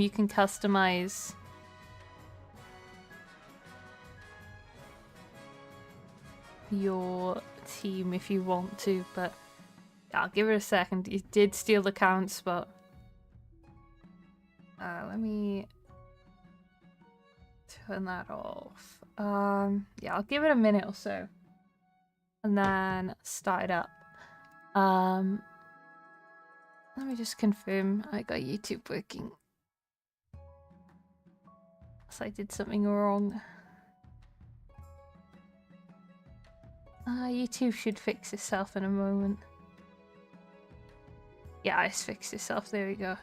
you can customize your team if you want to, but I'll give it a second. You did steal the count's spot. Let me turn that off. Yeah, I'll give it a minute or so. And then start it up. Let me just confirm I got YouTube working. So I did something wrong. YouTube should fix itself in a moment. Yeah, it's fixed itself. There we go.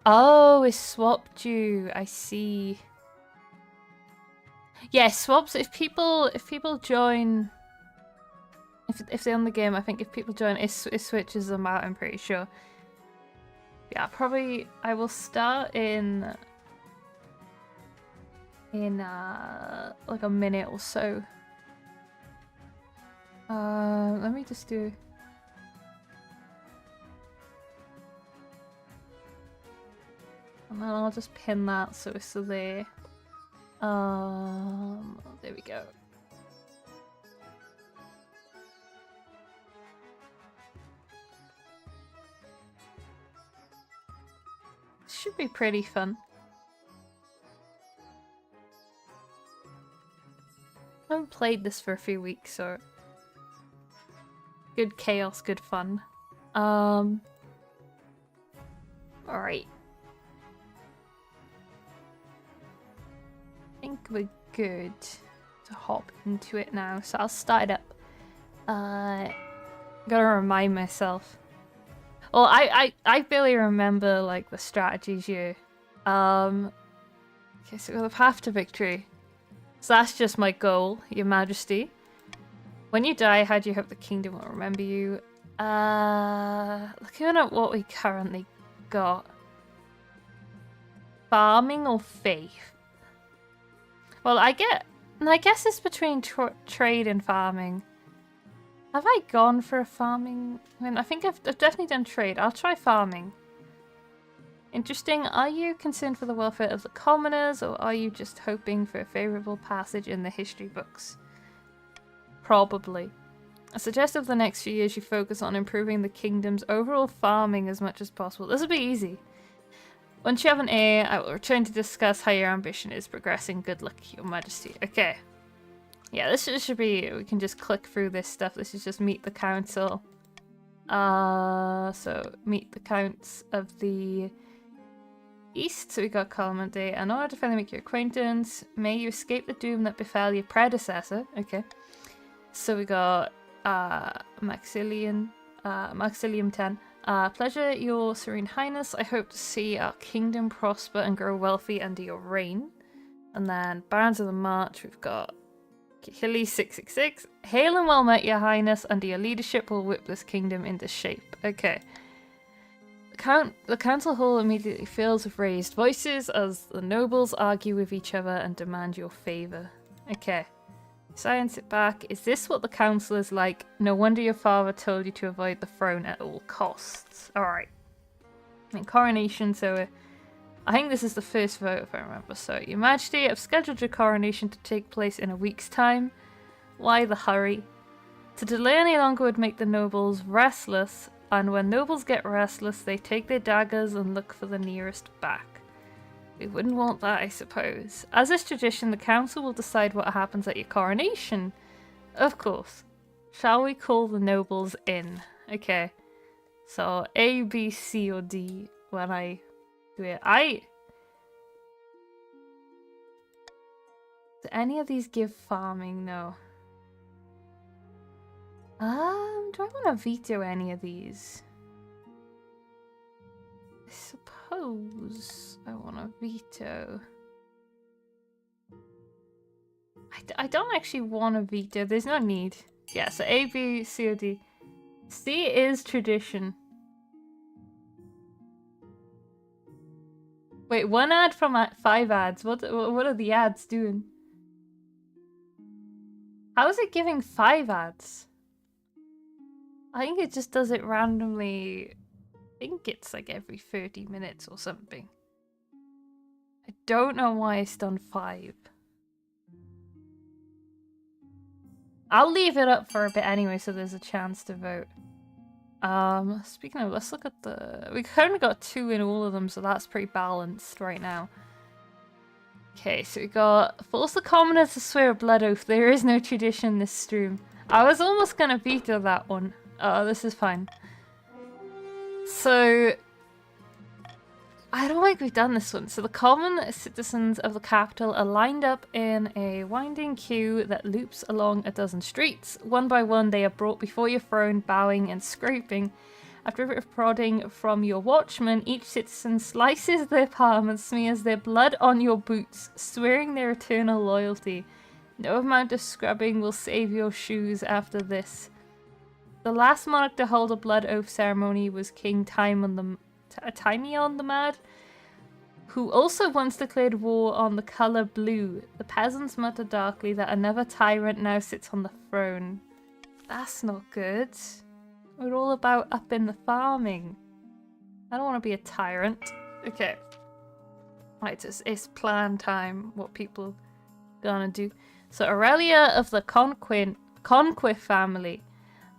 Oh, it swapped you. I see. Yeah, swaps. If people join, if they're on the game, I think if people join, it switches them out. I'm pretty sure. Yeah, probably I will start in like a minute or so. Let me just do. And then I'll just pin that so it's still there. There we go. Should be pretty fun. I haven't played this for a few weeks, so good chaos, good fun. Alright. I think we're good to hop into it now, so I'll start it up. Gotta remind myself. Well, I barely remember like the strategies here. Okay, so we'll have half to victory. So that's just my goal, Your Majesty. When you die, how do you hope the kingdom will remember you? Looking at what we currently got. Farming or faith? Well, I guess it's between trade and farming. Have I gone for a farming? I mean, I think I've definitely done trade. I'll try farming. Interesting. Are you concerned for the welfare of the commoners, or are you just hoping for a favourable passage in the history books? Probably. I suggest over the next few years you focus on improving the kingdom's overall farming as much as possible. This will be easy. Once you have an heir, I will return to discuss how your ambition is progressing. Good luck, Your Majesty. Okay. Yeah, this should be... We can just click through this stuff. This is just meet the council. So, meet the counts of the east. So we got Colomande. In order to finally make your acquaintance, may you escape the doom that befell your predecessor. Okay. So we got Maxilium 10. Pleasure, Your Serene Highness. I hope to see our kingdom prosper and grow wealthy under your reign. And then Barons of the March, we've got Hilly 666. Hail and well met, Your Highness. Under your leadership, we'll whip this kingdom into shape. Okay. The council hall immediately fills with raised voices as the nobles argue with each other and demand your favour. Okay. Science it back. Is this what the council is like? No wonder your father told you to avoid the throne at all costs. Alright. And coronation, so I think this is the first vote if I remember. So, Your Majesty, I've scheduled your coronation to take place in a week's time. Why the hurry? To delay any longer would make the nobles restless, and when nobles get restless, they take their daggers and look for the nearest back. We wouldn't want that, I suppose. As is tradition, the council will decide what happens at your coronation. Of course. Shall we call the nobles in? Okay. So, A, B, C, or D when I do it. Do any of these give farming? No. Do I want to veto any of these? I suppose I want to veto. I don't actually want to veto. There's no need. Yeah, so A, B, C, or D. C is tradition. Wait, one ad from 5 ads. What are the ads doing? How is it giving 5 ads? I think it just does it randomly think it's like every 30 minutes or something. I don't know why it's done 5. I'll leave it up for a bit anyway, so there's a chance to vote. Speaking of, let's look at the... We kind of got 2 in all of them, so that's pretty balanced right now. Okay, so we got force the commoner to swear a blood oath. There is no tradition in this stream. I was almost gonna veto that one. Oh, this is fine. So... I don't think we've done this one. So the common citizens of the capital are lined up in a winding queue that loops along a dozen streets. One by one, they are brought before your throne, bowing and scraping. After a bit of prodding from your watchman, each citizen slices their palm and smears their blood on your boots, swearing their eternal loyalty. No amount of scrubbing will save your shoes after this. The last monarch to hold a blood oath ceremony was King Timion the Mad, who also once declared war on the colour blue. The peasants mutter darkly that another tyrant now sits on the throne. That's not good. We're all about up in the farming. I don't want to be a tyrant. Okay. Right, it's plan time, what people gonna do. So Aurelia of the Conquith family.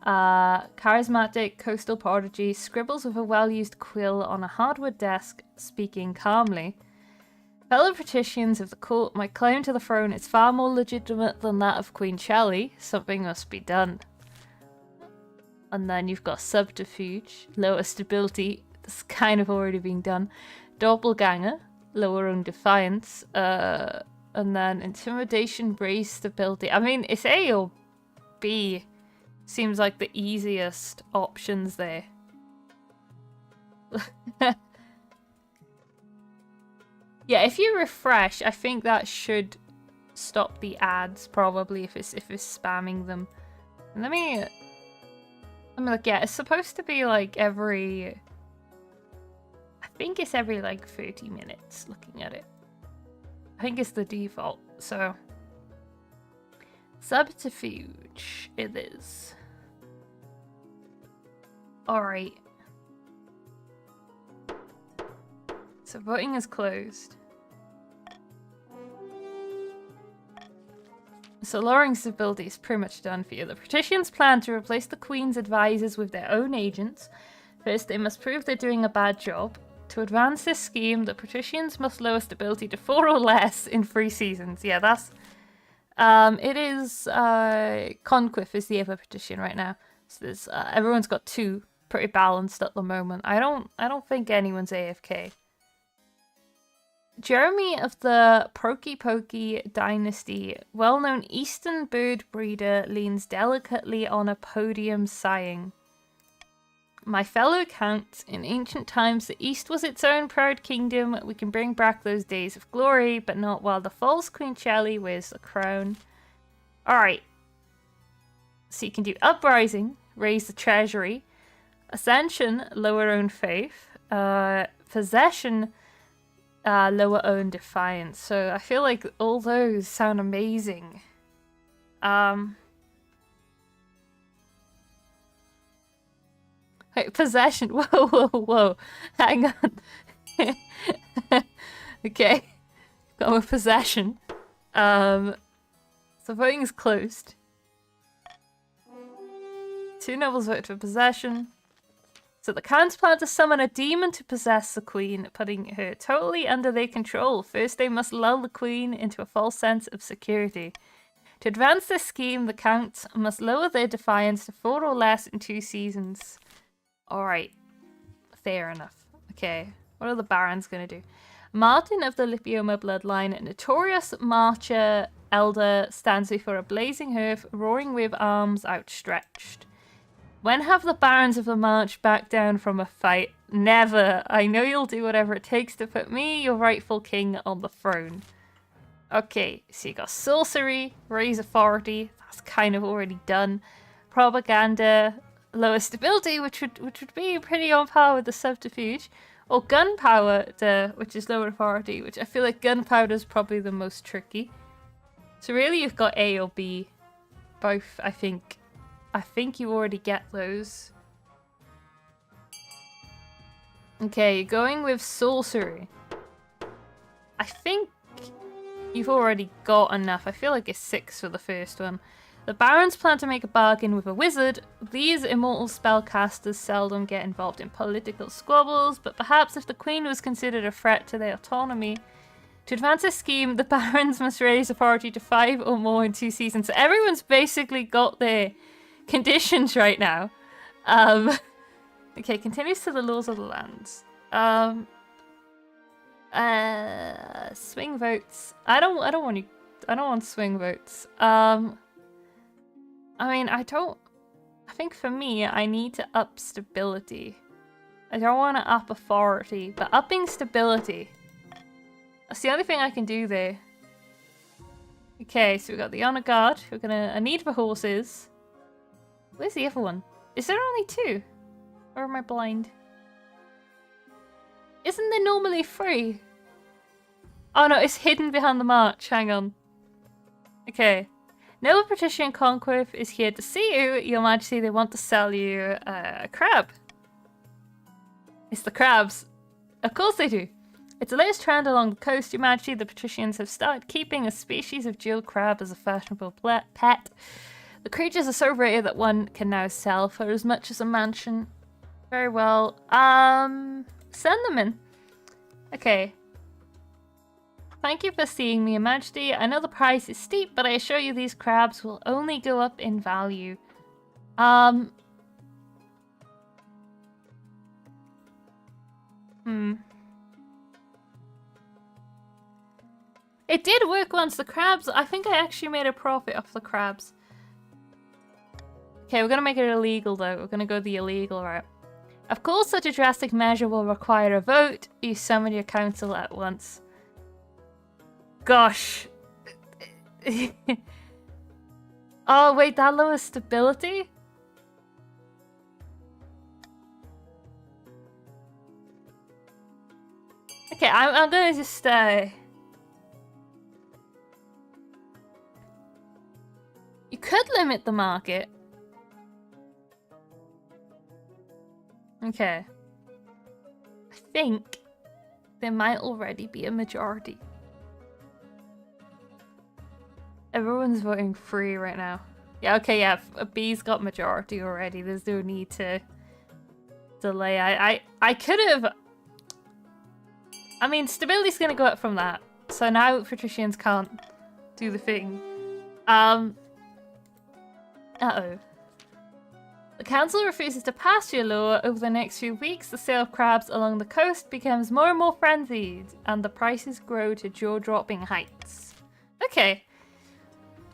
Charismatic coastal prodigy, scribbles with a well-used quill on a hardwood desk, speaking calmly. Fellow patricians of the court, my claim to the throne is far more legitimate than that of Queen Shelley. Something must be done. And then you've got subterfuge, lower stability. That's kind of already being done. Doppelganger, lower own defiance. And then intimidation, raise stability. I mean, it's A or B. Seems like the easiest options there. Yeah, if you refresh, I think that should stop the ads probably if it's spamming them. And let me look. Yeah, it's supposed to be like every. I think it's every like 30 minutes. Looking at it, I think it's the default. So subterfuge it is. Alright. So voting is closed. So lowering stability is pretty much done for you. The patricians plan to replace the Queen's advisors with their own agents. First, they must prove they're doing a bad job. To advance this scheme, the patricians must lower stability to 4 or less in 3 seasons. Yeah, that's... it is... Conquith is the other patrician right now. So there's... everyone's got 2. Pretty balanced at the moment. I don't think anyone's AFK. Jeremy of the Pokey dynasty, well-known eastern bird breeder, leans delicately on a podium sighing. My fellow Count, in ancient times the East was its own proud kingdom. We can bring back those days of glory, but not while the false Queen Shelley wears the crown. Alright. So you can do Uprising, raise the treasury. Ascension, lower own faith. Possession, lower own defiance. So I feel like all those sound amazing. Wait, possession. Whoa. Hang on. Okay. Got with possession. So voting is closed. 2 nobles voted for possession. So the Counts plan to summon a demon to possess the Queen, putting her totally under their control. First, they must lull the Queen into a false sense of security. To advance this scheme, the Counts must lower their defiance to 4 or less in 2 seasons. Alright. Fair enough. Okay. What are the Barons going to do? Martin of the Lipioma bloodline, notorious marcher elder, stands before a blazing hearth, roaring with arms outstretched. When have the Barons of the March backed down from a fight? Never. I know you'll do whatever it takes to put me, your rightful king, on the throne. Okay, so you got sorcery, raise authority, that's kind of already done. Propaganda, lower stability, which would be pretty on par with the subterfuge. Or gunpowder, which is lower authority, which I feel like gunpowder is probably the most tricky. So really you've got A or B. Both, I think. I think you already get those. Okay, you're going with sorcery. I think you've already got enough. I feel like it's 6 for the first one. The barons plan to make a bargain with a wizard. These immortal spellcasters seldom get involved in political squabbles, but perhaps if the queen was considered a threat to their autonomy, to advance a scheme, the barons must raise authority to 5 or more in 2 seasons. So everyone's basically got their conditions right now. Okay, continues to the laws of the lands. Swing votes. I don't want swing votes. I mean, I think for me, I need to up stability. I don't want to up authority, but upping stability. That's the only thing I can do there. Okay, so we got the honor guard. We're gonna a need for horses. Where's the other one? Is there only 2? Or am I blind? Isn't there normally 3? Oh no, it's hidden behind the march. Hang on. Okay. Noble Patrician Conqueror is here to see you. Your Majesty, they want to sell you a crab. It's the crabs. Of course they do. It's the latest trend along the coast, Your Majesty. The patricians have started keeping a species of jewel crab as a fashionable pet. The creatures are so rare that one can now sell for as much as a mansion. Very well. Send them in. Okay. Thank you for seeing me, Your Majesty. I know the price is steep, but I assure you these crabs will only go up in value. It did work once. The crabs, I think I actually made a profit off the crabs. Okay, we're gonna make it illegal though. We're gonna go the illegal route. Of course, such a drastic measure will require a vote. You summon your council at once. Gosh. Oh, wait, that lowers stability? Okay, I'm gonna just, You could limit the market. Okay. I think there might already be a majority. Everyone's voting free right now. Yeah, okay, yeah. A B's got majority already. There's no need to delay. I could have... I mean, stability's gonna go up from that. So now patricians can't do the thing. Uh-oh. The council refuses to pass your law. Over the next few weeks, the sale of crabs along the coast becomes more and more frenzied, and the prices grow to jaw-dropping heights. Okay.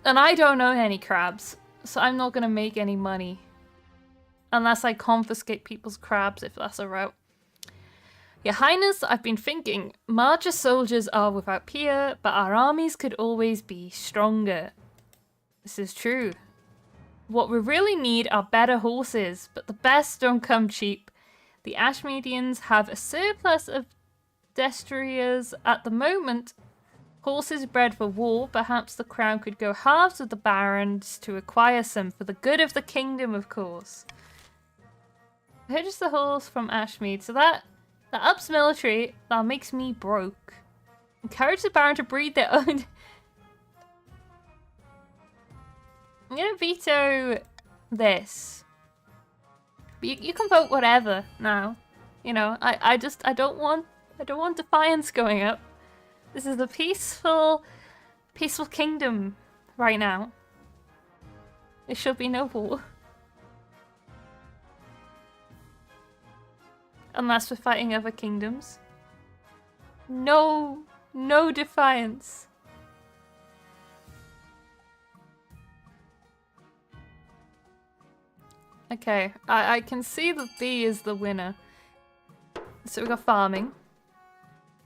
And I don't own any crabs, so I'm not gonna make any money. Unless I confiscate people's crabs, if that's a route. Your Highness, I've been thinking. Marcher soldiers are without peer, but our armies could always be stronger. This is true. What we really need are better horses, but the best don't come cheap. The Ashmedians have a surplus of destriers at the moment. Horses bred for war, perhaps the crown could go halves with the barons to acquire some for the good of the kingdom, of course. Purchase the horse from Ashmead, so that ups military, that makes me broke. Encourage the baron to breed their own... I'm gonna veto this. But you can vote whatever now. You know, I don't want defiance going up. This is a peaceful kingdom right now. There should be no war. Unless we're fighting other kingdoms. No defiance. Okay, I can see that B is the winner. So we've got farming.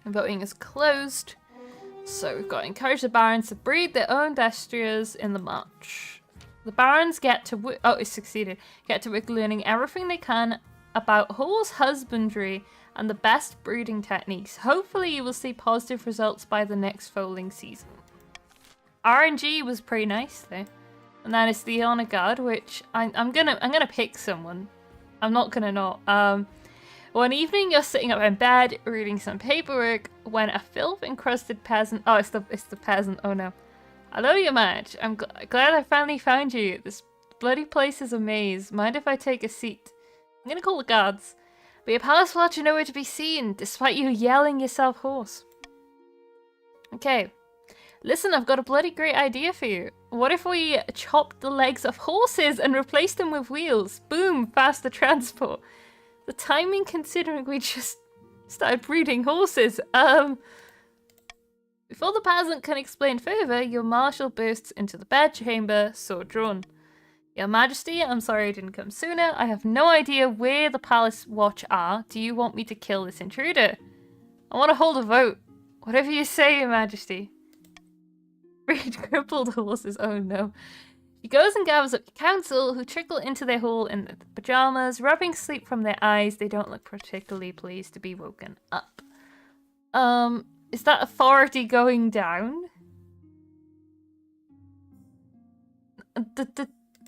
And voting is closed. So we've got encourage the barons to breed their own destriers in the march. The barons get to it succeeded. Get to work learning everything they can about horse husbandry and the best breeding techniques. Hopefully you will see positive results by the next foaling season. RNG was pretty nice though. And then it's the honor guard, which I'm gonna pick someone. I'm not gonna not. One evening, you're sitting up in bed, reading some paperwork, when a filth-encrusted peasant... Oh, it's the peasant. Oh, no. Hello, your match. I'm glad I finally found you. This bloody place is a maze. Mind if I take a seat? I'm gonna call the guards. But your palace watch are nowhere to be seen, despite you yelling yourself hoarse. Okay. Listen, I've got a bloody great idea for you. What if we chopped the legs of horses and replaced them with wheels? Boom, faster transport. The timing, considering we just started breeding horses. Before the peasant can explain further, your marshal bursts into the bedchamber, sword drawn. Your Majesty, I'm sorry I didn't come sooner. I have no idea where the palace watch are. Do you want me to kill this intruder? I want to hold a vote. Whatever you say, Your Majesty. Breed crippled horses, oh no. He goes and gathers up the council, who trickle into their hall in their pajamas, rubbing sleep from their eyes. They don't look particularly pleased to be woken up. Is that authority going down?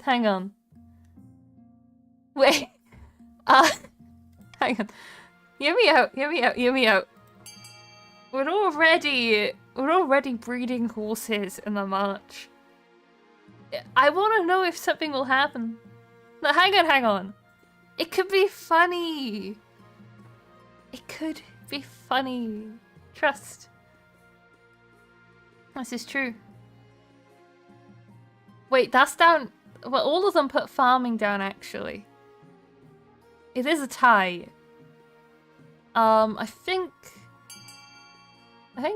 Hang on. Wait. Hang on. Hear me out. We're already breeding horses in the march. I want to know if something will happen. No, hang on. It could be funny. It could be funny. Trust. This is true. Wait, that's down... Well, all of them put farming down, actually. It is a tie. I think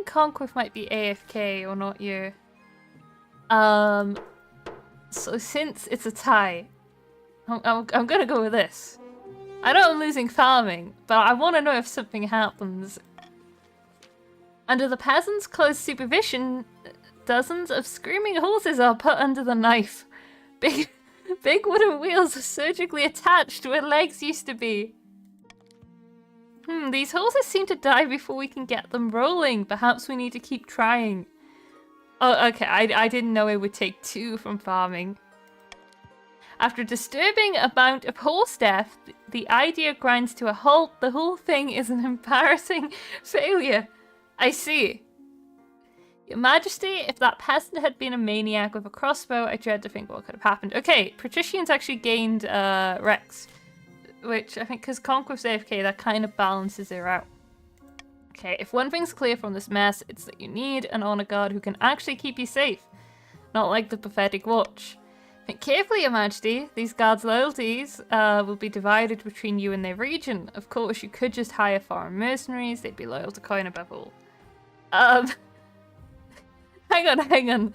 Conquest might be AFK or not you. So since it's a tie, I'm gonna go with this. I know I'm losing farming, but I want to know if something happens. Under the peasants' close supervision, dozens of screaming horses are put under the knife. Big wooden wheels are surgically attached where legs used to be. These horses seem to die before we can get them rolling. Perhaps we need to keep trying. Oh, okay, I didn't know it would take 2 from farming. After a disturbing amount of horse death, the idea grinds to a halt. The whole thing is an embarrassing failure. I see. Your Majesty, if that peasant had been a maniac with a crossbow, I dread to think what could have happened. Okay, patricians actually gained Rex, which I think because Conquest AFK, that kind of balances it out. Okay, if one thing's clear from this mess, it's that you need an honor guard who can actually keep you safe. Not like the pathetic watch. Think carefully, Your Majesty. These guards' loyalties will be divided between you and their region. Of course, you could just hire foreign mercenaries. They'd be loyal to coin above all. Hang on.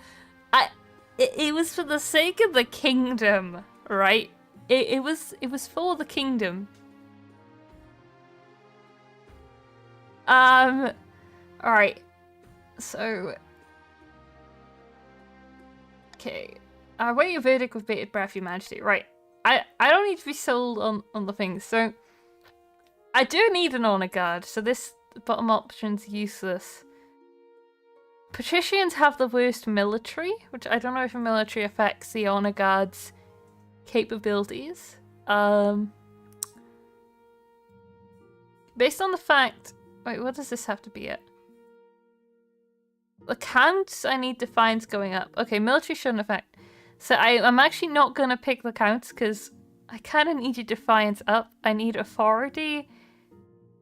It was for the sake of the kingdom, right? It was for the kingdom. Alright. So... Okay. Weigh your verdict with bated breath, Your Majesty. Right. I don't need to be sold on the things. So, I do need an honor guard. So this bottom option's useless. Patricians have the worst military, which I don't know if a military affects the honor guard's capabilities. Based on the fact... Wait, what does this have to be at? The counts I need defiance going up. Okay, military shouldn't affect. So I'm actually not going to pick the counts because I kind of need your defiance up. I need authority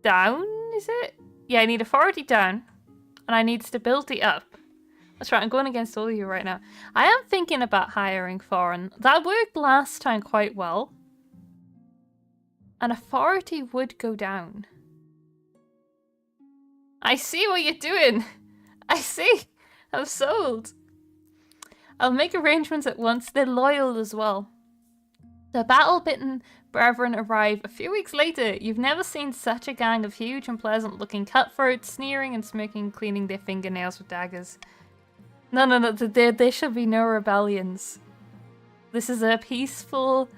down, is it? Yeah, I need authority down. And I need stability up. That's right, I'm going against all of you right now. I am thinking about hiring foreign. That worked last time quite well. And authority would go down. I see what you're doing. I see. I'm sold. I'll make arrangements at once. They're loyal as well. The battle-bitten brethren arrive a few weeks later. You've never seen such a gang of huge and pleasant-looking cutthroats, sneering and smirking, cleaning their fingernails with daggers. No. There should be no rebellions. This is a peaceful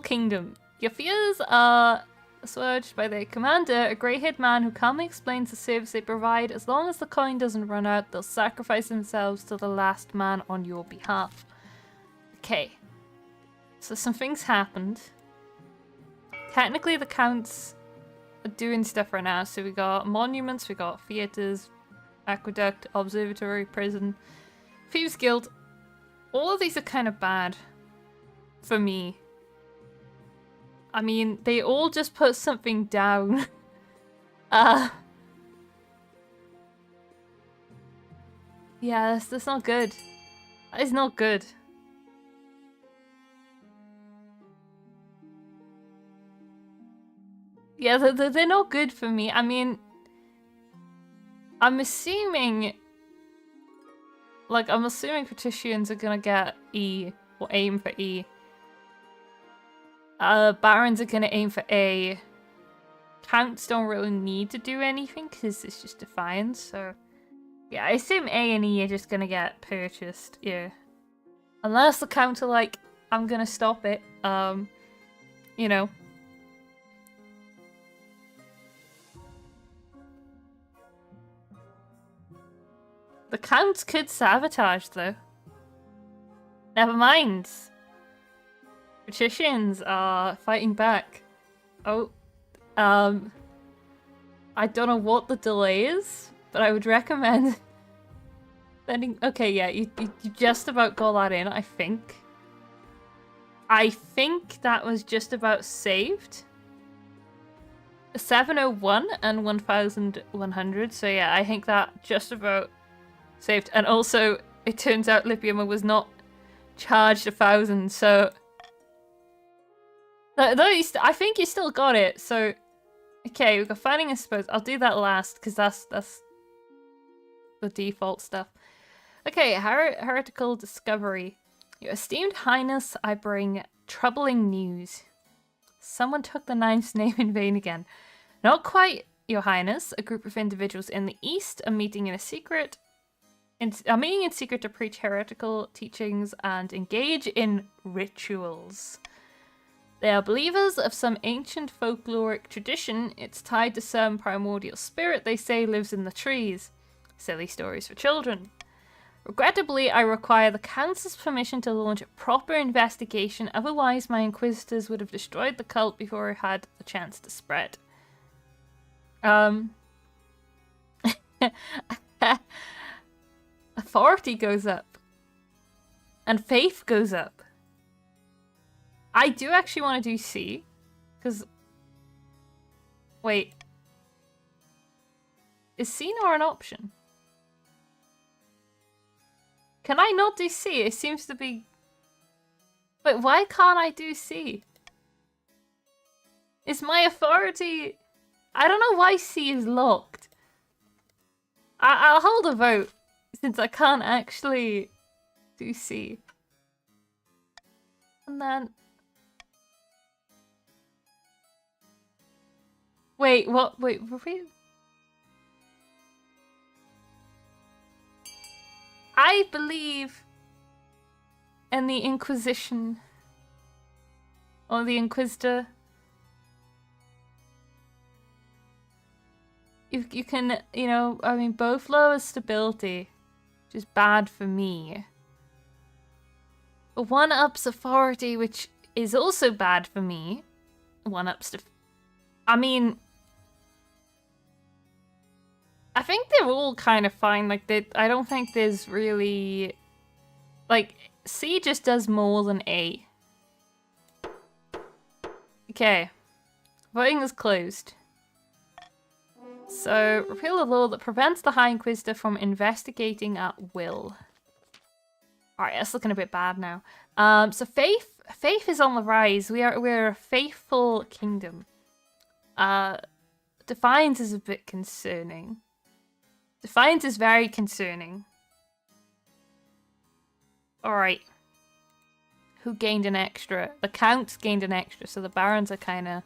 kingdom. Your fears are assuaged by their commander, a grey-haired man who calmly explains the service they provide. As long as the coin doesn't run out, they'll sacrifice themselves to the last man on your behalf. Okay. So some things happened. Technically the counts doing stuff right now. So we got monuments, we got theatres, aqueduct, observatory, prison, Thieves Guild. All of these are kind of bad for me. I mean, they all just put something down. Yeah, that's not good. That is not good. Yeah, they're not good for me. I mean, I'm assuming patricians are gonna get E, or aim for E. Barons are gonna aim for A. Counts don't really need to do anything because it's just defiance, so... Yeah, I assume A and E are just gonna get purchased, yeah. Unless the count are like, I'm gonna stop it, you know. The counts could sabotage, though. Never mind. Patricians are fighting back. Oh, I don't know what the delay is, but I would recommend sending... Okay, yeah, you just about got that in, I think. I think that was just about saved. 701 and 1100, so yeah, I think that just about saved. And also, it turns out Lipium was not charged 1,000, so... I think you still got it, so... Okay, we've got Finding and Suppose. I'll do that last, because that's the default stuff. Okay, Heretical Discovery. Your esteemed highness, I bring troubling news. Someone took the Ninth's name in vain again. Not quite, your highness. A group of individuals in the east are meeting in secret to preach heretical teachings and engage in rituals. They are believers of some ancient folkloric tradition. It's tied to some primordial spirit they say lives in the trees. Silly stories for children. Regrettably, I require the council's permission to launch a proper investigation, otherwise my inquisitors would have destroyed the cult before it had the chance to spread. Authority goes up. And faith goes up. I do actually want to do C, because... Wait. Is C not an option? Can I not do C? It seems to be... Wait, why can't I do C? Is my authority... I don't know why C is locked. I'll hold a vote, since I can't actually do C. And then... Wait, what? Wait, were we... I believe in the Inquisition. Or the Inquisitor. You can, you know, I mean, both lower stability, which is bad for me. But one ups authority, which is also bad for me. One ups I mean... I think they're all kind of fine. Like, I don't think there's really... Like, C just does more than A. Okay. Voting is closed. So, repeal the law that prevents the High Inquisitor from investigating at will. Alright, that's looking a bit bad now. So faith is on the rise. We're a faithful kingdom. Defiance is a bit concerning. Defiance is very concerning. Alright. Who gained an extra? The Counts gained an extra, so the Barons are kind of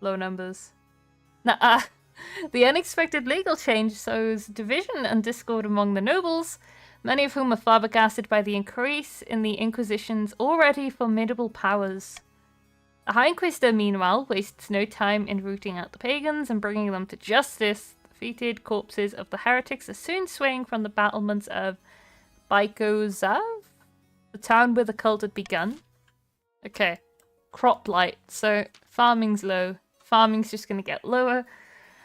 low numbers. Nah, the unexpected legal change sows division and discord among the nobles, many of whom are flabbergasted by the increase in the Inquisition's already formidable powers. The High Inquisitor, meanwhile, wastes no time in rooting out the pagans and bringing them to justice. The defeated corpses of the heretics are soon swaying from the battlements of Baikozav, the town where the cult had begun. Okay. Crop blight, so farming's low. farming's just going to get lower.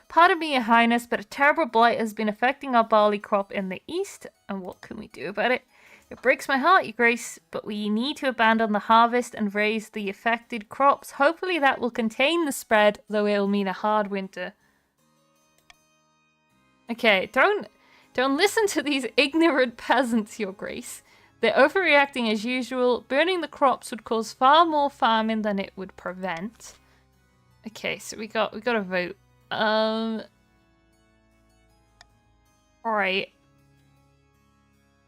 Pardon me, Your Highness, but a terrible blight has been affecting our barley crop in the east, and what can we do about it? It breaks my heart, Your Grace, but we need to abandon the harvest and raise the affected crops. Hopefully that will contain the spread, though it'll mean a hard winter. Okay, don't listen to these ignorant peasants, Your Grace. They're overreacting as usual. Burning the crops would cause far more famine than it would prevent. Okay, so we got a vote. Alright.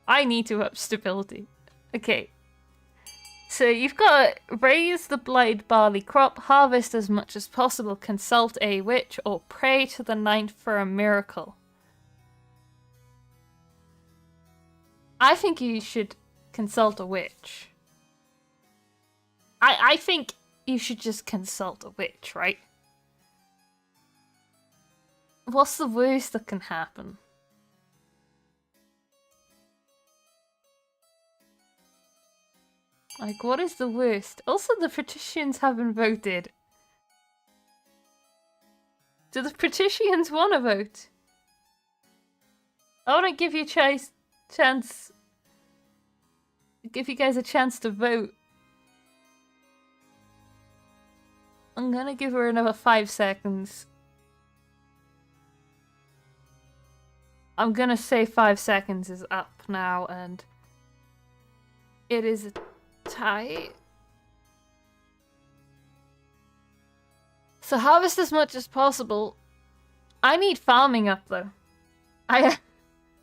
I need to up stability. Okay. So you've got raise the blighted barley crop, harvest as much as possible, consult a witch, or pray to the ninth for a miracle. I think you should consult a witch. I think you should just consult a witch, right? What's the worst that can happen? Like, what is the worst? Also, the petitions haven't voted. Do the petitions want to vote? I want to give you a chance. Give you guys a chance to vote. I'm gonna give her another 5 seconds. I'm gonna say 5 seconds is up now, and it is a tie. So harvest as much as possible. I need farming up though. I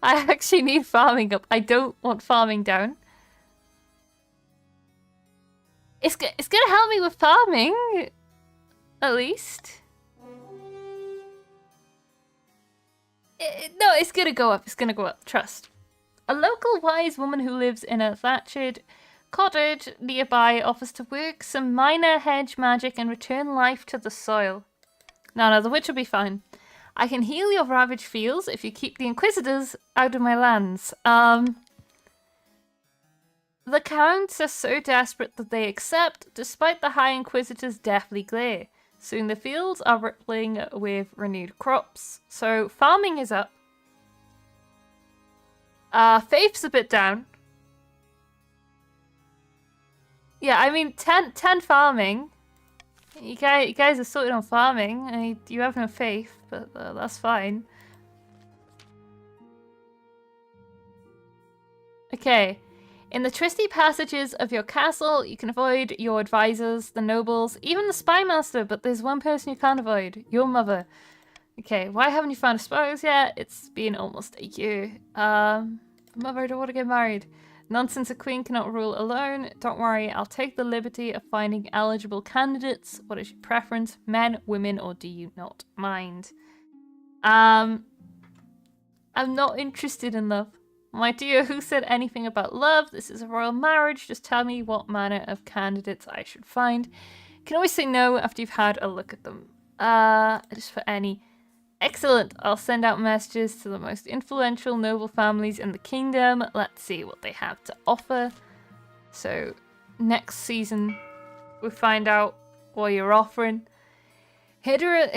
actually need farming up. I don't want farming down. It's gonna help me with farming, at least. No, it's gonna go up. It's gonna go up. Trust. A local wise woman who lives in a thatched cottage nearby offers to work some minor hedge magic and return life to the soil. No, the witch will be fine. I can heal your ravaged fields if you keep the Inquisitors out of my lands. The counts are so desperate that they accept, despite the High Inquisitor's deathly glare. Soon the fields are rippling with renewed crops. So farming is up. Faith's a bit down. Yeah, I mean, 10 farming. You guys are sorted on farming. You have no faith, but that's fine. Okay. In the twisty passages of your castle, you can avoid your advisors, the nobles, even the spy master, but there's one person you can't avoid. Your mother. Okay, why haven't you found a spouse yet? It's been almost a year. Mother, I don't want to get married. Nonsense, a queen cannot rule alone. Don't worry, I'll take the liberty of finding eligible candidates. What is your preference? Men, women, or do you not mind? I'm not interested in love. My dear, who said anything about love? This is a royal marriage. Just tell me what manner of candidates I should find. You can always say no after you've had a look at them. Just for any. Excellent. I'll send out messages to the most influential noble families in the kingdom. Let's see what they have to offer. So, next season, we find out what you're offering. Hidden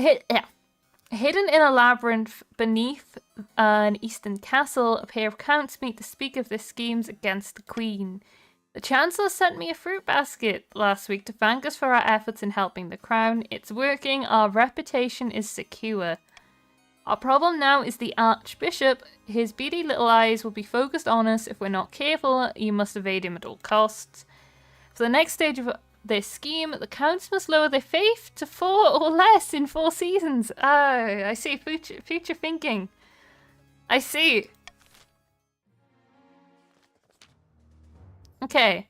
in a labyrinth beneath an eastern castle, a pair of counts meet to speak of their schemes against the queen. The Chancellor sent me a fruit basket last week to thank us for our efforts in helping the crown. It's working. Our reputation is secure. Our problem now is the Archbishop. His beady little eyes will be focused on us. If we're not careful, you must evade him at all costs. For the next stage of their scheme, the counts must lower their faith to 4 or less in 4 seasons. Oh, I see. Future thinking. I see. Okay.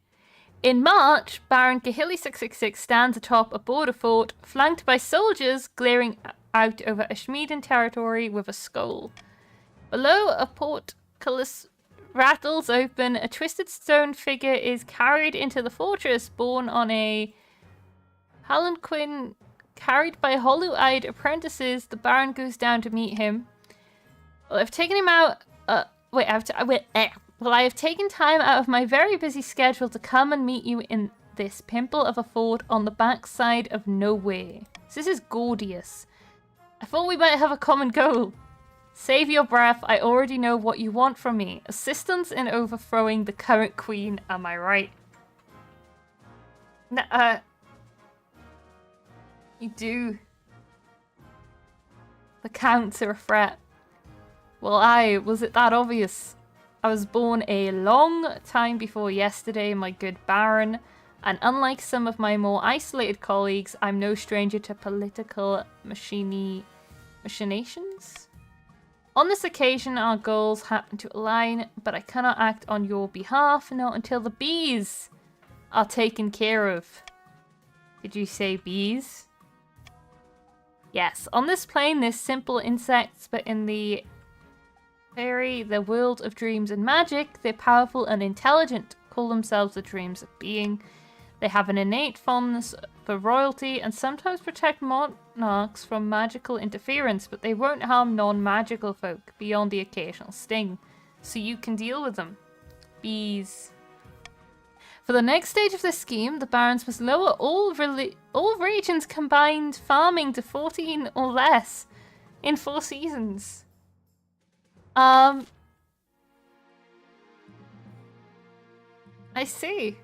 In March, Baron Kahili 666 stands atop a border fort, flanked by soldiers glaring out over Ashmedan territory with a skull. Below, a portcullis rattles open. A twisted stone figure is carried into the fortress, borne on a palanquin carried by hollow-eyed apprentices. The Baron goes down to meet him. Well, I've taken him out. I have taken time out of my very busy schedule to come and meet you in this pimple of a fort on the backside of nowhere. This is gorgeous. I thought we might have a common goal. Save your breath. I already know what you want from me. Assistance in overthrowing the current queen. Am I right? You do. The counts are a threat. Well, was it that obvious? I was born a long time before yesterday, my good Baron, and unlike some of my more isolated colleagues, I'm no stranger to political machinations. On this occasion, our goals happen to align, but I cannot act on your behalf, not until the bees are taken care of. Did you say bees? Yes, on this plane there's simple insects, but in the world of dreams and magic, they're powerful and intelligent, call themselves the dreams of being. They have an innate fondness for royalty and sometimes protect monarchs from magical interference, but they won't harm non-magical folk beyond the occasional sting, so you can deal with them. Bees. For the next stage of this scheme, the barons must lower all regions combined farming to 14 or less in 4 seasons. I see.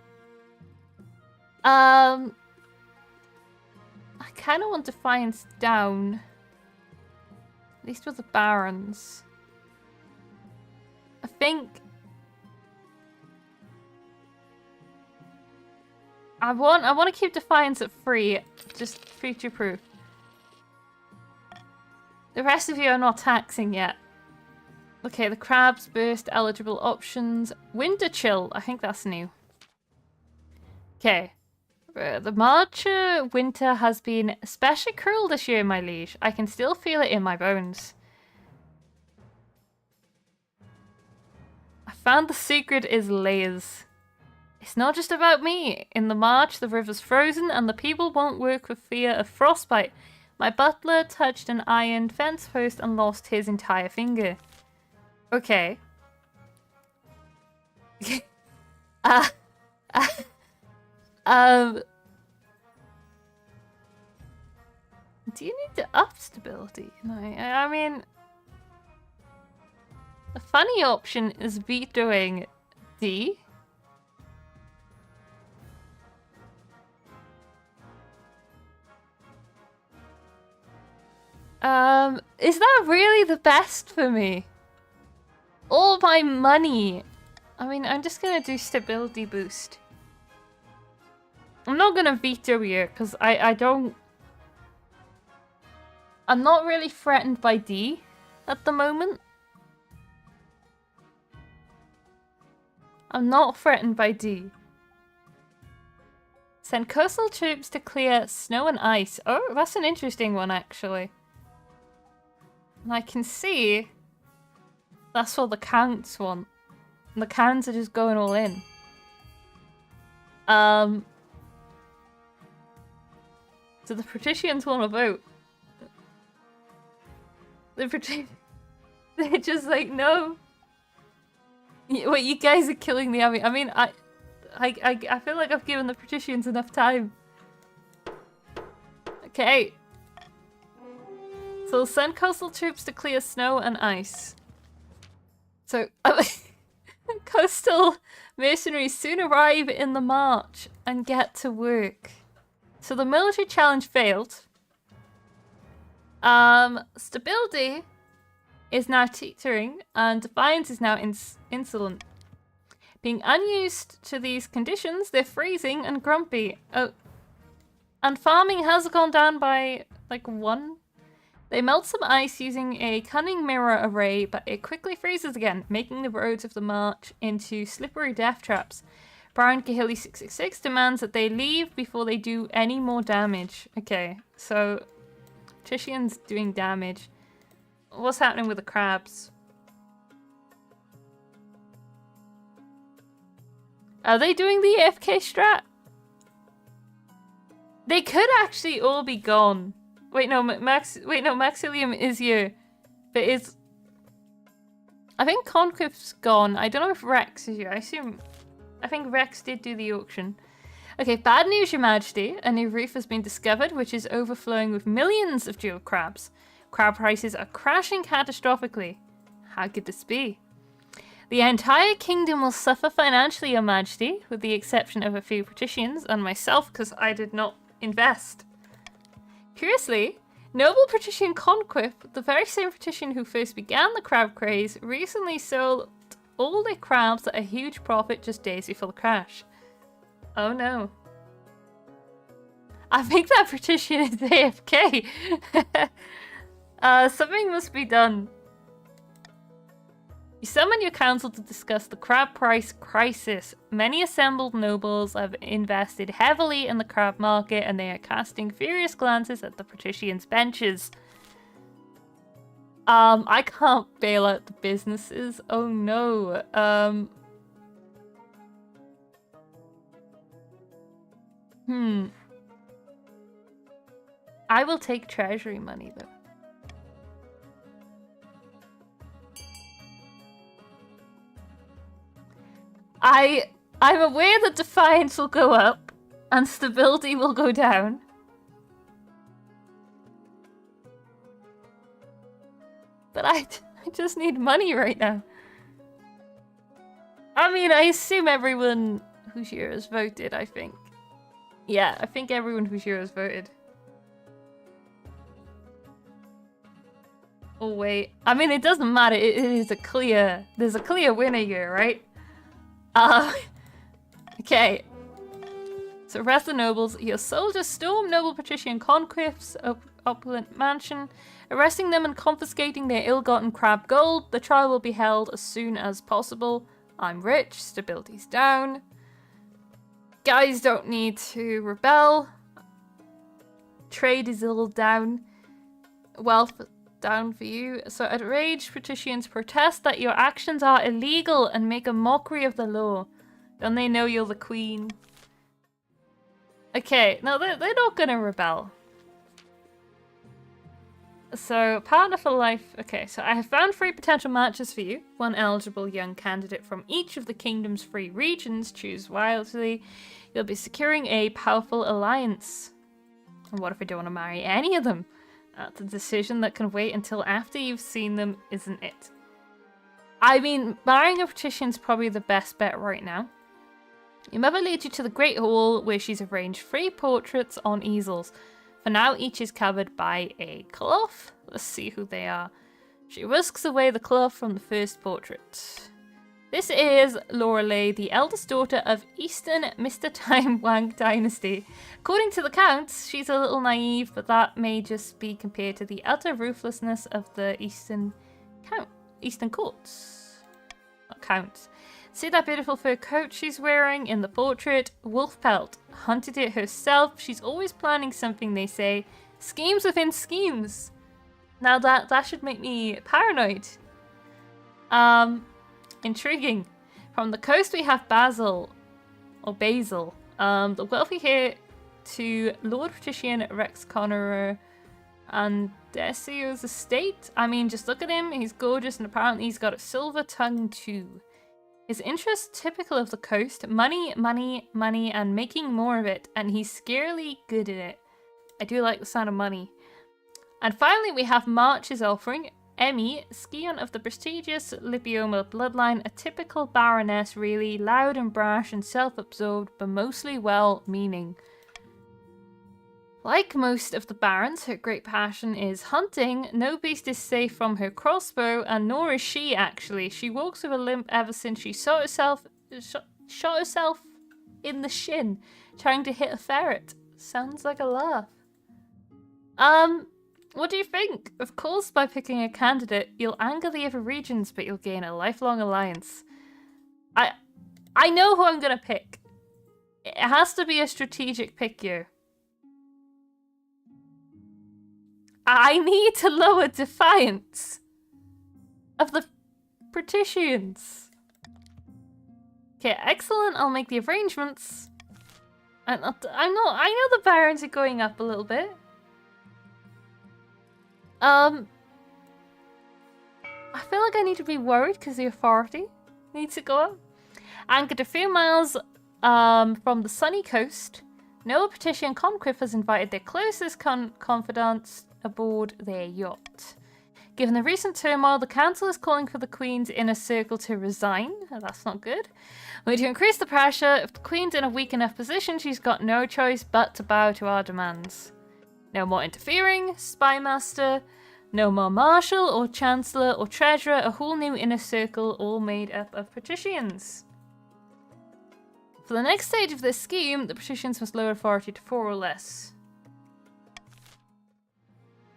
I kind of want defiance down. At least with the barons. I think I want to keep defiance at 3, just future proof. The rest of you are not taxing yet. Okay, the crabs burst eligible options. Winter chill, I think that's new. Okay. The March winter has been especially cruel this year, my liege. I can still feel it in my bones. I found the secret is layers. It's not just about me. In the March, the river's frozen and the people won't work for fear of frostbite. My butler touched an iron fence post and lost his entire finger. Okay. Do you need to up stability? No, I mean, the funny option is vetoing D. Is that really the best for me? All my money. I mean, I'm just gonna do stability boost. I'm not gonna veto here, because I'm not really threatened by D at the moment. I'm not threatened by D. Send coastal troops to clear snow and ice. Oh, that's an interesting one, actually. And I can see that's what the counts want. And the counts are just going all in. So the patricians want to vote. They're just like, no. Wait, you guys are killing the army. I mean, I feel like I've given the patricians enough time. Okay. So send coastal troops to clear snow and ice. So, coastal mercenaries soon arrive in the March and get to work. So the military challenge failed. Stability is now teetering and defiance is now insolent. Being unused to these conditions, they're freezing and grumpy. Oh, and farming has gone down by like 1. They melt some ice using a cunning mirror array, but it quickly freezes again, making the roads of the March into slippery death traps. Baron Kahili 666 demands that they leave before they do any more damage. Okay, so Tishian's doing damage. What's happening with the crabs? Are they doing the AFK strat? They could actually all be gone. Wait, no, Maxilium is here. But is... I think Conquest's gone. I don't know if Rex is here. I think Rex did do the auction. Okay, bad news, Your Majesty. A new reef has been discovered, which is overflowing with millions of jewel crabs. Crab prices are crashing catastrophically. How could this be? The entire kingdom will suffer financially, Your Majesty, with the exception of a few patricians and myself, because I did not invest. Curiously, noble patrician Conquip, the very same patrician who first began the crab craze, recently sold all their crabs at a huge profit just days before the crash. Oh no. I think that patrician is AFK. Something must be done. You summon your council to discuss the crab price crisis. Many assembled nobles have invested heavily in the crab market and they are casting furious glances at the patricians' benches. I can't bail out the businesses. Oh no. I will take treasury money though. I'm aware that defiance will go up and stability will go down. But I just need money right now. I mean, I assume everyone whose year has voted, I think. Yeah, I think everyone whose year has voted. Oh wait, I mean it doesn't matter, it is a clear, there's a clear winner here, right? Okay. So arrest the nobles. Your soldiers storm noble patrician Conquif's opulent mansion, arresting them and confiscating their ill-gotten crab gold. The trial will be held as soon as possible. I'm rich, stability's down. Guys don't need to rebel. Trade is a little down. Wealth down for you. So outraged patricians protest that your actions are illegal and make a mockery of the law. Don't they know you're the queen? Okay, no, they're not gonna rebel. So, partner for life. Okay, so I have found 3 potential matches for you. 1 eligible young candidate from each of the kingdom's 3 regions. Choose wisely. You'll be securing a powerful alliance. And what if I don't want to marry any of them? That's a decision that can wait until after you've seen them, isn't it? I mean, marrying a patrician's probably the best bet right now. Your mother leads you to the Great Hall, where she's arranged 3 portraits on easels. For now, each is covered by a cloth. Let's see who they are. She whisks away the cloth from the first portrait. This is Lorelei, the eldest daughter of Eastern Mr. Time Wank Dynasty. According to the counts, she's a little naive, but that may just be compared to the utter ruthlessness of the Eastern courts. Not counts. See that beautiful fur coat she's wearing in the portrait? Wolf pelt. Hunted it herself. She's always planning something, they say. Schemes within schemes. Now that should make me paranoid. Intriguing. From the coast we have Basil. The wealthy heir to Lord Patrician Rex Connerer and Desio's estate. I mean, just look at him. He's gorgeous and apparently he's got a silver tongue too. His interests typical of the coast. Money, money, money, and making more of it. And he's scarily good at it. I do like the sound of money. And finally we have March's offering. Emmy, scion of the prestigious Lipioma bloodline, a typical baroness really, loud and brash and self-absorbed, but mostly well-meaning. Like most of the barons, her great passion is hunting. No beast is safe from her crossbow, and nor is she actually. She walks with a limp ever since she shot herself in the shin, trying to hit a ferret. Sounds like a laugh. What do you think? Of course, by picking a candidate, you'll anger the other regions, but you'll gain a lifelong alliance. I know who I'm gonna pick. It has to be a strategic pick here. I need to lower defiance of the patricians. Okay, excellent. I'll make the arrangements. I know the barons are going up a little bit. I feel like I need to be worried because the authority needs to go up. Anchored a few miles From the sunny coast, Noah Patrician Conquiff has invited their closest confidants aboard their yacht. Given the recent turmoil, the council is calling for the Queen's inner circle to resign. Oh, that's not good. We're to increase the pressure. If the Queen's in a weak enough position, she's got no choice but to bow to our demands. No more interfering, spymaster. No more marshal or chancellor or treasurer. A whole new inner circle, all made up of patricians. For the next stage of this scheme, the patricians must lower authority to 4 or less.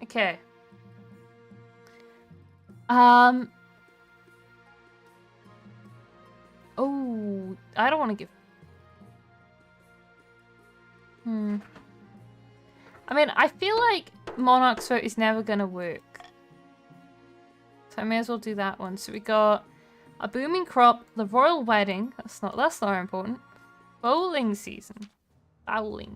Okay. Oh, I don't want to give... I mean, I feel like Monarch's vote is never going to work. So I may as well do that one. So we got a booming crop, the royal wedding. That's not important. Bowling season. Baron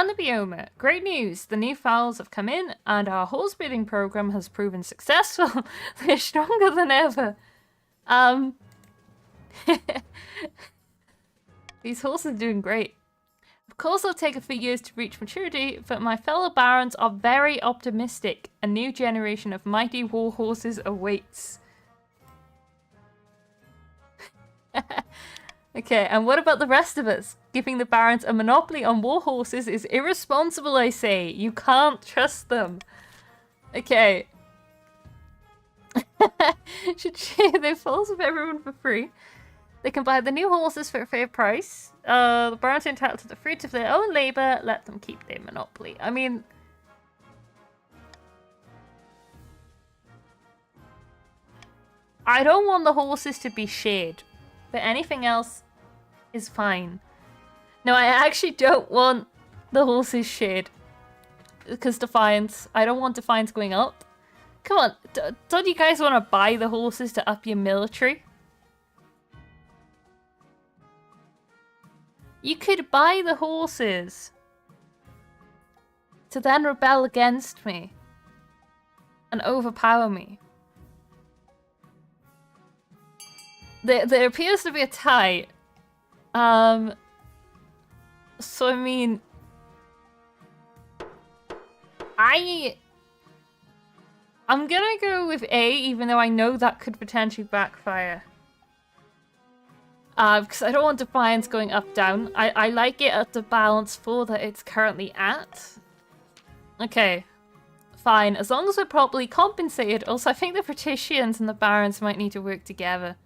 the Bioma. Great news. The new fowls have come in and our horse breeding program has proven successful. They're stronger than ever. These horses are doing great. Of course it'll take a few years to reach maturity, but my fellow barons are very optimistic. A new generation of mighty war horses awaits. Okay, and what about the rest of us? Giving the barons a monopoly on war horses is irresponsible, I say. You can't trust them. Okay. Should share their falls with everyone for free. They can buy the new horses for a fair price. The barons are entitled to the fruits of their own labor. Let them keep their monopoly. I mean... I don't want the horses to be shared. But anything else is fine. No, I actually don't want the horses shared. Because Defiance. I don't want Defiance going up. Come on. Don't you guys want to buy the horses to up your military? You could buy the horses. To then rebel against me. And overpower me. There appears to be a tie. So I mean... I'm gonna go with A, even though I know that could potentially backfire. Because I don't want Defiance going up, down. I like it at the balance 4 that it's currently at. Okay. Fine. As long as we're properly compensated. Also, I think the Patricians and the Barons might need to work together.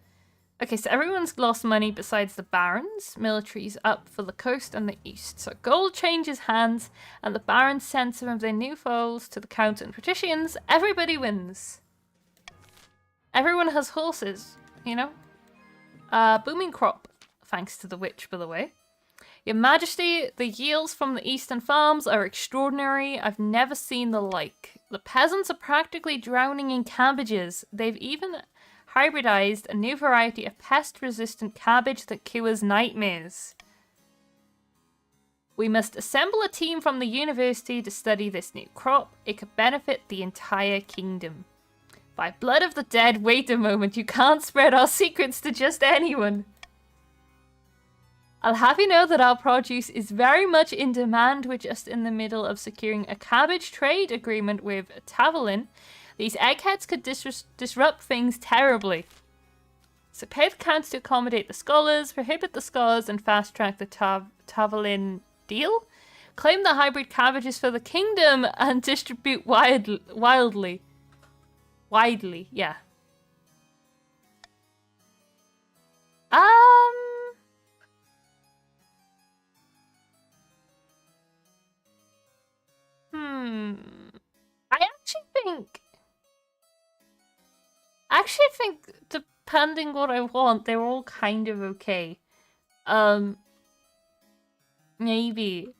Okay, so everyone's lost money besides the Barons. Military's up for the coast and the east. So gold changes hands, and the Barons send some of their new foals to the Count and Patricians. Everybody wins. Everyone has horses, you know? Booming crop, thanks to the witch, by the way. Your Majesty, the yields from the eastern farms are extraordinary. I've never seen the like. The peasants are practically drowning in cabbages. They've even hybridized a new variety of pest-resistant cabbage that cures nightmares. We must assemble a team from the university to study this new crop. It could benefit the entire kingdom. By blood of the dead, wait a moment. You can't spread our secrets to just anyone. I'll have you know that our produce is very much in demand. We're just in the middle of securing a cabbage trade agreement with Tavolin. These eggheads could disrupt things terribly. So pay the counts to accommodate the scholars, prohibit the scholars, and fast-track the Tavolin deal. Claim the hybrid cabbages for the kingdom and distribute widely. Widely, yeah. I actually think depending what I want, they're all kind of okay. Maybe.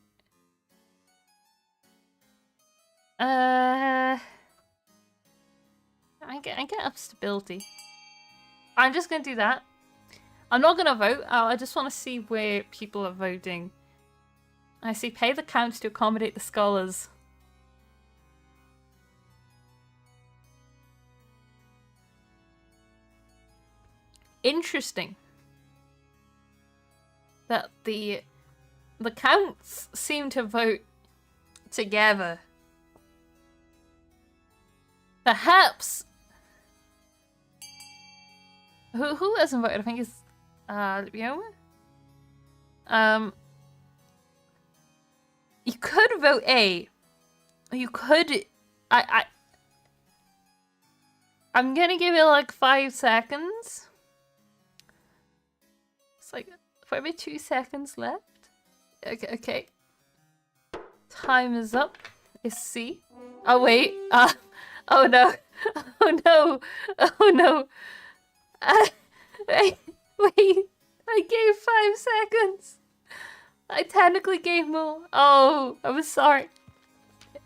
I get up stability. I'm just gonna do that. I'm not gonna vote. I just want to see where people are voting. I see pay the counts to accommodate the scholars. Interesting. that the counts seem to vote together. Perhaps who hasn't voted? I think it's Leoma. You could vote A. You could. I'm gonna give it like 5 seconds. It's like probably 2 seconds left. Okay. Time is up. It's C. Oh wait. Oh no. Oh no. Oh no. Wait. I gave 5 seconds. I technically gave more. Oh, I was sorry.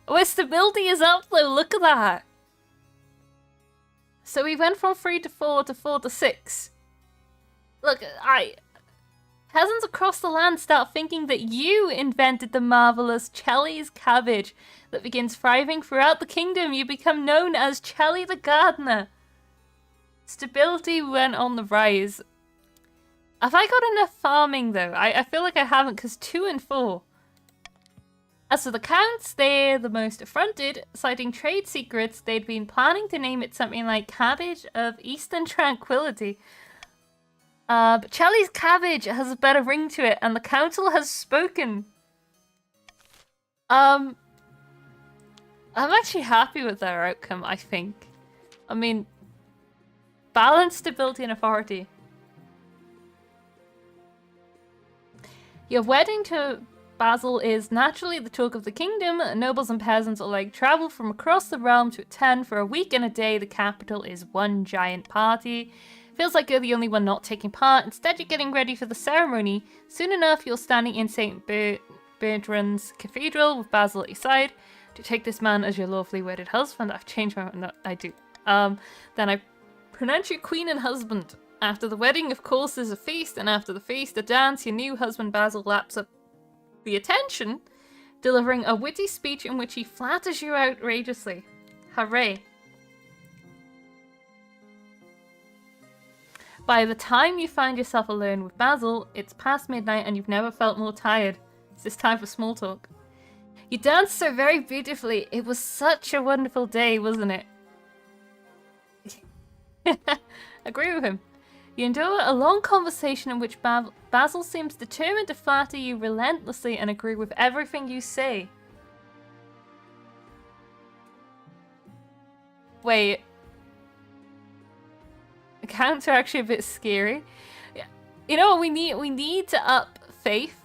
Oh, stability is up though. Look at that. So we went from 3 to 4 to 4 to 6. Look, peasants across the land start thinking that you invented the marvelous Chelly's cabbage that begins thriving throughout the kingdom. You become known as Chelly the gardener. Stability went on the rise. Have I got enough farming though? I feel like I haven't, because 2 and 4. As for the counts, they're the most affronted, citing trade secrets. They'd been planning to name it something like Cabbage of Eastern Tranquility. But Chelly's cabbage has a better ring to it, and the council has spoken. I'm actually happy with their outcome, I think. I mean, balance, stability, and authority. Your wedding to Basil is naturally the talk of the kingdom. Nobles and peasants alike travel from across the realm to attend. For a week and a day, the capital is one giant party. Feels like you're the only one not taking part. Instead, you're getting ready for the ceremony. Soon enough, you're standing in St. Bertrand's Cathedral with Basil at your side. To take this man as your lawfully wedded husband. I've changed my mind. No, I do. Then I pronounce you queen and husband. After the wedding, of course, there's a feast, and after the feast, a dance. Your new husband Basil laps up the attention, delivering a witty speech in which he flatters you outrageously. Hooray. By the time you find yourself alone with Basil, it's past midnight and you've never felt more tired. It's this time for small talk. You danced so very beautifully. It was such a wonderful day, wasn't it? Agree with him. You endure a long conversation in which Basil seems determined to flatter you relentlessly and agree with everything you say. Wait. Accounts are actually a bit scary. You know what we need? We need to up faith.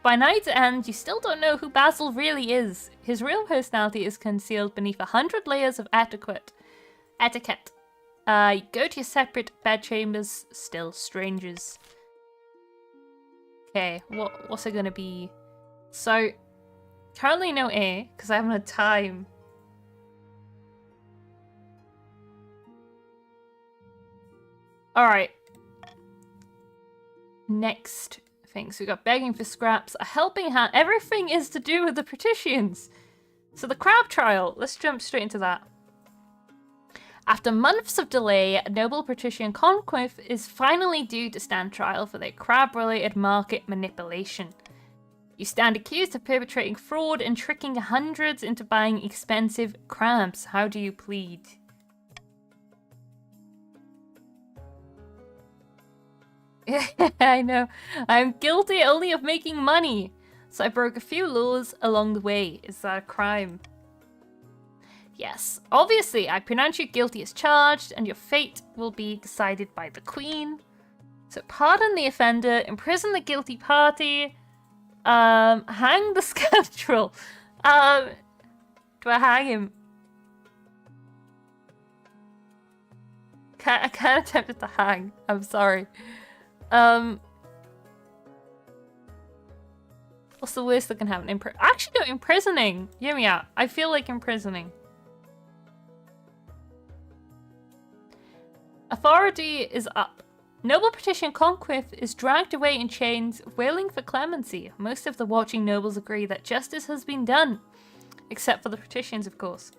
By night's end, you still don't know who Basil really is. His real personality is concealed beneath 100 layers of etiquette. You go to your separate bedchambers, still strangers. Okay, what's it gonna be? So, currently no A, because I haven't had time. Alright. Next thing. So we got begging for scraps, a helping hand. Everything is to do with the patricians. So the crab trial. Let's jump straight into that. After months of delay, noble patrician Conquith is finally due to stand trial for their crab-related market manipulation. You stand accused of perpetrating fraud and tricking hundreds into buying expensive crabs. How do you plead? I know. I'm guilty only of making money. So I broke a few laws along the way. Is that a crime? Yes. Obviously, I pronounce you guilty as charged, and your fate will be decided by the Queen. So pardon the offender, imprison the guilty party, hang the scoundrel. Do I hang him? I can't attempt to hang. I'm sorry. What's the worst that can happen? Actually, no, imprisoning. Hear me out. I feel like imprisoning. Authority is up. Noble patrician Conquith is dragged away in chains, wailing for clemency. Most of the watching nobles agree that justice has been done. Except for the patricians, of course.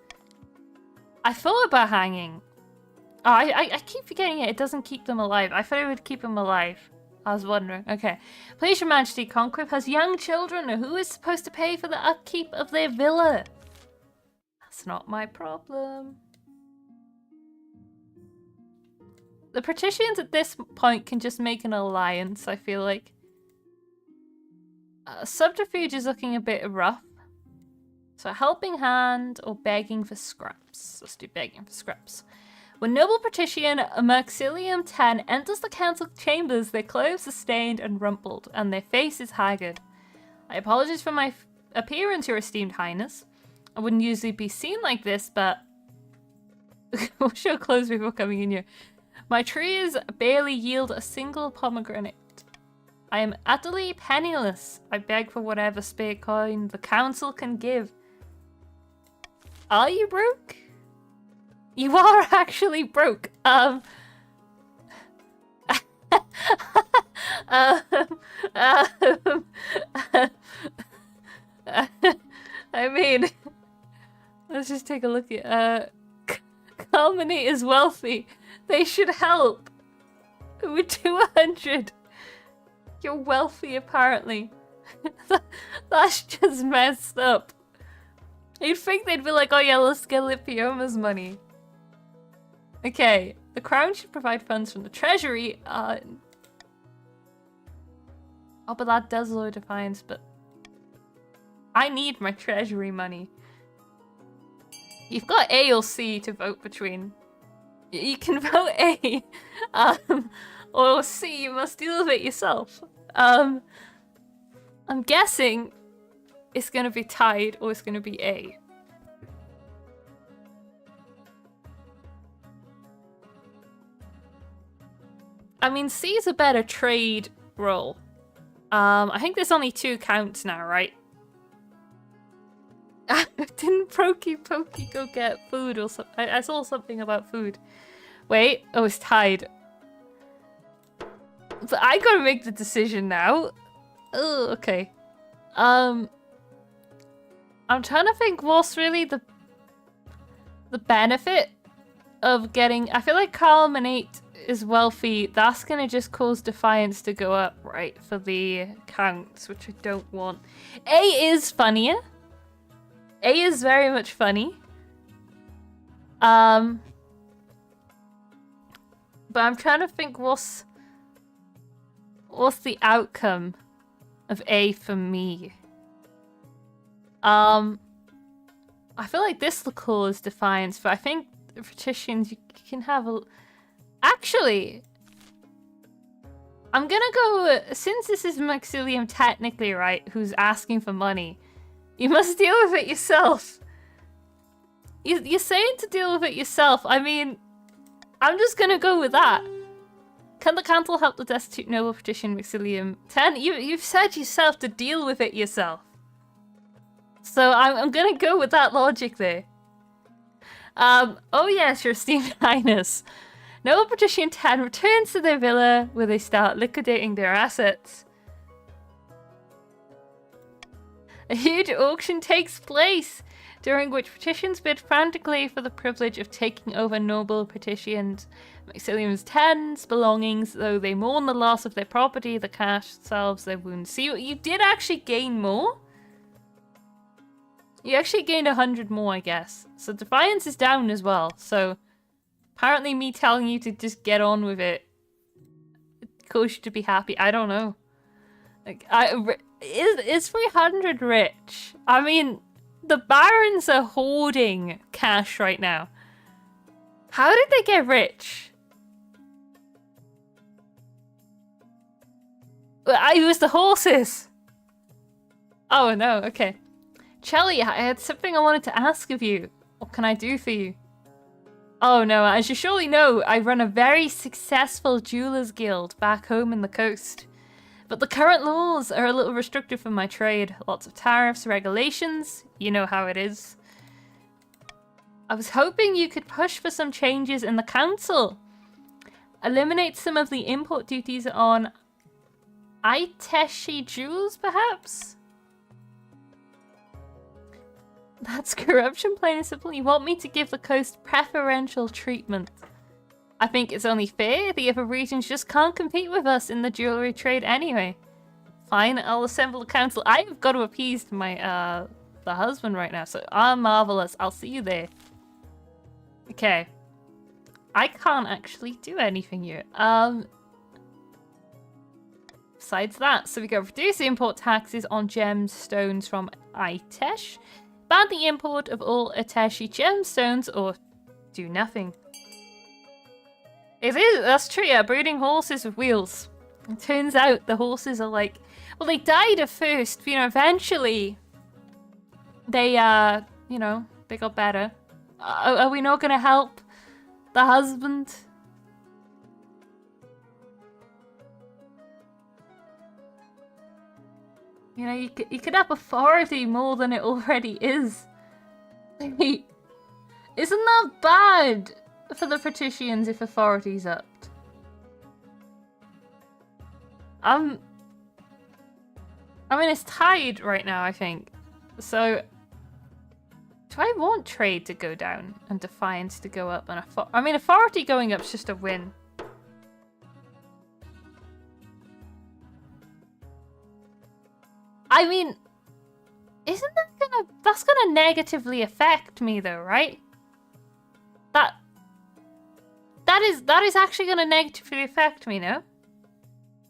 I thought about hanging. Oh, I keep forgetting it. It doesn't keep them alive. I thought it would keep them alive. I was wondering. Okay. Please, Your Majesty, Conclave has young children. Who is supposed to pay for the upkeep of their villa? That's not my problem. The patricians at this point can just make an alliance, I feel like. Subterfuge is looking a bit rough. So helping hand or begging for scraps. Let's do begging for scraps. When noble patrician Maxilium 10 enters the council chambers, their clothes are stained and rumpled, and their face is haggard. I apologize for my appearance, Your Esteemed Highness. I wouldn't usually be seen like this, but we'll show clothes before coming in here. My trees barely yield a single pomegranate. I am utterly penniless. I beg for whatever spare coin the council can give. Are you broke? You are actually broke. I mean, let's just take a look at Culminate is wealthy. They should help. With 200. You're wealthy apparently. That's just messed up. You'd think they'd be like, oh yeah, let's get Lipioma's money. Okay, the crown should provide funds from the treasury. Oh, but that does lower defiance, but I need my treasury money. You've got A or C to vote between. You can vote A, or C, you must deal with it yourself. I'm guessing it's gonna be tied or it's gonna be A. I mean, C is a better trade roll. I think there's only 2 counts now, right? Didn't Pokey go get food or something? I saw something about food. Wait, oh, it's tied. But I gotta make the decision now. Oh, okay. I'm trying to think what's really the benefit of getting... I feel like Culminate is wealthy. That's gonna just cause defiance to go up, right? For the counts, which I don't want. A is funnier. A is very much funny. But I'm trying to think what's the outcome of A for me. I feel like this will cause defiance, but I think the patricians, you can have a... Actually, I'm gonna go... Since this is Maxilium technically, right, who's asking for money, you must deal with it yourself. You're saying to deal with it yourself. I mean, I'm just gonna go with that. Can the council help the destitute noble patrician Maxilium 10? You've said yourself to deal with it yourself. So I'm gonna go with that logic there. Oh yes, Your Esteemed Highness. Noble patrician 10 returns to their villa where they start liquidating their assets. A huge auction takes place, during which patricians bid frantically for the privilege of taking over noble patricians Maxilium's 10's belongings, though they mourn the loss of their property, the cash salves their wounds. See, you did actually gain more? You actually gained 100 more, I guess. So defiance is down as well, so apparently me telling you to just get on with it caused you to be happy. I don't know. Like, is 300 rich? I mean, the barons are hoarding cash right now. How did they get rich? It was the horses. Oh no, okay. Chelly, I had something I wanted to ask of you. What can I do for you? Oh no, as you surely know, I run a very successful jewelers guild back home in the coast. But the current laws are a little restrictive for my trade. Lots of tariffs, regulations, you know how it is. I was hoping you could push for some changes in the council. Eliminate some of the import duties on Aiteshi jewels, perhaps? That's corruption, plain and simple. You want me to give the coast preferential treatment. I think it's only fair. The other regions just can't compete with us in the jewelry trade anyway. Fine, I'll assemble a council. I've got to appease my, the husband right now, so I'm marvelous. I'll see you there. Okay. I can't actually do anything here. Besides that, so we go reduce the import taxes on gemstones from Itesh, ban the import of all Iteshi gemstones, or do nothing. It is, that's true, yeah, breeding horses with wheels. It turns out the horses are like, well, they died at first, you know, eventually they, you know, they got better. Are we not gonna help the husband? You know, you could up authority more than it already is. Isn't that bad for the patricians if authority's upped? I mean, it's tied right now, I think. So, do I want trade to go down and defiance to go up? And I mean, authority going up's just a win. I mean, isn't that that's gonna negatively affect me though, right? That is actually gonna negatively affect me, no?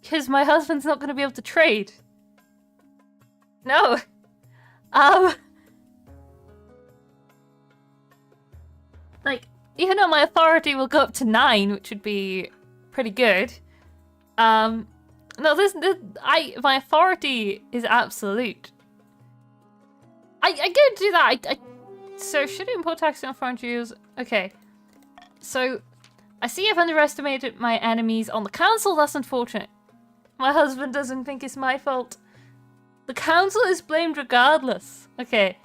Because my husband's not gonna be able to trade. No. Like, even though my authority will go up to 9, which would be pretty good. No, my authority is absolute. I can't do that. So should I import tax on foreign Jews? Okay. So I see I've underestimated my enemies on the council. That's unfortunate. My husband doesn't think it's my fault. The council is blamed regardless. Okay.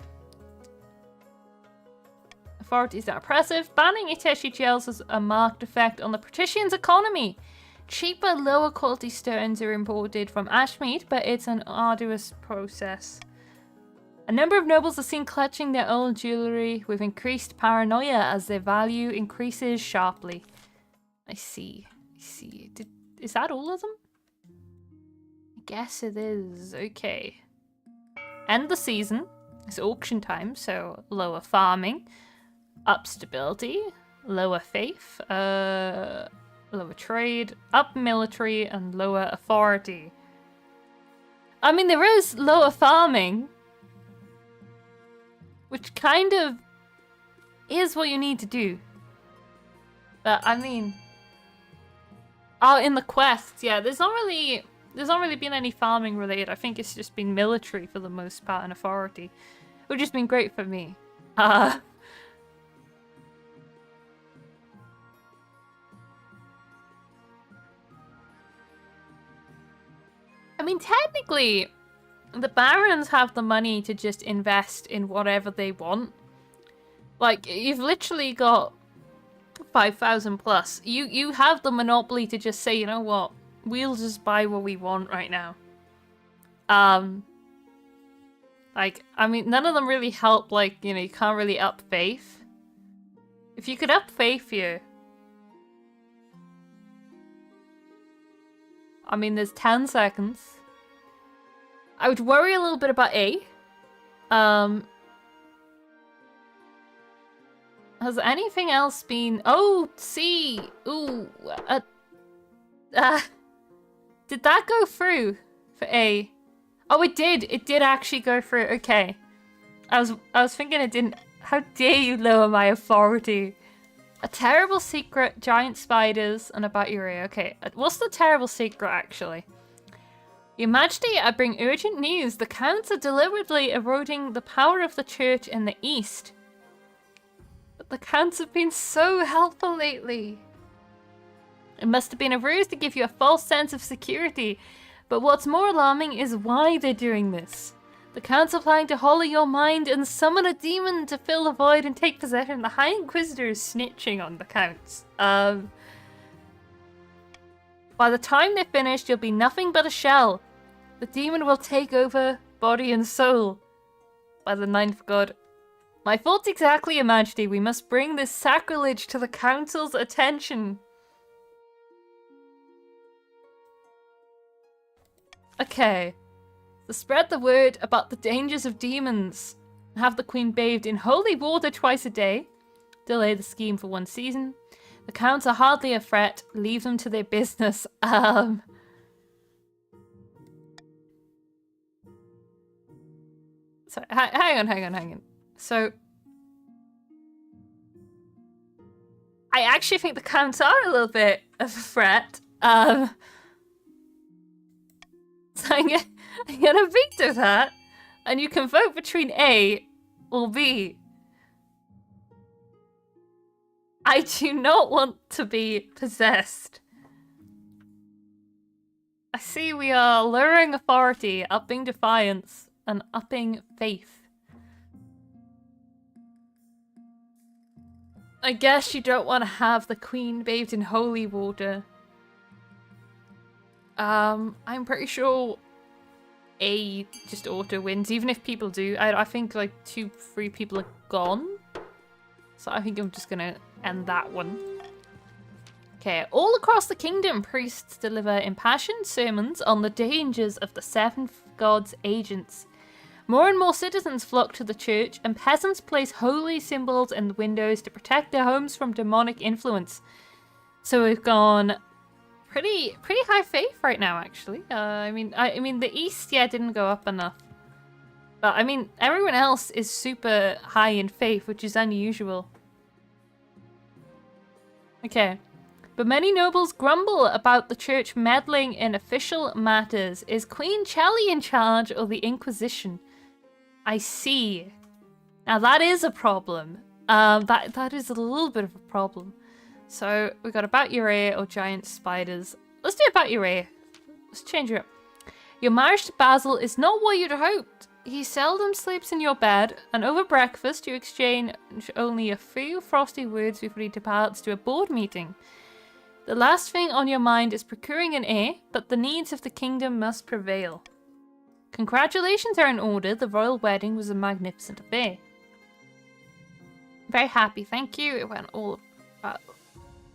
Authorities are oppressive. Banning Iteshi gels has a marked effect on the patricians' economy. Cheaper, lower quality stones are imported from Ashmead, but it's an arduous process. A number of nobles are seen clutching their old jewellery with increased paranoia as their value increases sharply. I see. Is that all of them? I guess it is. Okay. End the season. It's auction time, so lower farming. Up stability. Lower faith. Lower trade, up military, and lower authority. I mean, there is lower farming, which kind of is what you need to do. But I mean, oh, in the quests, yeah, there's not really been any farming related. I think it's just been military for the most part and authority, which has been great for me. I mean, technically, the barons have the money to just invest in whatever they want. Like, you've literally got 5,000 plus. You have the monopoly to just say, you know what, we'll just buy what we want right now. Like, I mean, none of them really help, like, you know, you can't really up faith. If you could up faith here. I mean, there's 10 seconds. I would worry a little bit about A. Has anything else been... Oh, C! Ooh. Did that go through for A? Oh, it did. It did actually go through. Okay. I was thinking it didn't. How dare you lower my authority? A terrible secret, giant spiders, and a Baturia. Okay, what's the terrible secret, actually? Your Majesty, I bring urgent news. The counts are deliberately eroding the power of the church in the east. But the counts have been so helpful lately. It must have been a ruse to give you a false sense of security. But what's more alarming is why they're doing this. The counts are planning to hollow your mind and summon a demon to fill the void and take possession. The High Inquisitor is snitching on the counts. By the time they're finished, you'll be nothing but a shell. The demon will take over body and soul. By the ninth god. My fault exactly, Your Majesty. We must bring this sacrilege to the council's attention. Okay. To spread the word about the dangers of demons. Have the queen bathed in holy water twice a day. Delay the scheme for 1 season. The counts are hardly a threat. Leave them to their business. Sorry, hang on. So, I actually think the counts are a little bit of a threat. So I'm gonna veto that, and you can vote between A or B. I do not want to be possessed. I see we are lowering authority, upping defiance, and upping faith. I guess you don't want to have the queen bathed in holy water. I'm pretty sure A just auto wins, even if people do. I think like 2-3 people are gone. So I think I'm just gonna end that one. Okay, all across the kingdom, priests deliver impassioned sermons on the dangers of the 7 gods' agents. More and more citizens flock to the church, and peasants place holy symbols in the windows to protect their homes from demonic influence. So we've gone pretty high faith right now, actually. I mean, the East, yeah, didn't go up enough. But I mean, everyone else is super high in faith, which is unusual. Okay. But many nobles grumble about the church meddling in official matters. Is Queen Chelly in charge or the Inquisition? I see. Now that is a problem. That is a little bit of a problem. So we got about your ear or giant spiders. Let's do about your ear. Let's change it up. Your marriage to Basil is not what you'd hoped. He seldom sleeps in your bed, and over breakfast you exchange only a few frosty words before he departs to a board meeting. The last thing on your mind is procuring an heir, but the needs of the kingdom must prevail. Congratulations are in order. The royal wedding was a magnificent affair. Very happy, thank you. It went all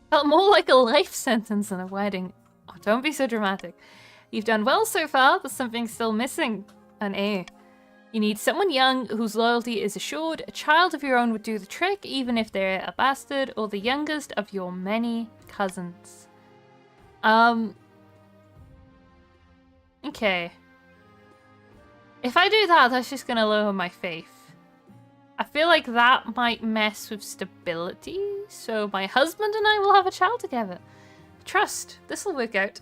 felt more like a life sentence than a wedding. Oh, don't be so dramatic. You've done well so far, but something's still missing. An heir. You need someone young whose loyalty is assured. A child of your own would do the trick, even if they're a bastard or the youngest of your many cousins. Okay. If I do that, that's just gonna lower my faith. I feel like that might mess with stability, so my husband and I will have a child together. Trust, this'll work out.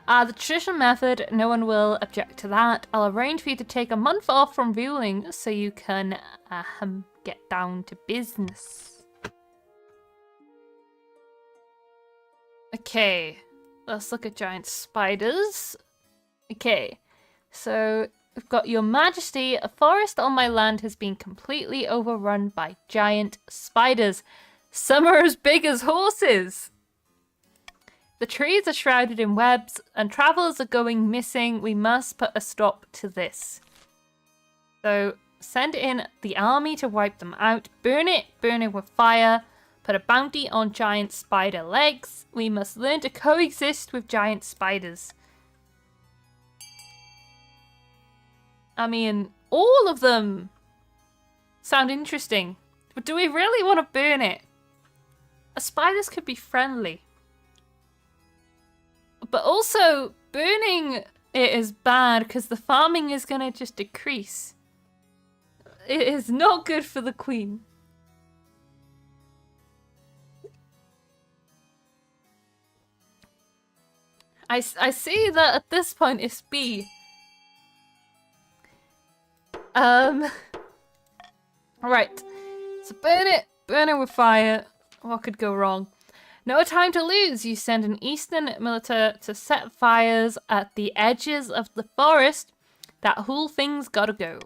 The traditional method, no one will object to that. I'll arrange for you to take a month off from ruling so you can get down to business. Okay, let's look at giant spiders. Okay, so we've got Your Majesty, a forest on my land has been completely overrun by giant spiders. Some are as big as horses. The trees are shrouded in webs and travelers are going missing. We must put a stop to this. So send in the army to wipe them out. Burn it with fire. Put a bounty on giant spider legs. We must learn to coexist with giant spiders. I mean, all of them sound interesting. But do we really want to burn it? Spiders could be friendly. But also, burning it is bad because the farming is going to just decrease. It is not good for the queen. I see that at this point it's B. Right. So burn it with fire. What could go wrong? No time to lose. You send an eastern militia to set fires at the edges of the forest. That whole thing's gotta go.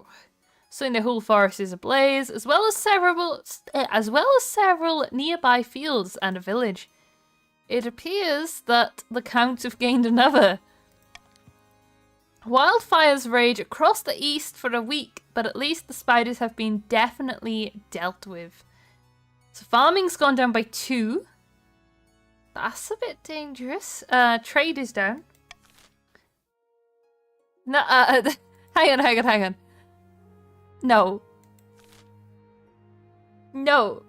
Soon the whole forest is ablaze, as well as several nearby fields and a village. It appears that the Counts have gained another. Wildfires rage across the east for a week, but at least the spiders have been definitely dealt with. So farming's gone down by 2. That's a bit dangerous. Trade is down. No, hang on. No. No.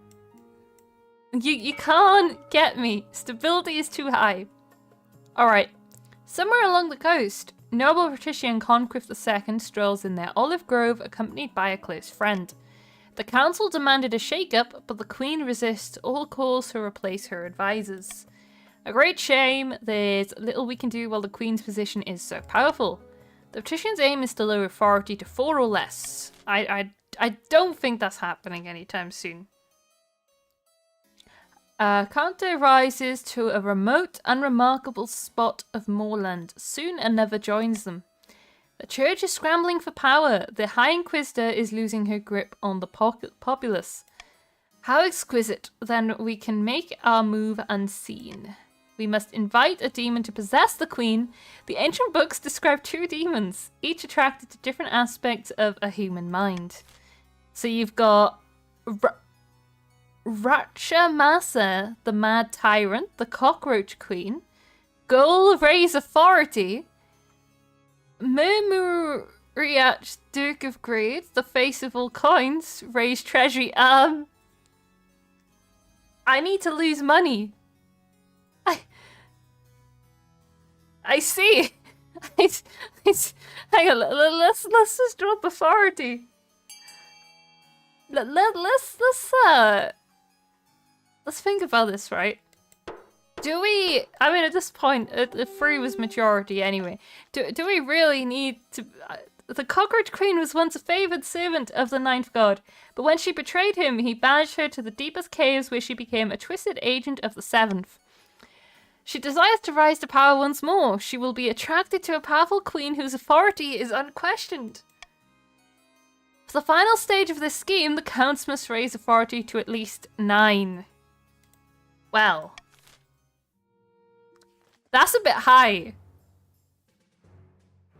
You can't get me. Stability is too high. Alright. Somewhere along the coast, noble patrician Concliffe II strolls in their olive grove accompanied by a close friend. The council demanded a shake-up, but the queen resists all calls to replace her advisors. A great shame, there's little we can do while the queen's position is so powerful. The patrician's aim is to lower authority to 4 or less. I don't think that's happening anytime soon. Conte rises to a remote, unremarkable spot of moorland. Soon another joins them. The church is scrambling for power. The High Inquisitor is losing her grip on the populace. How exquisite, then we can make our move unseen. We must invite a demon to possess the queen. The ancient books describe 2 demons, each attracted to different aspects of a human mind. So you've got Ratchamasa, the mad tyrant, the cockroach queen, Gul Ray's authority, Murmuriach, Duke of Greed, the face of all coins, Ray's treasury. I need to lose money. I see. Hang on, let's just drop authority. Let's think about this, right? Do we... I mean, at this point, 3 was majority anyway. Do we really need to... the Cockroach Queen was once a favoured servant of the 9th God, but when she betrayed him, he banished her to the deepest caves where she became a twisted agent of the 7th. She desires to rise to power once more. She will be attracted to a powerful queen whose authority is unquestioned. For the final stage of this scheme, the counts must raise authority to at least 9. Well, that's a bit high.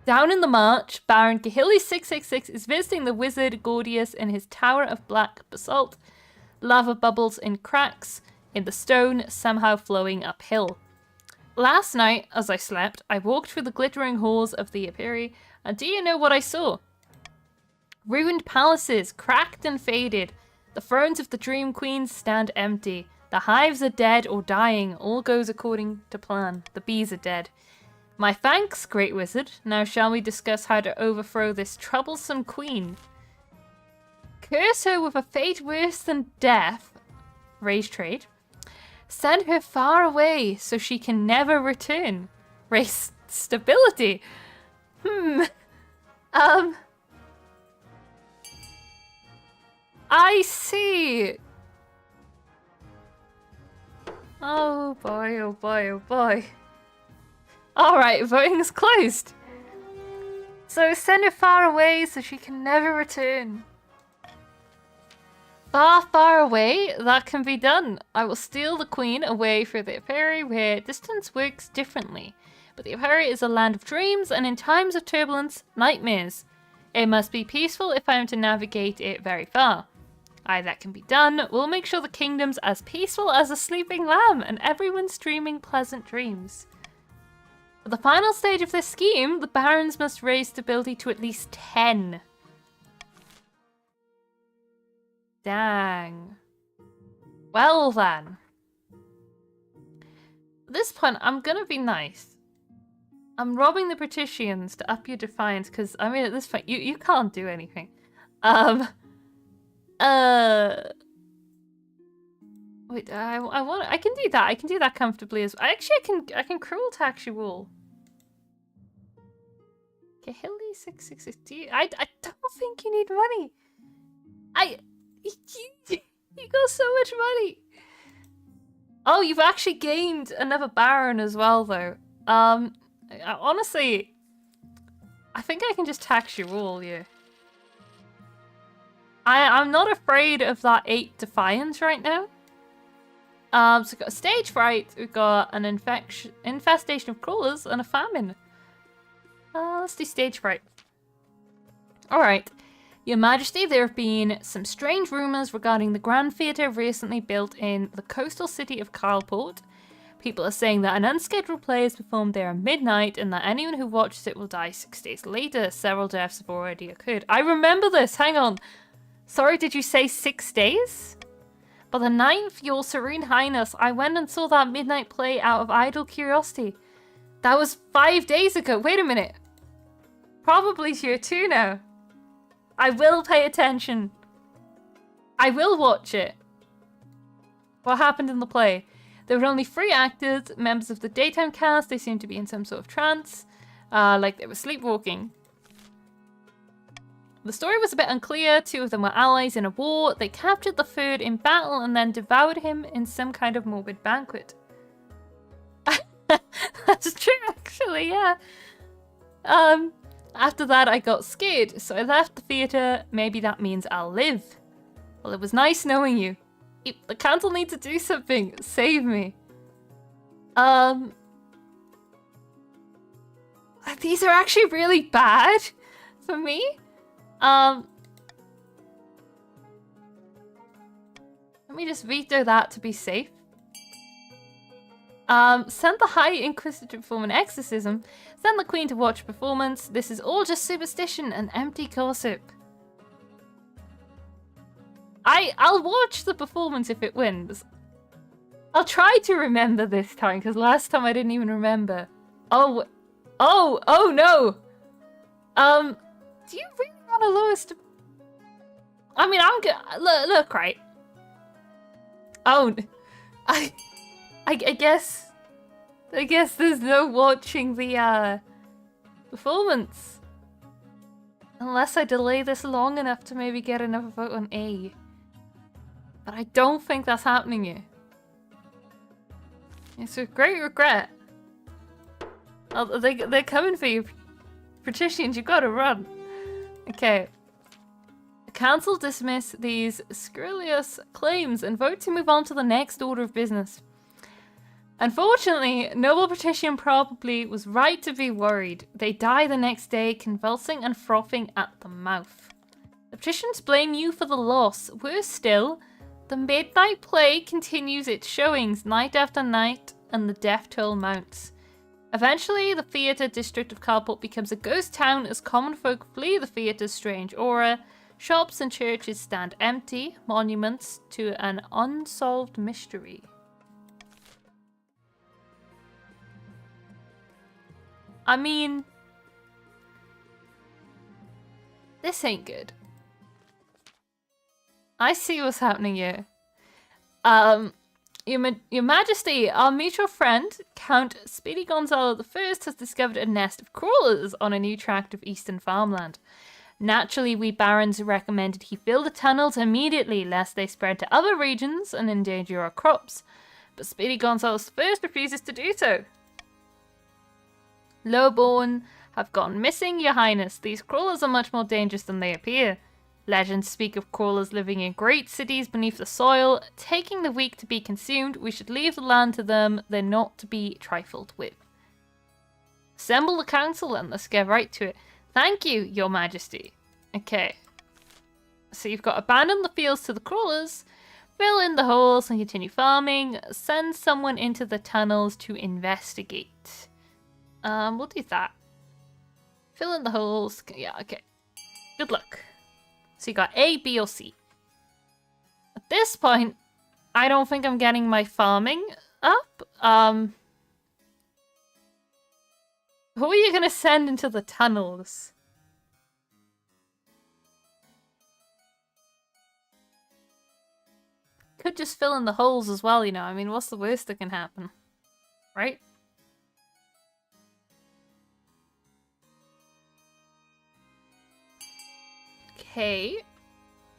Down in the march, Baron Kahili 666 is visiting the wizard Gordius in his tower of black basalt. Lava bubbles in cracks in the stone, somehow flowing uphill. Last night, as I slept, I walked through the glittering halls of the Apiary, and do you know what I saw? Ruined palaces, cracked and faded. The thrones of the Dream Queens stand empty. The hives are dead or dying. All goes according to plan. The bees are dead. My thanks, great wizard. Now shall we discuss how to overthrow this troublesome queen? Curse her with a fate worse than death. Raise trade. Send her far away so she can never return. Raise stability. I see. Oh boy, oh boy, oh boy. Alright, voting's closed. So send her far away so she can never return. Far, far away? That can be done. I will steal the queen away for the Apiary where distance works differently. But the Apiary is a land of dreams and in times of turbulence, nightmares. It must be peaceful if I am to navigate it very far. Aye, that can be done. We'll make sure the kingdom's as peaceful as a sleeping lamb and everyone's dreaming pleasant dreams. For the final stage of this scheme, the barons must raise stability to at least 10. Dang. Well then. At this point, I'm gonna be nice. I'm robbing the patricians to up your defiance because, I mean, at this point, you can't do anything. Wait, I can do that. I can do that comfortably as well. Actually, I can cruel tax you all. Kahili 666. I don't think you need money. You got so much money. Oh, you've actually gained another baron as well, though. Honestly, I think I can just tax you all, yeah. I'm not afraid of that 8 defiance right now. So we've got a stage fright, we've got an infestation of crawlers, and a famine. Let's do stage fright. Alright. Your Majesty, there have been some strange rumours regarding the Grand Theatre recently built in the coastal city of Carlport. People are saying that an unscheduled play is performed there at midnight and that anyone who watches it will die 6 days later. Several deaths have already occurred. I remember this. Hang on. Sorry, did you say 6 days? But the 9th, Your Serene Highness, I went and saw that midnight play out of idle curiosity. That was 5 days ago. Wait a minute. Probably year 2 now. I will pay attention. I will watch it. What happened in the play? There were only 3 actors, members of the daytime cast. They seemed to be in some sort of trance, like they were sleepwalking. The story was a bit unclear. 2 of them were allies in a war. They captured the 3rd in battle and then devoured him in some kind of morbid banquet. That's true, actually, yeah. After that, I got scared, so I left the theatre. Maybe that means I'll live. Well, it was nice knowing you. The council needs to do something. Save me. These are actually really bad for me. Let me just veto that to be safe. Send the High Inquisitor to perform an exorcism. Send the Queen to watch a performance. This is all just superstition and empty gossip. I'll watch the performance if it wins. I'll try to remember this time, because last time I didn't even remember. Oh no! Do you really want to lowest? I mean, I'm gonna look right. Oh, I guess there's no watching the performance unless I delay this long enough to maybe get another vote on A. But I don't think that's happening yet. It's a great regret. Oh, they're coming for you. Patricians, you've got to run. Okay. The council dismiss these scurrilous claims and vote to move on to the next order of business. Unfortunately, Noble Patrician probably was right to be worried. They die the next day, convulsing and frothing at the mouth. The Patricians blame you for the loss. Worse still, the midnight play continues its showings night after night, and the death toll mounts. Eventually, the theatre district of Carport becomes a ghost town as common folk flee the theatre's strange aura. Shops and churches stand empty, monuments to an unsolved mystery. I mean, this ain't good. I see what's happening here. Your Majesty, our mutual friend, Count Speedy Gonzalo I, has discovered a nest of crawlers on a new tract of eastern farmland. Naturally, we barons recommended he fill the tunnels immediately, lest they spread to other regions and endanger our crops. But Speedy Gonzalo I refuses to do so. Lowborn have gone missing, Your Highness. These crawlers are much more dangerous than they appear. Legends speak of crawlers living in great cities beneath the soil, taking the weak to be consumed. We should leave the land to them. They're not to be trifled with. Assemble the council and let's get right to it. Thank you, Your Majesty. Okay. So you've got abandon the fields to the crawlers, fill in the holes and continue farming, send someone into the tunnels to investigate. We'll do that. Fill in the holes. Yeah, okay. Good luck. So you got A, B, or C. At this point, I don't think I'm getting my farming up. Who are you going to send into the tunnels? Could just fill in the holes as well, you know. I mean, what's the worst that can happen? Right? Okay.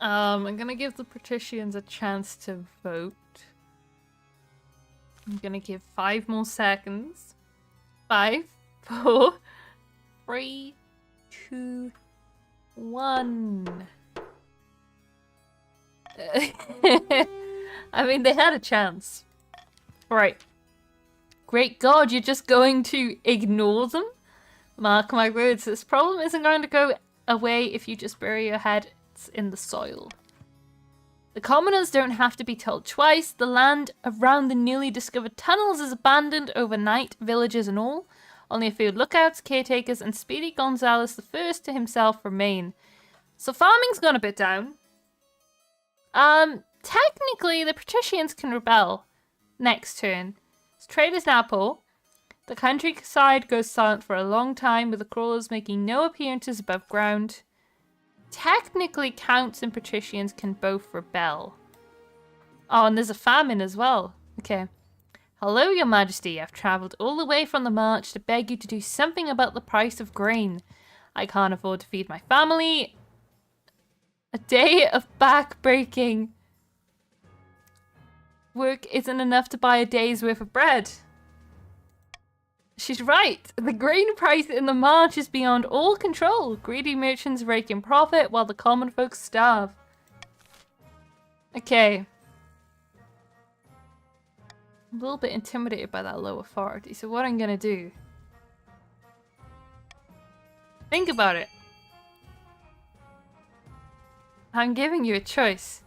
I'm gonna give the patricians a chance to vote. I'm gonna give 5 more seconds. 5, 4, 3, 2, 1. I mean, they had a chance. Right. Great God, you're just going to ignore them? Mark my words, this problem isn't going to go away if you just bury your head in the soil. The commoners don't have to be told twice. The land around the newly discovered tunnels is abandoned overnight, villages and all. Only a few lookouts, caretakers, and Speedy Gonzales I to himself remain. So farming's gone a bit down. Technically, the patricians can rebel next turn. Trade is now poor. The countryside goes silent for a long time, with the crawlers making no appearances above ground. Technically, counts and patricians can both rebel. Oh, and there's a famine as well. Okay. Hello, your majesty. I've travelled all the way from the march to beg you to do something about the price of grain. I can't afford to feed my family. A day of back-breaking work isn't enough to buy a day's worth of bread. She's right. The grain price in the march is beyond all control. Greedy merchants rake in profit while the common folks starve. Okay. I'm a little bit intimidated by that low authority, so what I'm gonna do... Think about it. I'm giving you a choice.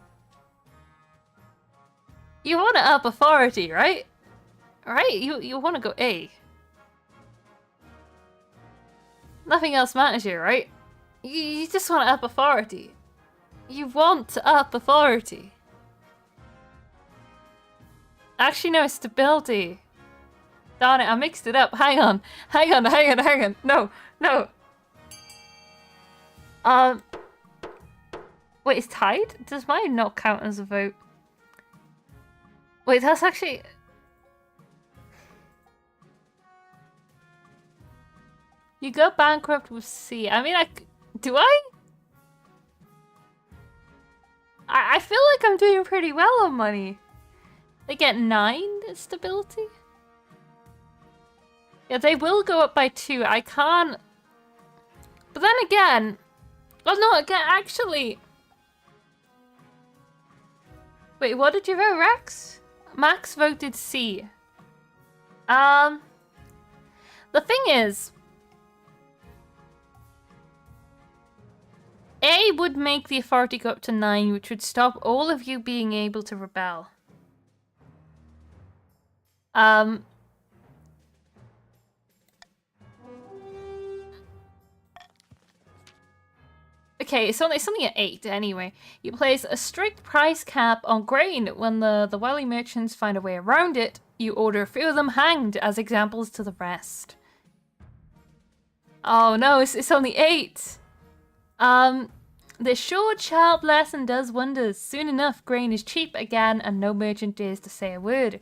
You want to up authority, right? Right? You want to go A. Nothing else matters here, right? You just want to up authority. You want to up authority. Actually, no, stability. Darn it, I mixed it up. Hang on. No. Wait, it's tied? Does mine not count as a vote? Wait, that's actually... You go bankrupt with C. I mean, do I? I feel like I'm doing pretty well on money. They get 9 stability? Yeah, they will go up by 2. I can't... But then again... Well, no, again, actually... Wait, what did you vote, Rex? Max voted C. The thing is... A would make the authority go up to 9, which would stop all of you being able to rebel. Okay, it's only at 8 anyway. You place a strict price cap on grain. When the wealthy merchants find a way around it, you order a few of them hanged as examples to the rest. Oh no, it's only 8. This short, sharp lesson does wonders. Soon enough, grain is cheap again and no merchant dares to say a word.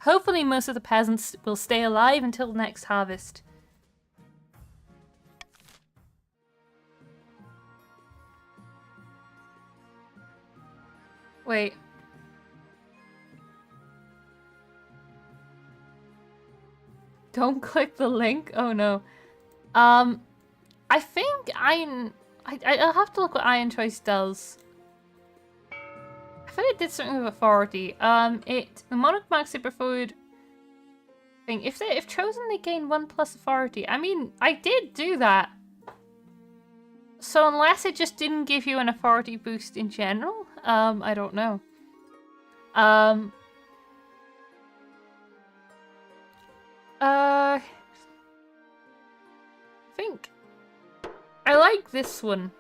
Hopefully most of the peasants will stay alive until next harvest. Wait. Don't click the link? Oh no. I think I'll have to look what Iron Choice does. I thought it did something with authority. The monarch max super food thing. If chosen, they gain 1+ authority. I mean, I did do that. So unless it just didn't give you an authority boost in general, I don't know. I think I like this one.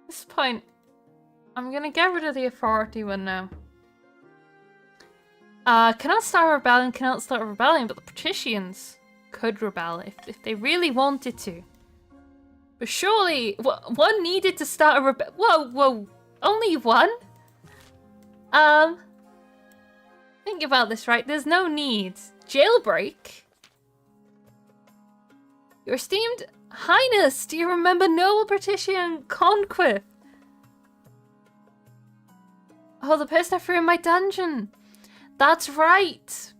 At this point, I'm gonna get rid of the authority one now. Cannot start a rebellion, but the patricians could rebel if they really wanted to. But surely, one needed to start a rebellion. Whoa, only one? Think about this, right? There's no need. Jailbreak? Your esteemed highness, do you remember noble patrician Conquith? Oh, the person I threw in my dungeon. That's right.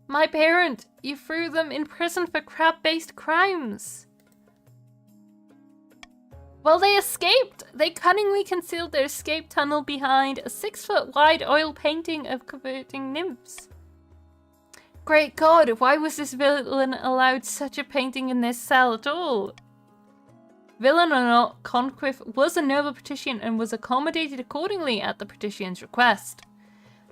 My parent, you threw them in prison for crab-based crimes. Well, they escaped. They cunningly concealed their escape tunnel behind a 6-foot-wide oil painting of converting nymphs. Great God, why was this villain allowed such a painting in this cell at all? Villain or not, Conquith was a noble patrician and was accommodated accordingly at the patrician's request.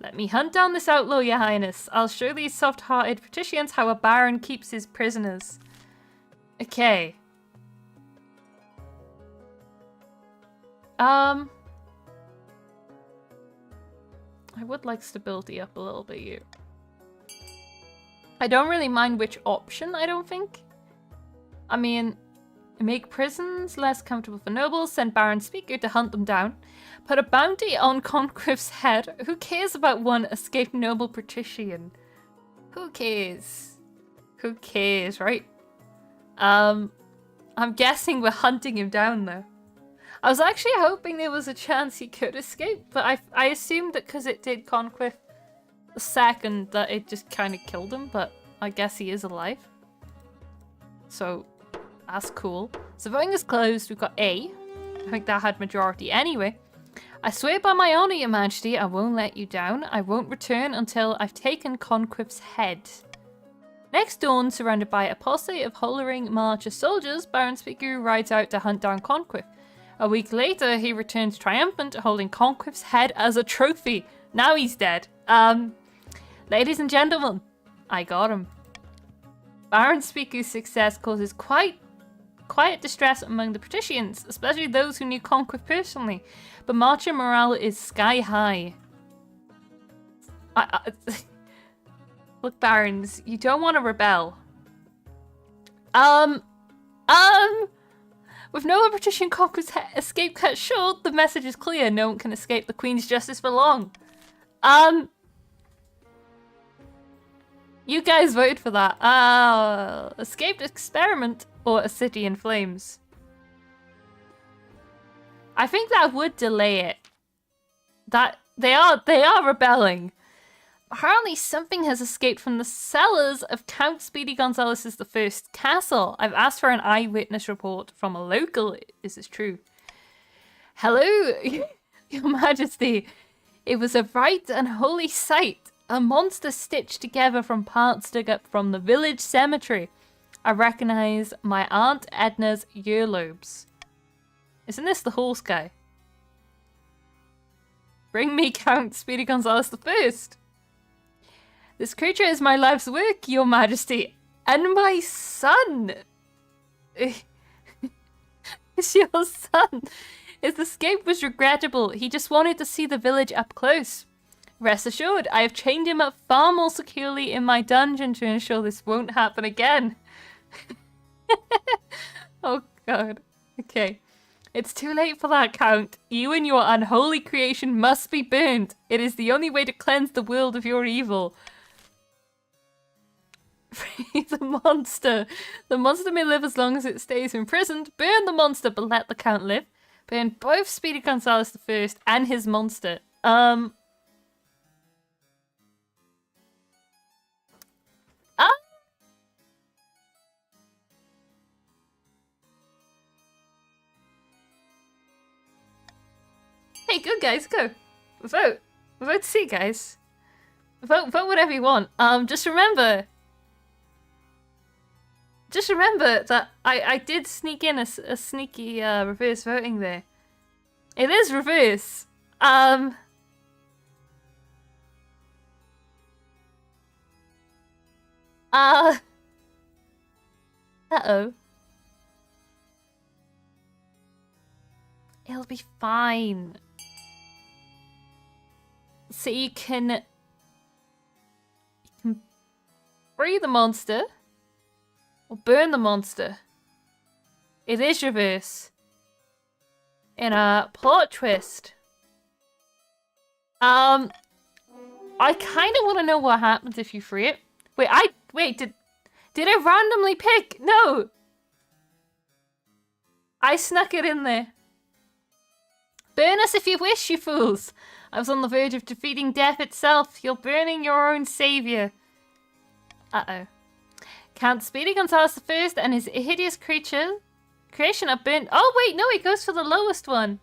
Let me hunt down this outlaw, your highness. I'll show these soft-hearted patricians how a baron keeps his prisoners. Okay. I would like stability up a little bit here. I don't really mind which option, I don't think. I mean, make prisons less comfortable for nobles, send Baron Speaker to hunt them down, put a bounty on Conquith's head. Who cares about one escaped noble patrician? Who cares? Who cares, right? I'm guessing we're hunting him down though. I was actually hoping there was a chance he could escape, but I assumed that because it did Conquith the second that it just kind of killed him, but I guess he is alive. So that's cool. So voting is closed. We've got A. I think that had majority anyway. I swear by my honor, your majesty, I won't let you down. I won't return until I've taken Conquith's head. Next dawn, surrounded by a posse of hollering marcher soldiers, Baron Speaker rides out to hunt down Conquith. A week later, he returns triumphant, holding Conquith's head as a trophy. Now he's dead. Ladies and gentlemen, I got him. Baron Speaker's success causes quiet distress among the patricians, especially those who knew Conquith personally. But marcher morale is sky high. Look, barons, you don't want to rebel. With no patrician Conquith's escape cut short, the message is clear. No one can escape the Queen's justice for long. You guys voted for that. Escaped experiment or a city in flames? I think that would delay it. That they are rebelling. Apparently something has escaped from the cellars of Count Speedy Gonzalez I's castle. I've asked for an eyewitness report from a local. Is this true? Hello, your majesty. It was a bright and holy sight. A monster stitched together from parts dug up from the village cemetery. I recognize my Aunt Edna's earlobes. Isn't this the horse guy? Bring me Count Speedy Gonzalez I. This creature is my life's work, your majesty, and my son. It's your son. His escape was regrettable. He just wanted to see the village up close. Rest assured, I have chained him up far more securely in my dungeon to ensure this won't happen again. Oh god. Okay. It's too late for that, Count. You and your unholy creation must be burned. It is the only way to cleanse the world of your evil. Free the monster. The monster may live as long as it stays imprisoned. Burn the monster, but let the Count live. Burn both Speedy Gonzalez I and his monster. Hey, good guys, go. Vote. Vote C, guys. Vote whatever you want. Just remember that I did sneak in a sneaky reverse voting there. It is reverse. Uh-oh. It'll be fine. So you can free the monster or burn the monster. It is reverse. In a plot twist. I kind of want to know what happens if you free it. Wait, did I randomly pick? No. I snuck it in there. Burn us if you wish, you fools. I was on the verge of defeating death itself. You're burning your own savior. Uh-oh. Count Speedy Gonzalez I and his hideous creation are burnt. Oh, wait, no, he goes for the lowest one.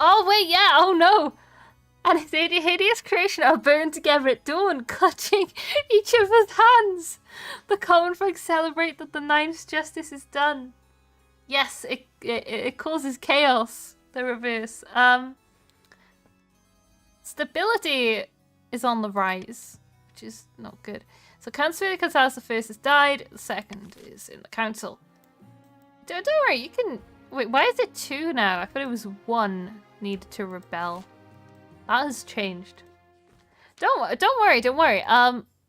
Oh, wait, yeah, oh no. And his hideous creation are burned together at dawn, clutching each other's hands. The common folk celebrate that the Ninth's justice is done. Yes, it causes chaos. The reverse. Stability is on the rise, which is not good. So Council Casas the first has died, the second is in the council. Don't worry, you can... Wait, why is it 2 now? I thought it was 1 needed to rebel. That has changed. Don't worry.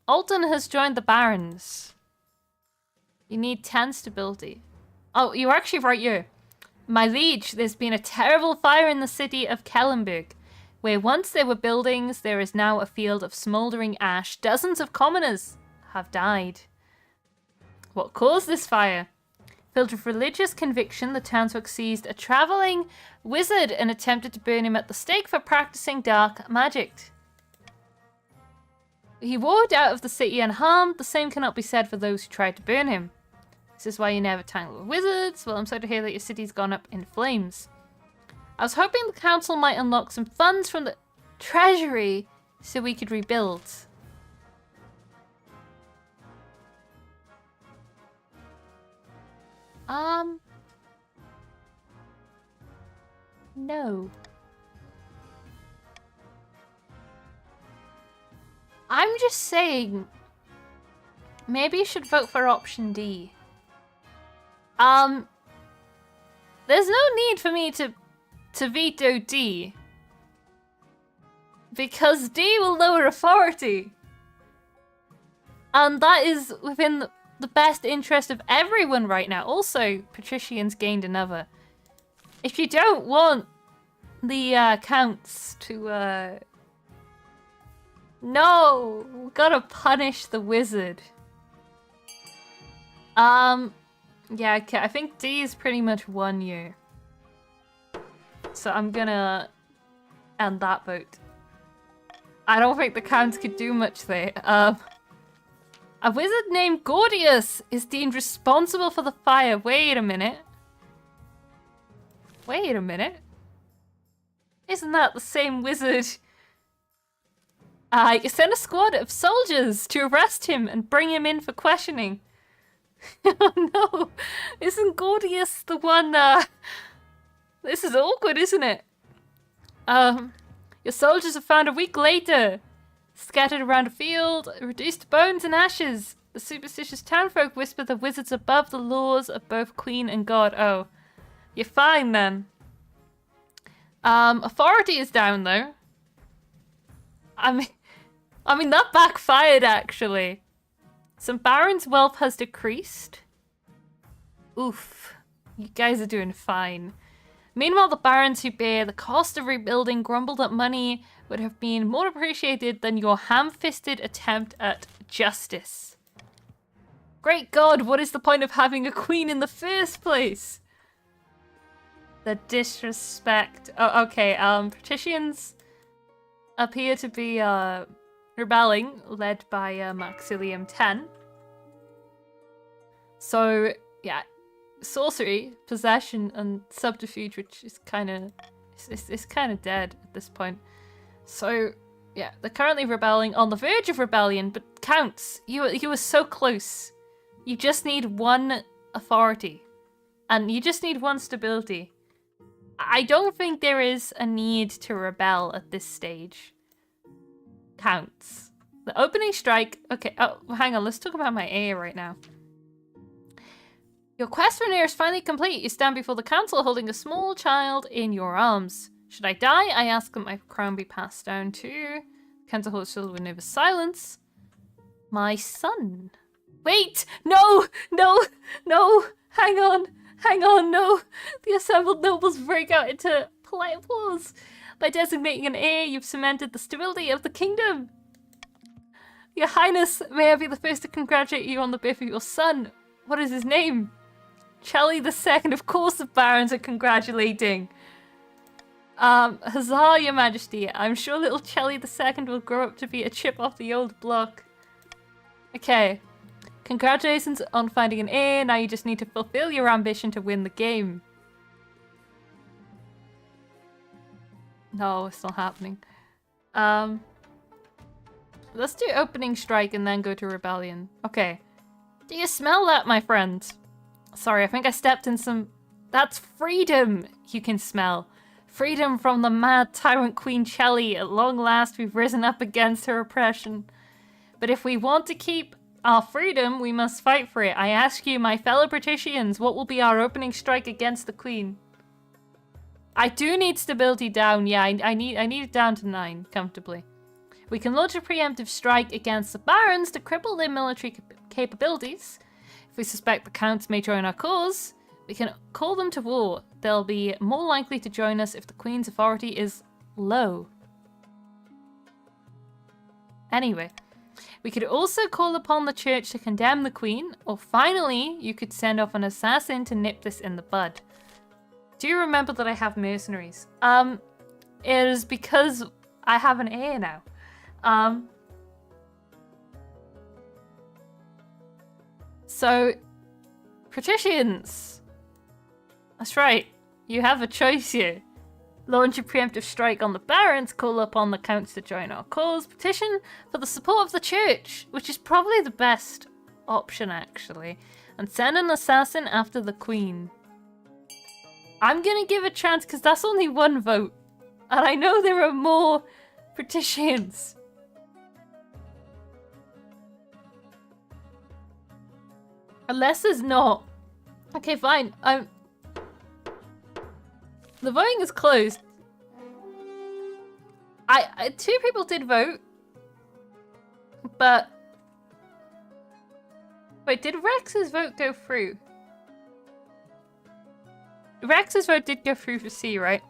Alton has joined the Barons. You need 10 stability. Oh, you're actually right here. My liege, there's been a terrible fire in the city of Kellenberg. Where once there were buildings, there is now a field of smouldering ash. Dozens of commoners have died. What caused this fire? Filled with religious conviction, the townsfolk seized a travelling wizard and attempted to burn him at the stake for practicing dark magic. He walked out of the city unharmed. The same cannot be said for those who tried to burn him. This is why you never tangle with wizards. Well, I'm sorry to hear that your city's gone up in flames. I was hoping the council might unlock some funds from the treasury so we could rebuild. No. I'm just saying, maybe you should vote for option D. There's no need for me to veto D. Because D will lower authority. And that is within the best interest of everyone right now. Also, patricians gained another. If you don't want the counts to... No! We gotta punish the wizard. Yeah, okay, I think D is pretty much 1 year. So I'm gonna end that vote. I don't think the counts could do much there. A wizard named Gordius is deemed responsible for the fire. Wait a minute. Isn't that the same wizard? You sent a squad of soldiers to arrest him and bring him in for questioning. Oh no! Isn't Gordius the one, This is awkward, isn't it? Your soldiers are found a week later. Scattered around a field, reduced to bones and ashes. The superstitious townfolk whisper the wizard's above the laws of both queen and god. Oh. You're fine then. Authority is down though. I mean that backfired actually. Some barons' wealth has decreased. Oof. You guys are doing fine. Meanwhile, the barons who bear the cost of rebuilding grumble that money would have been more appreciated than your ham-fisted attempt at justice. Great God, what is the point of having a queen in the first place? The disrespect. Oh, okay, patricians appear to be, rebelling, led by Maxilium 10. So, yeah, sorcery, possession, and subterfuge, which is kind of it's kind of dead at this point. So, yeah, they're currently rebelling, on the verge of rebellion, but counts. You were so close. You just need 1 authority, and you just need 1 stability. I don't think there is a need to rebel at this stage. Counts. The opening strike. Okay, oh, hang on. Let's talk about my A right now. Your quest for an heir is finally complete. You stand before the council holding a small child in your arms. Should I die? I ask that my crown be passed down to. Council holds children with nervous silence. My son. Wait! No! No! No! Hang on! Hang on! No! The assembled nobles break out into polite applause. By designating an heir, you've cemented the stability of the kingdom. Your Highness, may I be the first to congratulate you on the birth of your son. What is his name? Charlie II. Of course the barons are congratulating. Huzzah, your majesty. I'm sure little Charlie II will grow up to be a chip off the old block. Okay. Congratulations on finding an heir. Now you just need to fulfill your ambition to win the game. No, it's not happening. Let's do opening strike and then go to rebellion. Okay. Do you smell that, my friend? Sorry, I think I stepped in some That's freedom you can smell. Freedom from the mad tyrant Queen Shelley. At long last, we've risen up against her oppression. But if we want to keep our freedom, we must fight for it. I ask you, my fellow Britishans, what will be our opening strike against the Queen? I do need stability down. Yeah, I need it down to 9 comfortably. We can launch a preemptive strike against the Barons to cripple their military capabilities. If we suspect the Counts may join our cause, we can call them to war. They'll be more likely to join us if the Queen's authority is low. Anyway, we could also call upon the Church to condemn the Queen, or finally, you could send off an assassin to nip this in the bud. Do you remember that I have mercenaries? It is because I have an heir now. So, patricians. That's right. You have a choice here. Launch a preemptive strike on the Barons, call upon the Counts to join our cause, petition for the support of the Church, which is probably the best option actually, and send an assassin after the Queen. I'm gonna give a chance because that's only 1 vote, and I know there are more patricians. Unless there's not. Okay, fine. The voting is closed. 2 people did vote, but wait, did Rex's vote go through? Rex's vote did go through for C, right?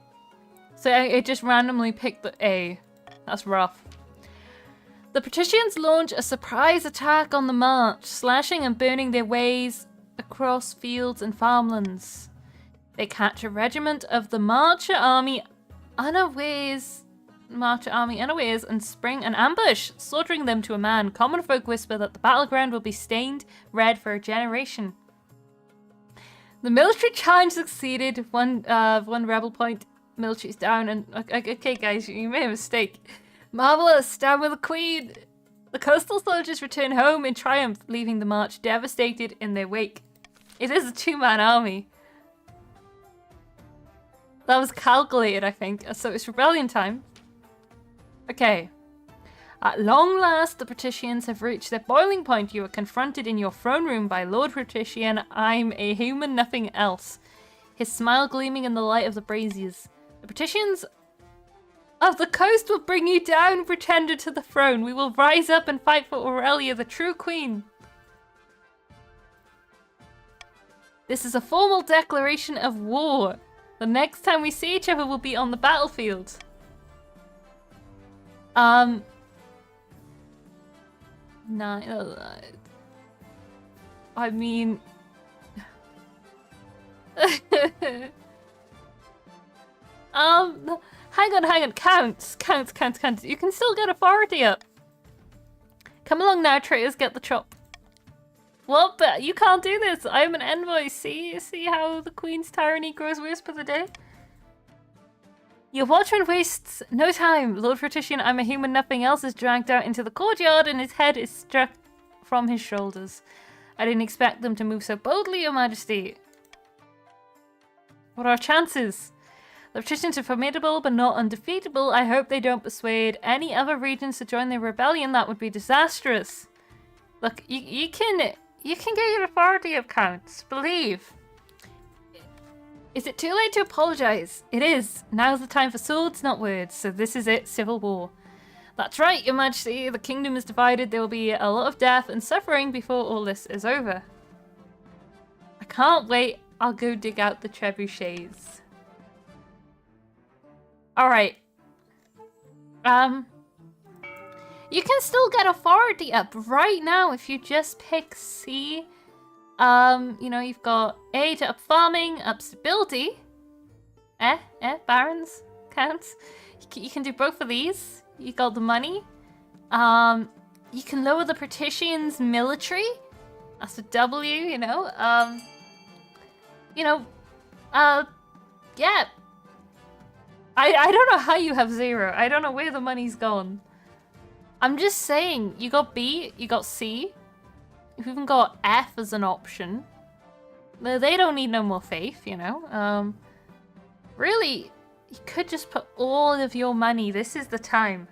So it just randomly picked the A. That's rough. The patricians launch a surprise attack on the march, slashing and burning their ways across fields and farmlands. They catch a regiment of the Marcher Army unawares and spring an ambush, slaughtering them to a man. Common folk whisper that the battleground will be stained red for a generation. The military challenge succeeded. One rebel point. Military's down. And okay, guys, you made a mistake. Marvelous, stand with the Queen. The coastal soldiers return home in triumph, leaving the march devastated in their wake. It is a 2-man army. That was calculated, I think. So it's rebellion time. Okay. At long last, the patricians have reached their boiling point. You are confronted in your throne room by Lord Patrician. I'm a human, nothing else. His smile gleaming in the light of the braziers. The patricians of the coast will bring you down, pretender to the throne. We will rise up and fight for Aurelia, the true queen. This is a formal declaration of war. The next time we see each other will be on the battlefield. No, I mean... hang on, counts. You can still get authority up. Come along now, traitors, get the chop. What? But you can't do this. I'm an envoy. See how the Queen's tyranny grows worse by the day? Your watchman wastes no time. Lord Patrician, I'm a human, nothing else, is dragged out into the courtyard and his head is struck from his shoulders. I didn't expect them to move so boldly, Your Majesty. What are our chances? The patricians are formidable but not undefeatable. I hope they don't persuade any other regions to join their rebellion. That would be disastrous. Look, you can get your authority up, Counts. Believe. Is it too late to apologize? It is. Now's the time for swords, not words. So this is it, civil war. That's right, Your Majesty. The kingdom is divided. There will be a lot of death and suffering before all this is over. I can't wait. I'll go dig out the trebuchets. Alright. You can still get authority up right now if you just pick C. You know, you've got A to up farming, up stability. Barons, Counts. You can do both of these. You got the money. You can lower the patricians' military. That's a W, you know. Yeah. I don't know how you have 0. I don't know where the money's gone. I'm just saying, you got B, you got C. You've even got F as an option. They don't need no more faith, you know. Really, you could just put all of your money. This is the time.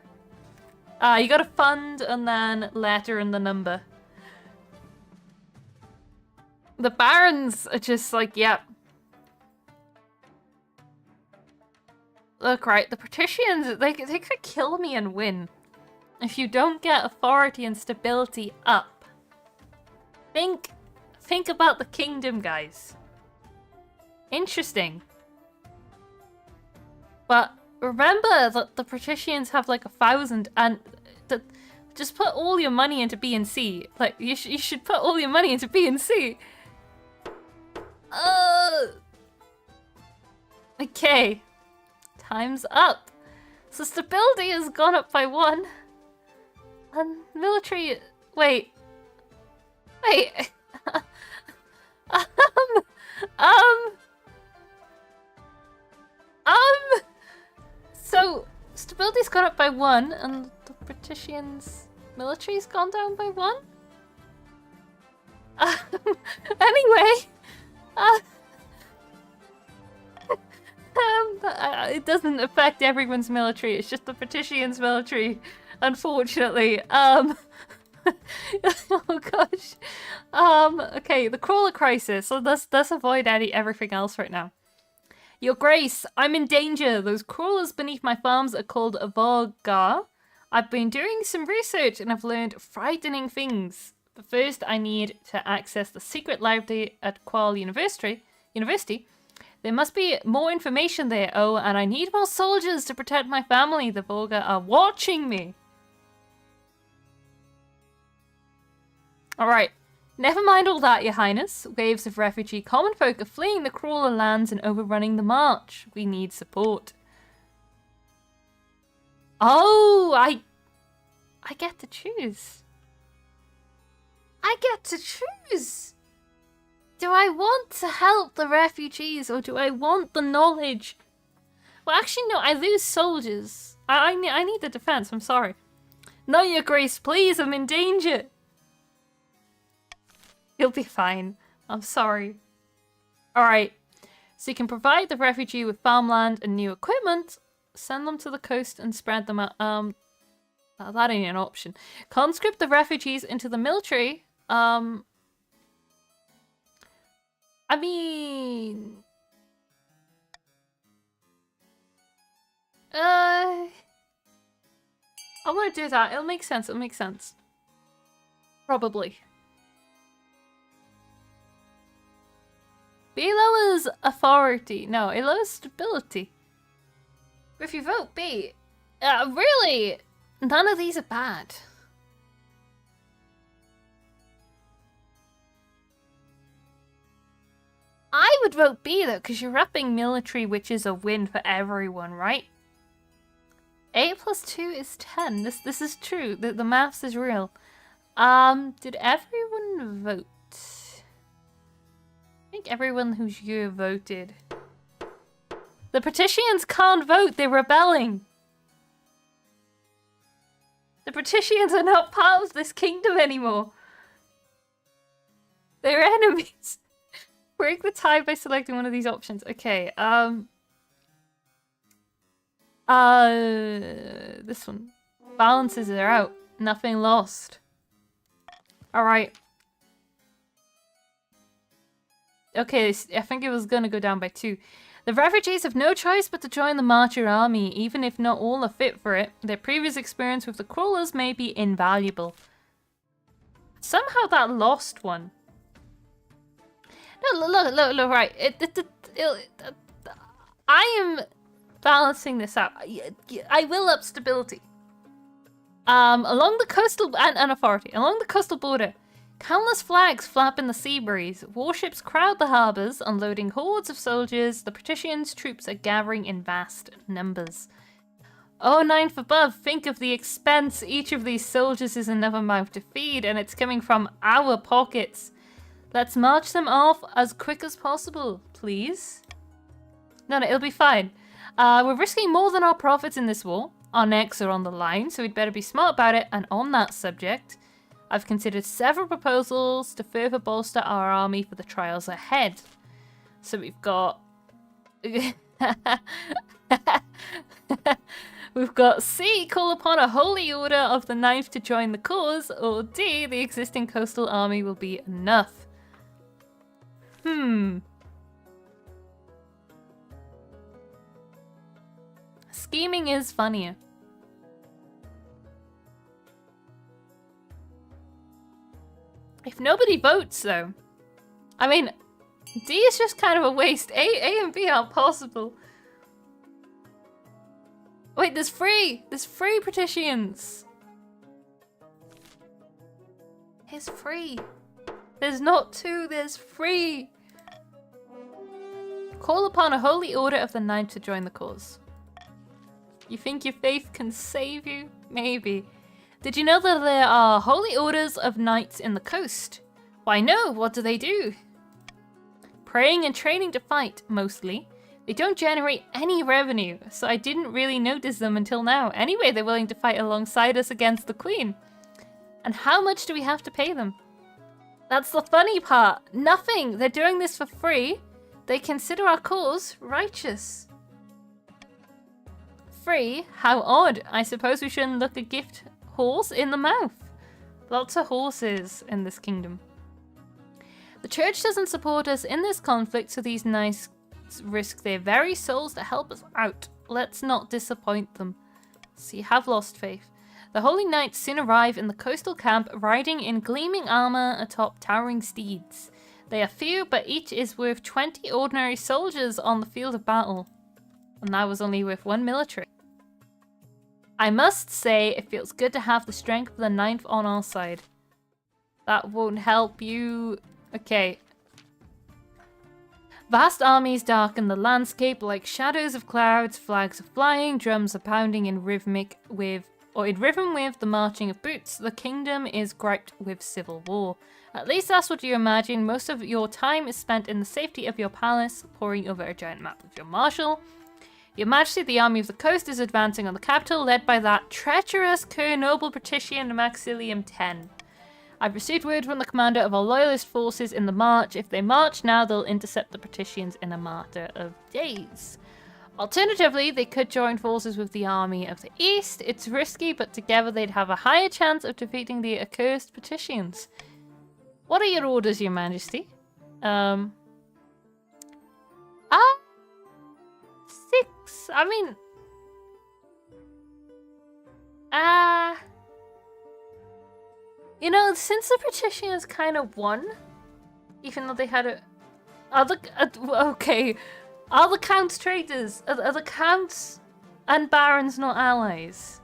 You got a fund and then letter and the number. The barons are just like, yep. Look, right, the patricians, they could kill me and win. If you don't get authority and stability up. Think about the kingdom, guys. Interesting. But remember that the patricians have like 1,000 and just put all your money into B and C. Like, you should put all your money into B and C. Okay. Time's up. So stability has gone up by 1. And military... Wait. So stability's gone up by 1 and the patricians' military's gone down by 1? Anyway, it doesn't affect everyone's military. It's just the patricians' military, unfortunately. Oh gosh. Okay, the crawler crisis. So let's avoid everything else right now. Your Grace, I'm in danger. Those crawlers beneath my farms are called Vargar. I've been doing some research and I've learned frightening things. But first, I need to access the secret library at Qual University. There must be more information there. Oh, and I need more soldiers to protect my family. The Vargar are watching me. Alright. Never mind all that, Your Highness. Waves of refugee common folk are fleeing the crawler lands and overrunning the march. We need support. Oh, I get to choose. I get to choose. Do I want to help the refugees or do I want the knowledge? Well, actually, no, I lose soldiers. I need the defense, I'm sorry. No, Your Grace, please, I'm in danger. You'll be fine. I'm sorry. Alright. So you can provide the refugee with farmland and new equipment. Send them to the coast and spread them out. That ain't an option. Conscript the refugees into the military. I mean... I want to do that. It'll make sense. It'll make sense. Probably. B lowers authority. No, it lowers stability. But if you vote B, really, none of these are bad. I would vote B though, because you're upping military, which is a win for everyone, right? 8 plus 2 is 10. This is true. The maths is real. Did everyone vote? I think everyone who's here voted. The patricians can't vote, they're rebelling. The patricians are not part of this kingdom anymore. They're enemies. Break the tie by selecting one of these options. Okay, this one. Balances are out. Nothing lost. Alright. Okay, I think it was gonna go down by 2. The refugees have no choice but to join the marcher army, even if not all are fit for it. Their previous experience with the crawlers may be invaluable. Somehow that lost one. No, look, right. I am balancing this out. I will up stability. Along the coastal and authority. Along the coastal border, countless flags flap in the sea breeze. Warships crowd the harbors, unloading hordes of soldiers. The patricians' troops are gathering in vast numbers. Oh, 9th above, think of the expense. Each of these soldiers is another mouth to feed, and it's coming from our pockets. Let's march them off as quick as possible, please. No, it'll be fine. We're risking more than our profits in this war. Our necks are on the line, so we'd better be smart about it. And on that subject, I've considered several proposals to further bolster our army for the trials ahead. So we've got... We've got C, call upon a holy order of the ninth to join the cause, or D, the existing coastal army will be enough. Scheming is funnier. If nobody votes, though, I mean, D is just kind of a waste. A and B aren't possible. Wait, there's free petitions. It's free. There's not two, there's free. Call upon a holy order of the ninth to join the cause. You think your faith can save you? Maybe. Did you know that there are holy orders of knights in the coast? Why no, what do they do? Praying and training to fight, mostly. They don't generate any revenue, so I didn't really notice them until now. Anyway, they're willing to fight alongside us against the Queen. And how much do we have to pay them? That's the funny part. Nothing. They're doing this for free. They consider our cause righteous. Free? How odd. I suppose we shouldn't look a gift horse in the mouth. Lots of horses in this kingdom. The church doesn't support us in this conflict, so these knights risk their very souls to help us out. Let's not disappoint them. So you have lost faith. The holy knights soon arrive in the coastal camp, riding in gleaming armor atop towering steeds. They are few, but each is worth 20 ordinary soldiers on the field of battle. And that was only with one military. I must say, it feels good to have the strength of the ninth on our side. That won't help you. Okay. Vast armies darken the landscape like shadows of clouds, flags are flying, drums are pounding in rhythm with the marching of boots. The kingdom is griped with civil war. At least that's what you imagine. Most of your time is spent in the safety of your palace, poring over a giant map with your marshal. Your Majesty, the army of the coast is advancing on the capital, led by that treacherous Noble Patrician Maxilium 10. I've received word from the commander of our loyalist forces in the march. If they march now, they'll intercept the patricians in a matter of days. Alternatively, they could join forces with the army of the east. It's risky, but together they'd have a higher chance of defeating the accursed patricians. What are your orders, Your Majesty? 6. I mean... You know, since the patricians kind of won, even though they had a... okay. Are the counts traitors? Are the counts and barons not allies?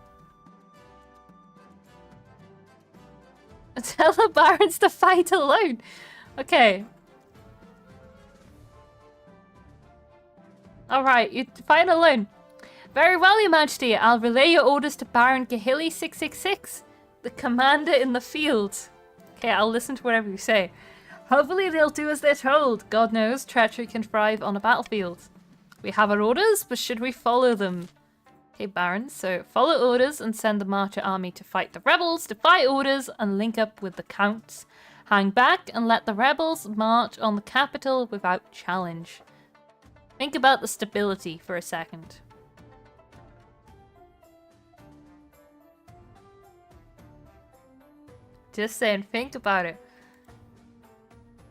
Tell the barons to fight alone. Okay. Alright, you fight alone. Very well, Your Majesty. I'll relay your orders to Baron Gahili 666, the commander in the field. Okay, I'll listen to whatever you say. Hopefully they'll do as they're told. God knows, treachery can thrive on a battlefield. We have our orders, but should we follow them? Okay, barons, so follow orders and send the marcher army to fight the rebels, defy orders and link up with the counts. Hang back and let the rebels march on the capital without challenge. Think about the stability for a second. Just saying, think about it.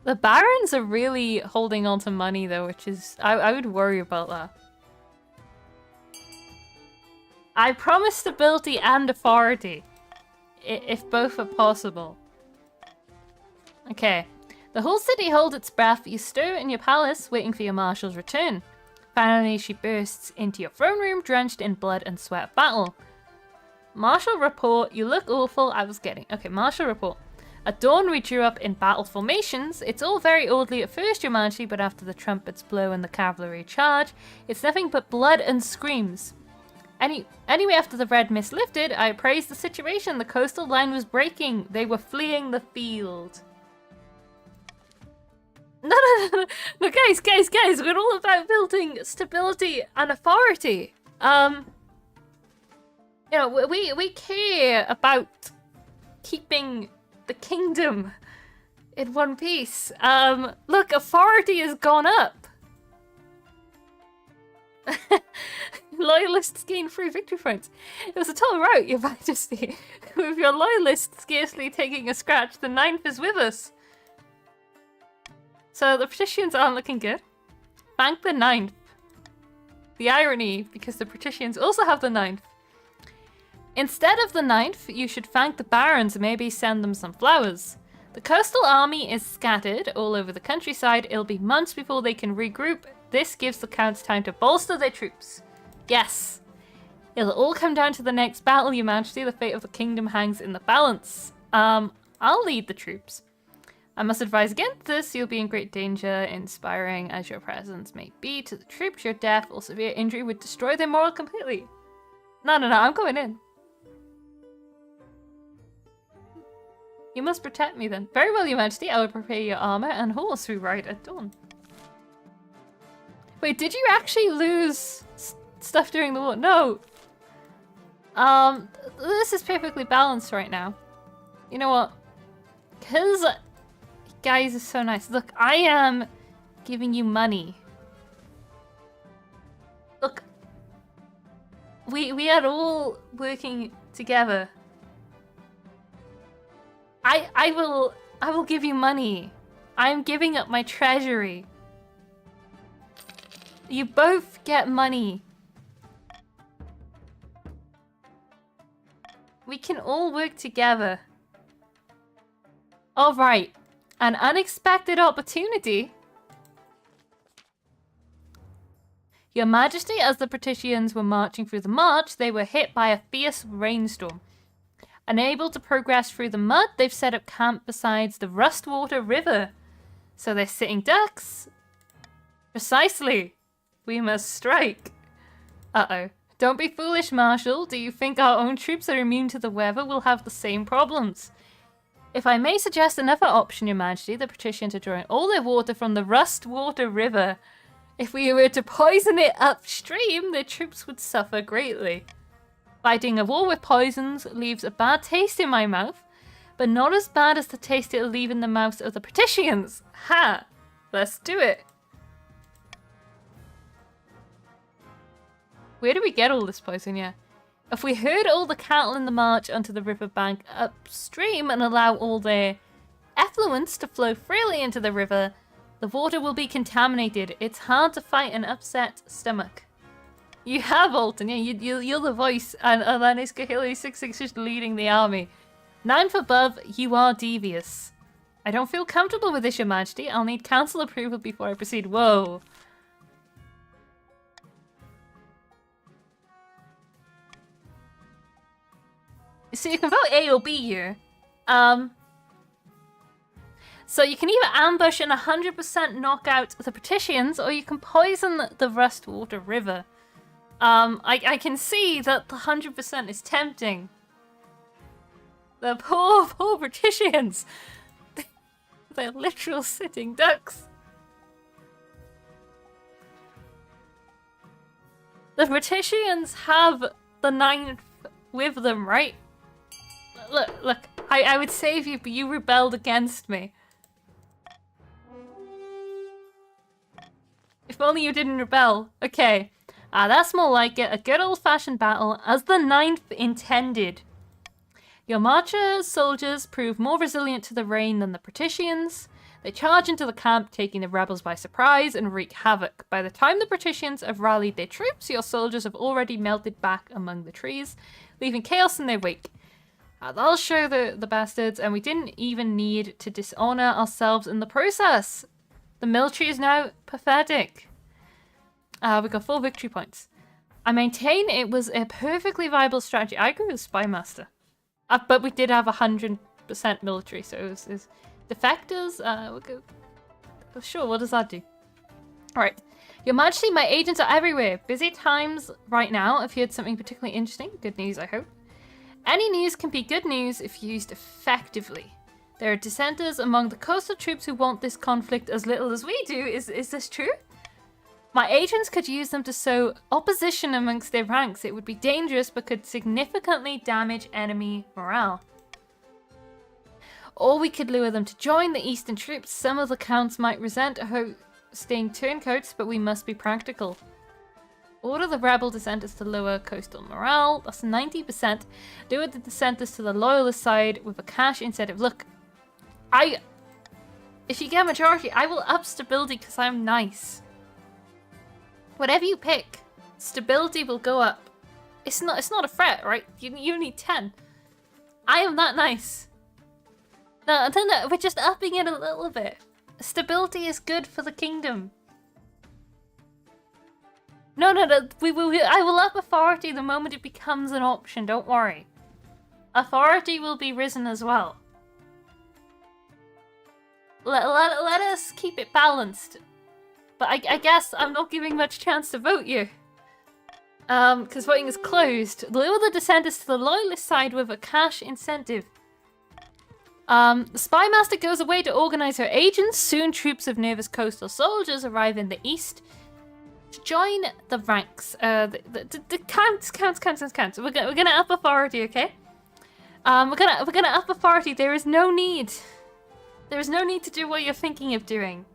The barons are really holding on to money though, which is... I would worry about that. I promise stability and authority, if both are possible. Okay. The whole city holds its breath. You stir in your palace, waiting for your marshal's return. Finally, she bursts into your throne room, drenched in blood and sweat of battle. Marshal report. You look awful. Okay, marshal report. At dawn, we drew up in battle formations. It's all very orderly at first, Your Majesty, but after the trumpets blow and the cavalry charge, it's nothing but blood and screams. Anyway, after the red mist lifted, I appraised the situation. The coastal line was breaking. They were fleeing the field. No, guys, we're all about building stability and authority. You know, we care about keeping the kingdom in one piece. Look, authority has gone up. Loyalists gain 3 victory points. It was a total rout, Your Majesty. With your loyalists scarcely taking a scratch, the 9th is with us. So the patricians aren't looking good. Thank the 9th. The irony, because the patricians also have the 9th. Instead of the 9th, you should thank the barons and maybe send them some flowers. The coastal army is scattered all over the countryside. It'll be months before they can regroup. This gives the counts time to bolster their troops. Yes. It'll all come down to the next battle, Your Majesty. The fate of the kingdom hangs in the balance. I'll lead the troops. I must advise against this. You'll be in great danger, inspiring as your presence may be to the troops. Your death or severe injury would destroy their morale completely. No, I'm going in. You must protect me then. Very well, Your Majesty. I will prepare your armor and horse we ride at dawn. Wait, did you actually lose stuff during the war? No. This is perfectly balanced right now. You know what? Because guys are so nice. Look, I am giving you money. Look, we are all working together. I will give you money. I'm giving up my treasury. You both get money. We can all work together. All right. An unexpected opportunity. Your Majesty, as the patricians were marching through the march, they were hit by a fierce rainstorm. Unable to progress through the mud, they've set up camp beside the Rustwater River. So they're sitting ducks. Precisely. We must strike. Uh-oh. Don't be foolish, Marshal. Do you think our own troops are immune to the weather? We'll have the same problems. If I may suggest another option, Your Majesty, the patricians are drawing all their water from the Rustwater River. If we were to poison it upstream, their troops would suffer greatly. Fighting a war with poisons leaves a bad taste in my mouth, but not as bad as the taste it'll leave in the mouths of the patricians. Ha! Let's do it. Where do we get all this poison, yeah? If we herd all the cattle in the march onto the riverbank upstream and allow all their effluents to flow freely into the river, the water will be contaminated. It's hard to fight an upset stomach. You have, Alton, yeah, you're the voice, and Alanis Kahili 66 just leading the army. 9th above, you are devious. I don't feel comfortable with this, Your Majesty. I'll need council approval before I proceed. Whoa. So you can vote A or B here. So you can either ambush and 100% knock out the patricians, or you can poison the Rustwater River. I can see that the 100% is tempting. The poor patricians. They're literal sitting ducks. The patricians have the 9th with them, right? Look, I would save you, but you rebelled against me. If only you didn't rebel. Okay. That's more like it. A good old-fashioned battle, as the 9th intended. Your marcher soldiers prove more resilient to the rain than the patricians. They charge into the camp, taking the rebels by surprise, and wreak havoc. By the time the patricians have rallied their troops, your soldiers have already melted back among the trees, leaving chaos in their wake. That'll show the bastards, and we didn't even need to dishonor ourselves in the process. The military is now pathetic. We got 4 victory points. I maintain it was a perfectly viable strategy. I agree with Spy Master. But we did have 100% military, so it was defectors. We'll go. Oh, sure, what does that do? Alright. Your Majesty, my agents are everywhere. Busy times right now. If you had something particularly interesting, good news, I hope. Any news can be good news if used effectively. There are dissenters among the coastal troops who want this conflict as little as we do. Is this true? My agents could use them to sow opposition amongst their ranks. It would be dangerous but could significantly damage enemy morale. Or we could lure them to join the eastern troops. Some of the counts might resent hosting turncoats, but we must be practical. Order the rebel dissenters to lower coastal morale. That's 90%. Lure the dissenters to the loyalist side with a cash incentive. Look, if you get a majority, I will up stability because I'm nice. Whatever you pick, stability will go up. It's not a threat, right? You need 10. I am that nice. No, we're just upping it a little bit. Stability is good for the kingdom. No. I will up authority the moment it becomes an option. Don't worry. Authority will be risen as well. Let us keep it balanced. But I guess I'm not giving much chance to vote you. Because voting is closed. Lure the dissenters to the loyalist side with a cash incentive. The spy master goes away to organize her agents. Soon troops of nervous coastal soldiers arrive in the east to join the ranks. The counts. We're gonna up authority, okay? We're gonna up authority. There is no need to do what you're thinking of doing.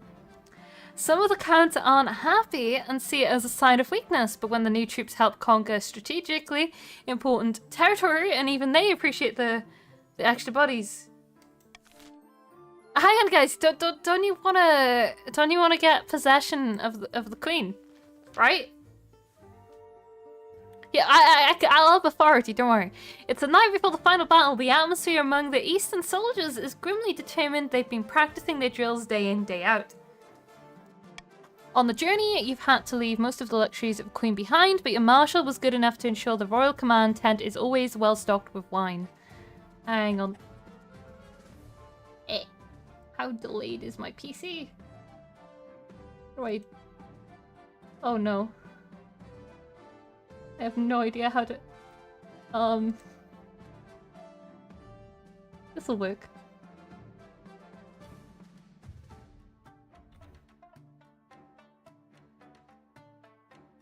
Some of the counts aren't happy and see it as a sign of weakness, but when the new troops help conquer strategically important territory, and even they appreciate the extra bodies. Hang on, guys. Don't you wanna get possession of the queen, right? Yeah, I'll have authority. Don't worry. It's the night before the final battle. The atmosphere among the eastern soldiers is grimly determined. They've been practicing their drills day in, day out. On the journey, you've had to leave most of the luxuries of a queen behind, but your marshal was good enough to ensure the royal command tent is always well stocked with wine. Hang on. How delayed is my PC? Right. Oh no. I have no idea how to... This'll work.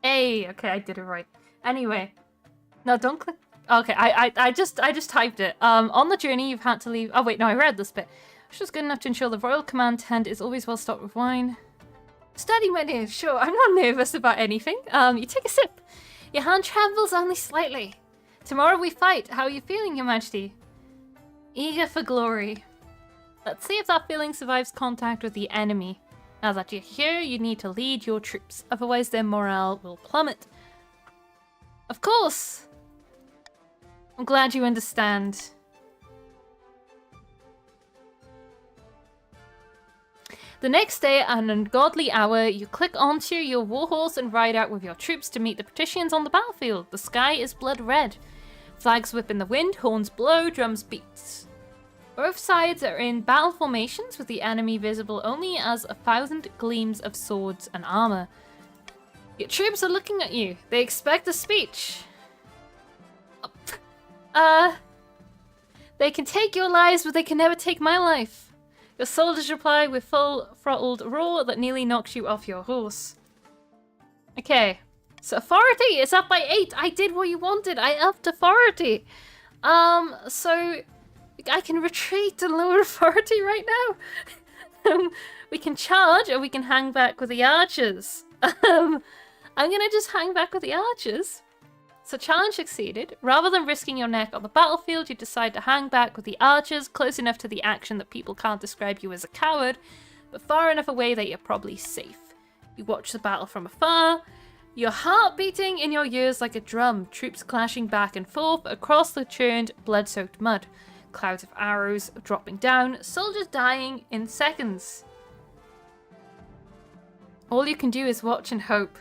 Hey, okay, I did it right. Anyway. No, don't click... Okay, I just typed it. On the journey, you've had to leave... Oh wait, no, I read this bit. Which was good enough to ensure the royal command tent is always well stocked with wine. Steady, my dear. Sure, I'm not nervous about anything. You take a sip. Your hand trembles only slightly. Tomorrow we fight. How are you feeling, Your Majesty? Eager for glory. Let's see if that feeling survives contact with the enemy. Now that you're here, you need to lead your troops. Otherwise their morale will plummet. Of course! I'm glad you understand. The next day, at an ungodly hour, you click onto your warhorse and ride out with your troops to meet the patricians on the battlefield. The sky is blood red. Flags whip in the wind, horns blow, drums beat. Both sides are in battle formations, with the enemy visible only as 1,000 gleams of swords and armor. Your troops are looking at you. They expect a speech. They can take your lives, but they can never take my life. Your soldiers reply with full-throttled roar that nearly knocks you off your horse. Okay, so authority is up by 8. I did what you wanted. I upped authority. So I can retreat to lower authority right now. We can charge, or we can hang back with the archers. I'm gonna just hang back with the archers. So challenge succeeded. Rather than risking your neck on the battlefield, you decide to hang back with the archers, close enough to the action that people can't describe you as a coward, but far enough away that you're probably safe. You watch the battle from afar, your heart beating in your ears like a drum, troops clashing back and forth across the churned, blood-soaked mud. Clouds of arrows dropping down, soldiers dying in seconds. All you can do is watch and hope.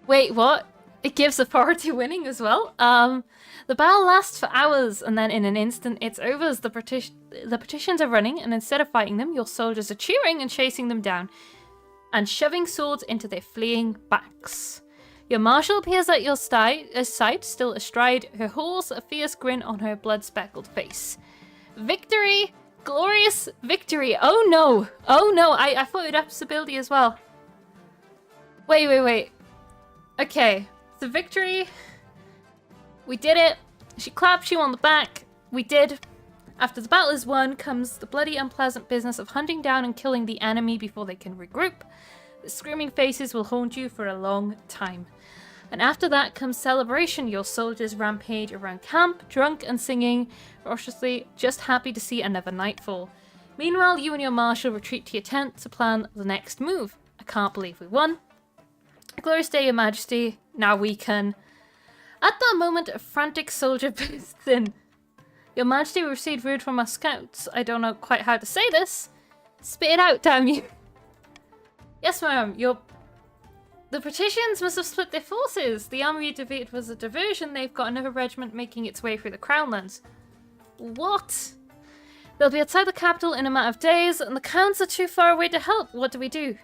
Wait, what? It gives authority winning as well. The battle lasts for hours, and then in an instant it's over as the patricians are running, and instead of fighting them, your soldiers are cheering and chasing them down, and shoving swords into their fleeing backs. Your marshal appears at your side, still astride her horse, a fierce grin on her blood-speckled face. Victory! Glorious victory! Oh no! Oh no! I thought it up stability as well. Wait. Okay. The victory, we did it. She claps you on the back. We did. After the battle is won comes the bloody unpleasant business of hunting down and killing the enemy before they can regroup. The screaming faces will haunt you for a long time. And after that comes celebration. Your soldiers rampage around camp, drunk and singing raucously, just happy to see another nightfall. Meanwhile, you and your marshal retreat to your tent to plan the next move. I can't believe we won. Glorious day, Your Majesty. Now we can... At that moment, a frantic soldier bursts in. Your Majesty, we received word from our scouts. I don't know quite how to say this. Spit it out, damn you. Yes, ma'am. The Patricians must have split their forces. The army you defeated was a diversion. They've got another regiment making its way through the Crownlands. What? They'll be outside the capital in a matter of days, and the Counts are too far away to help. What do?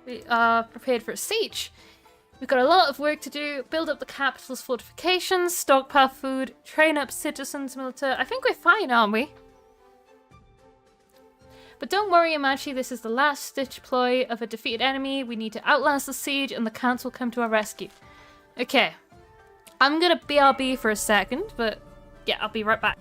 We are prepared for a siege. We've got a lot of work to do. Build up the capital's fortifications, stockpile food, train up citizens, military. I think we're fine, aren't we? But don't worry, Your Majesty, this is the last-ditch ploy of a defeated enemy. We need to outlast the siege, and the Counts will come to our rescue. Okay. I'm gonna BRB for a second, but yeah, I'll be right back.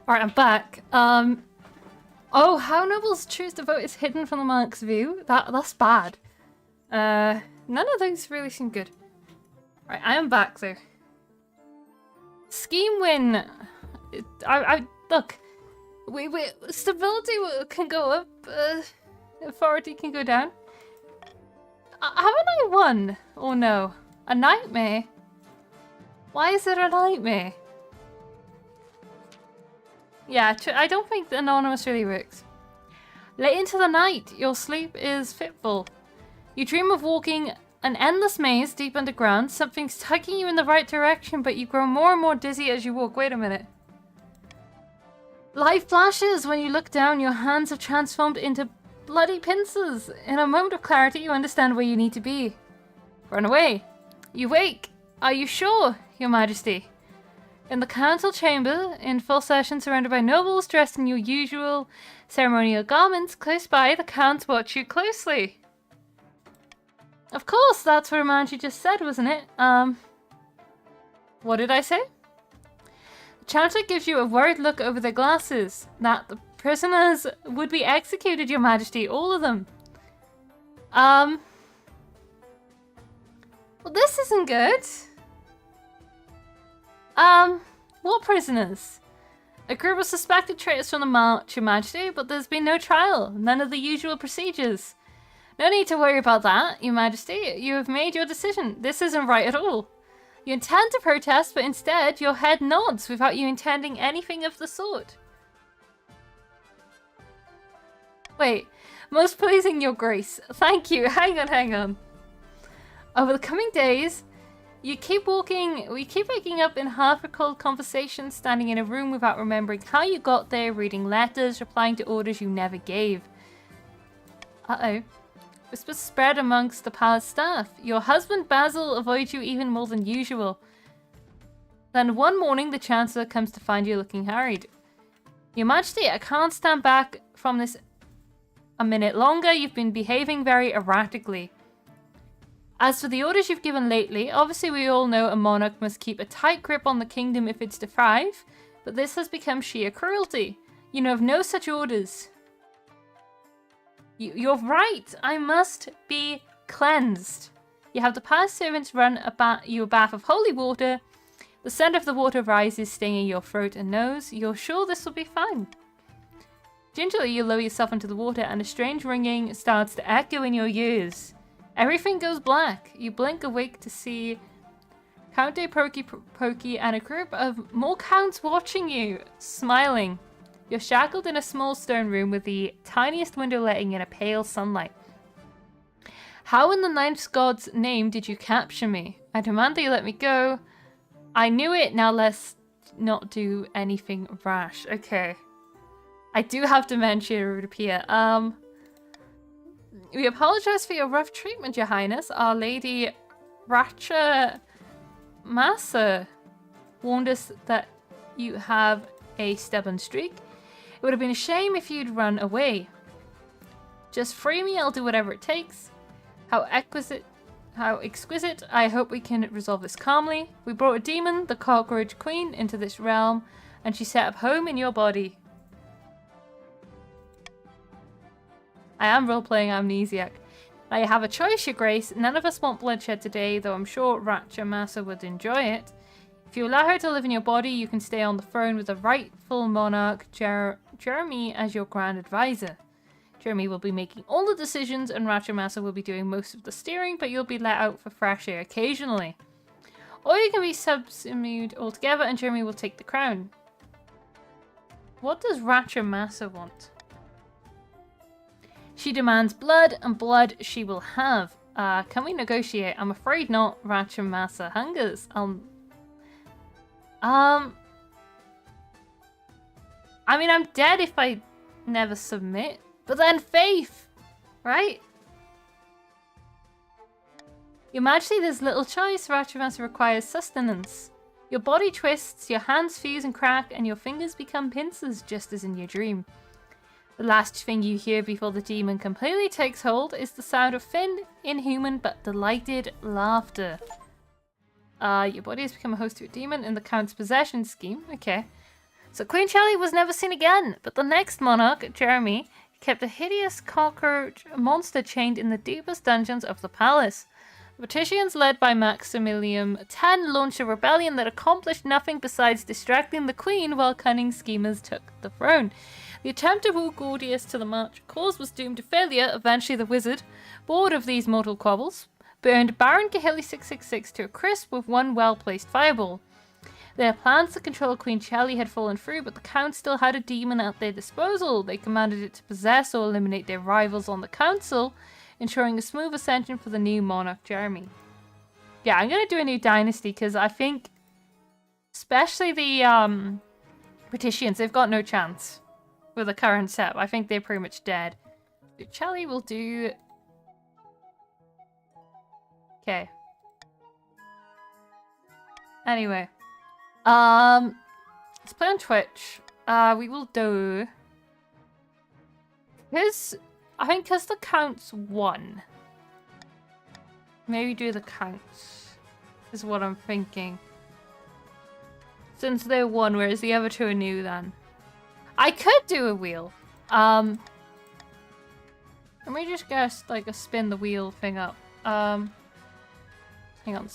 Alright, I'm back. Oh, how nobles choose to vote is hidden from the monarch's view? That's bad. None of those really seem good. Right, I am back though. Scheme win. Look. We stability can go up. Authority can go down. Haven't I won? Or no? A nightmare? Why is it a nightmare? Yeah, I don't think the anonymous really works. Late into the night, your sleep is fitful. You dream of walking an endless maze deep underground. Something's tugging you in the right direction, but you grow more and more dizzy as you walk. Wait a minute. Light flashes when you look down. Your hands have transformed into bloody pincers. In a moment of clarity, you understand where you need to be. Run away. You wake. Are you sure, Your Majesty? In the council chamber, in full session, surrounded by nobles dressed in your usual ceremonial garments, close by, the counts watch you closely. Of course, that's what Amanji just said, wasn't it? What did I say? The chancellor gives you a worried look over their glasses. That the prisoners would be executed, Your Majesty, all of them. Well, this isn't good. What prisoners? A group of suspected traitors from the march, Your Majesty, but there's been no trial. None of the usual procedures. No need to worry about that, Your Majesty. You have made your decision. This isn't right at all. You intend to protest, but instead your head nods without you intending anything of the sort. Wait, most pleasing, Your Grace. Thank you. Hang on. Over the coming days, we keep waking up in half-recalled conversations, standing in a room without remembering how you got there, reading letters, replying to orders you never gave. Uh-oh. Whispers spread amongst the palace staff. Your husband Basil avoids you even more than usual. Then one morning, the Chancellor comes to find you looking harried. Your Majesty, I can't stand back from this a minute longer. You've been behaving very erratically. As for the orders you've given lately, obviously we all know a monarch must keep a tight grip on the kingdom if it's to thrive, but this has become sheer cruelty. You know of no such orders. You're right, I must be cleansed. You have the palace servants run you a bath of holy water. The scent of the water rises, stinging your throat and nose. You're sure this will be fine. Gingerly, you lower yourself into the water and a strange ringing starts to echo in your ears. Everything goes black. You blink awake to see Count de Pokey and a group of more counts watching you, smiling. You're shackled in a small stone room with the tiniest window letting in a pale sunlight. How in the ninth god's name did you capture me? I demand that you let me go. I knew it, now let's not do anything rash. Okay. I do have dementia, it would appear. We apologize for your rough treatment, Your Highness. Our Lady Ratcha Massa warned us that you have a stubborn streak. It would have been a shame if you'd run away. Just free me, I'll do whatever it takes. How exquisite. I hope we can resolve this calmly. We brought a demon, the cockroach queen, into this realm, and she set up home in your body. I am role-playing amnesiac. Now you have a choice, Your Grace. None of us want bloodshed today, though I'm sure Ratcha Massa would enjoy it. If you allow her to live in your body, you can stay on the throne with the rightful monarch, Jeremy, as your grand advisor. Jeremy will be making all the decisions and Ratcha Massa will be doing most of the steering, but you'll be let out for fresh air occasionally. Or you can be subsumed altogether and Jeremy will take the crown. What does Ratcha Massa want? She demands blood, and blood she will have. Can we negotiate? I'm afraid not. Ratcha Massa hungers. I mean, I'm dead if I never submit. But then faith, right? Your Majesty, there's little choice. Ratcha Massa requires sustenance. Your body twists, your hands fuse and crack, and your fingers become pincers, just as in your dream. The last thing you hear before the demon completely takes hold is the sound of thin, inhuman, but delighted laughter. Your body has become a host to a demon in the Count's possession scheme. Okay. So Queen Shelley was never seen again, but the next monarch, Jeremy, kept a hideous cockroach monster chained in the deepest dungeons of the palace. The Patricians, led by Maximilian X, launched a rebellion that accomplished nothing besides distracting the queen while cunning schemers took the throne. The attempt to woo Gordius to the march cause was doomed to failure. Eventually the wizard, bored of these mortal quabbles, burned Baron Kahili 666 to a crisp with one well-placed fireball. Their plans to control Queen Shelley had fallen through, but the Count still had a demon at their disposal. They commanded it to possess or eliminate their rivals on the council, ensuring a smooth ascension for the new monarch, Jeremy. Yeah, I'm going to do a new dynasty because I think, especially the Patricians, they've got no chance with the current setup. I think they're pretty much dead. Shelley will do... Okay. Anyway. Let's play on Twitch. We will do... I think because the Count's won. Maybe do the Counts. Is what I'm thinking. Since they're one, whereas the other two are new then. I could do a wheel. Let me just guess like a spin the wheel thing up. Hang on.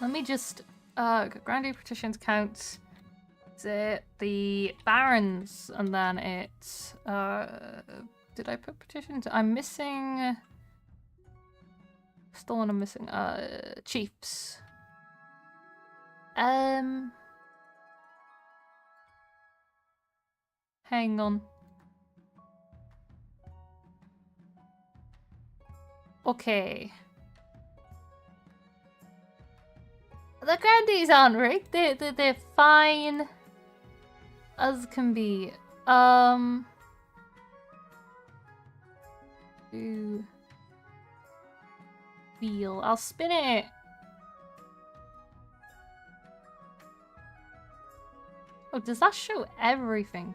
Let me just Grande Petitions counts. Is it the Barons and then it's did I put petitions? I'm missing still one I'm missing. Chiefs. Hang on. Okay. The Grandies aren't rigged. They're fine as can be. Do wheel. I'll spin it. Oh, does that show everything?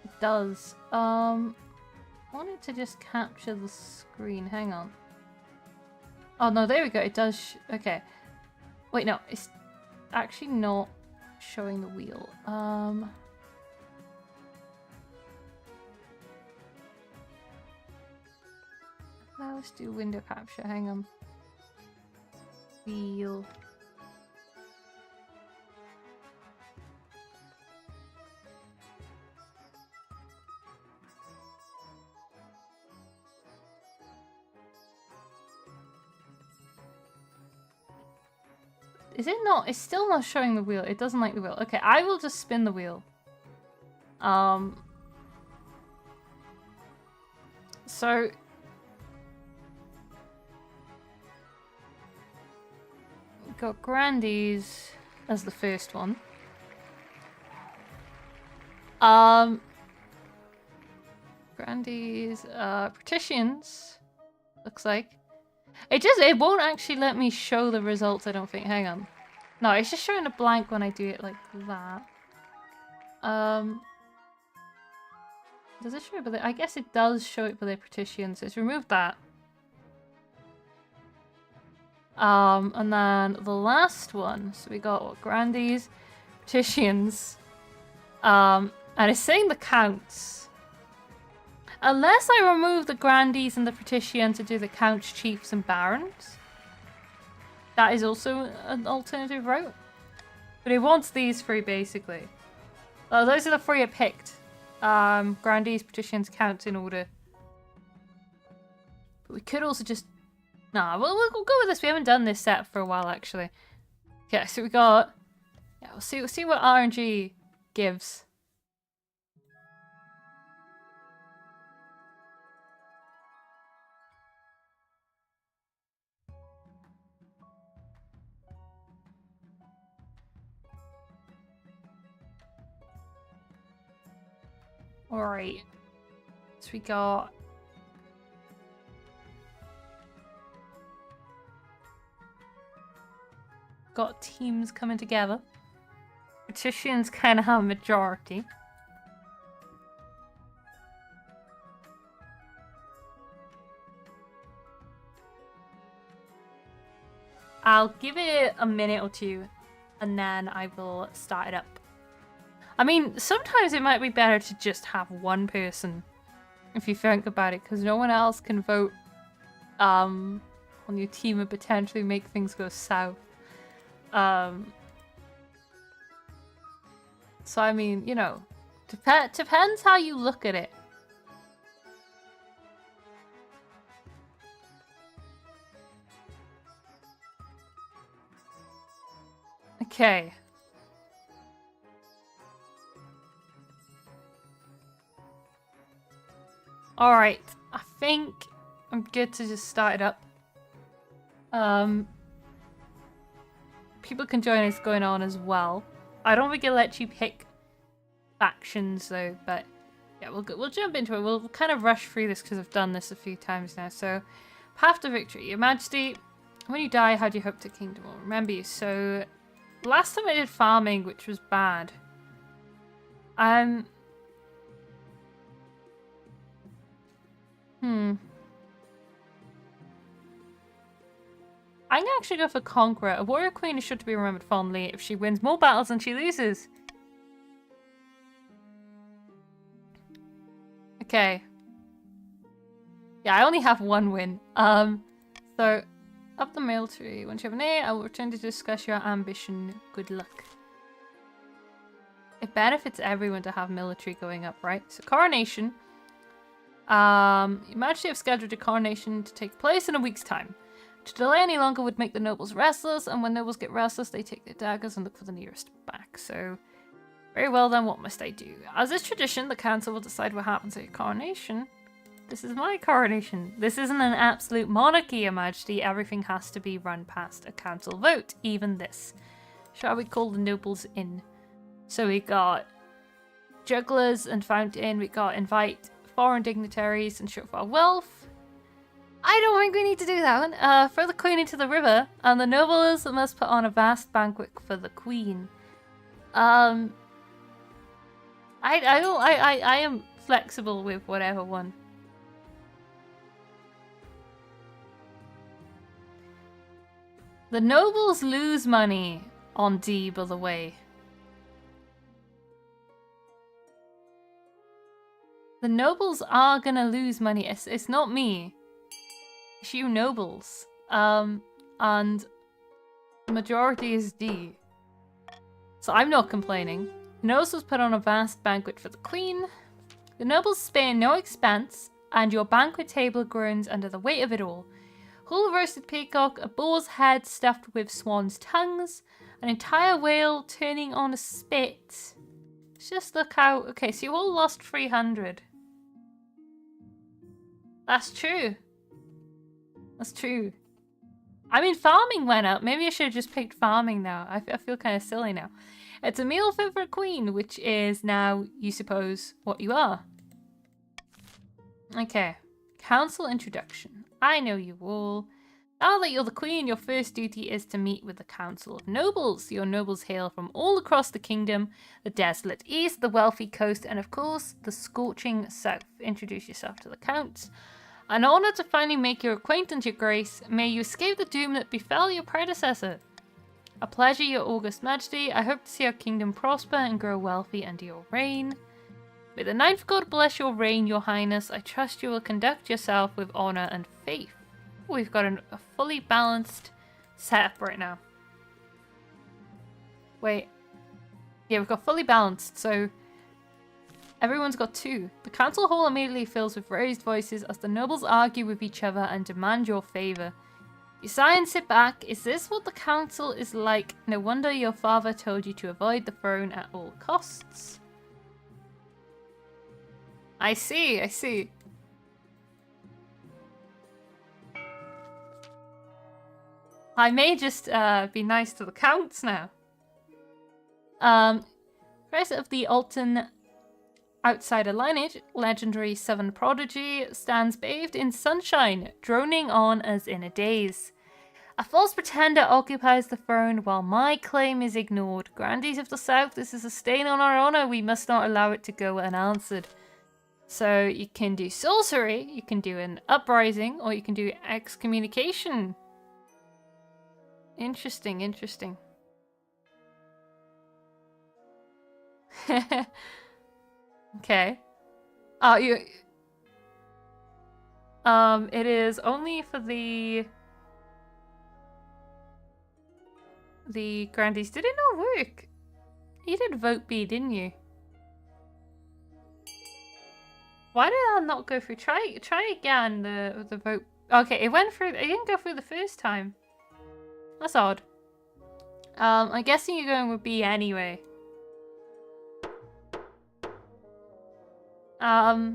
It does. I wanted to just capture the screen. Hang on. Oh no, there we go. It does. Okay. Wait, no, it's actually not showing the wheel. let's do window capture. Hang on. Wheel. Is it not? It's still not showing the wheel. It doesn't like the wheel. Okay, I will just spin the wheel. So got Grandies as the first one. Grandies, Partitions. Looks like. It won't actually let me show the results, I don't think. Hang on. No, it's just showing a blank when I do it like that. Does it show it by the... I guess it does show it by the partitions. It's removed that. And then the last one. So we got what? Grandies, partitions. And it's saying the counts. Unless I remove the Grandies and the partition to do the counts, chiefs, and barons. That is also an alternative route. But it wants these three, basically. Those are the three I picked. Grandies, partitions, counts in order. But we could also just... Nah, we'll go with this. We haven't done this set for a while, actually. Okay, so we got... Yeah, we'll see what RNG gives. Alright. So we got... Got teams coming together. Partitions kind of have a majority. I'll give it a minute or two and then I will start it up. I mean, sometimes it might be better to just have one person, if you think about it, because no one else can vote on your team and potentially make things go south. So I mean, you know, depends how you look at it. Okay. Alright, I think I'm good to just start it up. People can join us going on as well. I don't think it'll let you pick factions though, but yeah, we'll jump into it. We'll kind of rush through this because I've done this a few times now. So, path to victory. Your Majesty, when you die, how do you hope to kingdom will remember you? So, last time I did farming, which was bad. I'm gonna actually go for Conqueror. A warrior queen is sure to be remembered fondly if she wins more battles than she loses. Okay. Yeah, I only have one win. So, up the military. Once you have an A, I will return to discuss your ambition. Good luck. It benefits everyone to have military going up, right? So, coronation. Your Majesty have scheduled a coronation to take place in a week's time. To delay any longer would make the nobles restless, and when nobles get restless, they take their daggers and look for the nearest back. So, very well then, what must I do? As is tradition, the council will decide what happens at your coronation. This is my coronation. This isn't an absolute monarchy, Your Majesty. Everything has to be run past a council vote, even this. Shall we call the nobles in? So we got jugglers and fountain. We got invite foreign dignitaries and show for wealth. I don't think we need to do that one. Throw the queen into the river, and the nobles must put on a vast banquet for the queen. I am flexible with whatever one. The nobles lose money on D, by the way. The nobles are gonna lose money. It's not me. Issue nobles. And the majority is D. So I'm not complaining. The nobles was put on a vast banquet for the queen. The nobles spare no expense, and your banquet table groans under the weight of it all. Whole roasted peacock, a boar's head stuffed with swan's tongues, an entire whale turning on a spit. Let's just look how... Okay, so you all lost 300. That's true. That's true. I mean, farming went up. Maybe I should have just picked farming now. I feel kind of silly now. It's a meal fit for a queen, which is now, you suppose, what you are. Okay. Council introduction. I know you all. Now that you're the queen, your first duty is to meet with the Council of Nobles. Your nobles hail from all across the kingdom, the desolate east, the wealthy coast, and of course, the scorching south. Introduce yourself to the Count. An honor to finally make your acquaintance, your grace. May you escape the doom that befell your predecessor. A pleasure, your august majesty. I hope to see our kingdom prosper and grow wealthy under your reign. May the ninth god bless your reign, your highness. I trust you will conduct yourself with honor and faith. We've got a fully balanced setup right now. Wait. Yeah, we've got fully balanced, so everyone's got 2. The council hall immediately fills with raised voices as the nobles argue with each other and demand your favor. You sigh and sit back. Is this what the council is like? No wonder your father told you to avoid the throne at all costs. I see, I see. I may just be nice to the counts now. Rest of the Alton outsider lineage, legendary southern prodigy, stands bathed in sunshine, droning on as in a daze. A false pretender occupies the throne while my claim is ignored. Grandees of the South, this is a stain on our honor. We must not allow it to go unanswered. So you can do sorcery, you can do an uprising, or you can do excommunication. Interesting, interesting. Okay. It is only for the grandees. Did it not work? You did vote B, didn't you? Why did that not go through? Try again the vote. Okay, it went through. It didn't go through the first time. That's odd. I'm guessing you're going with B anyway. Yeah,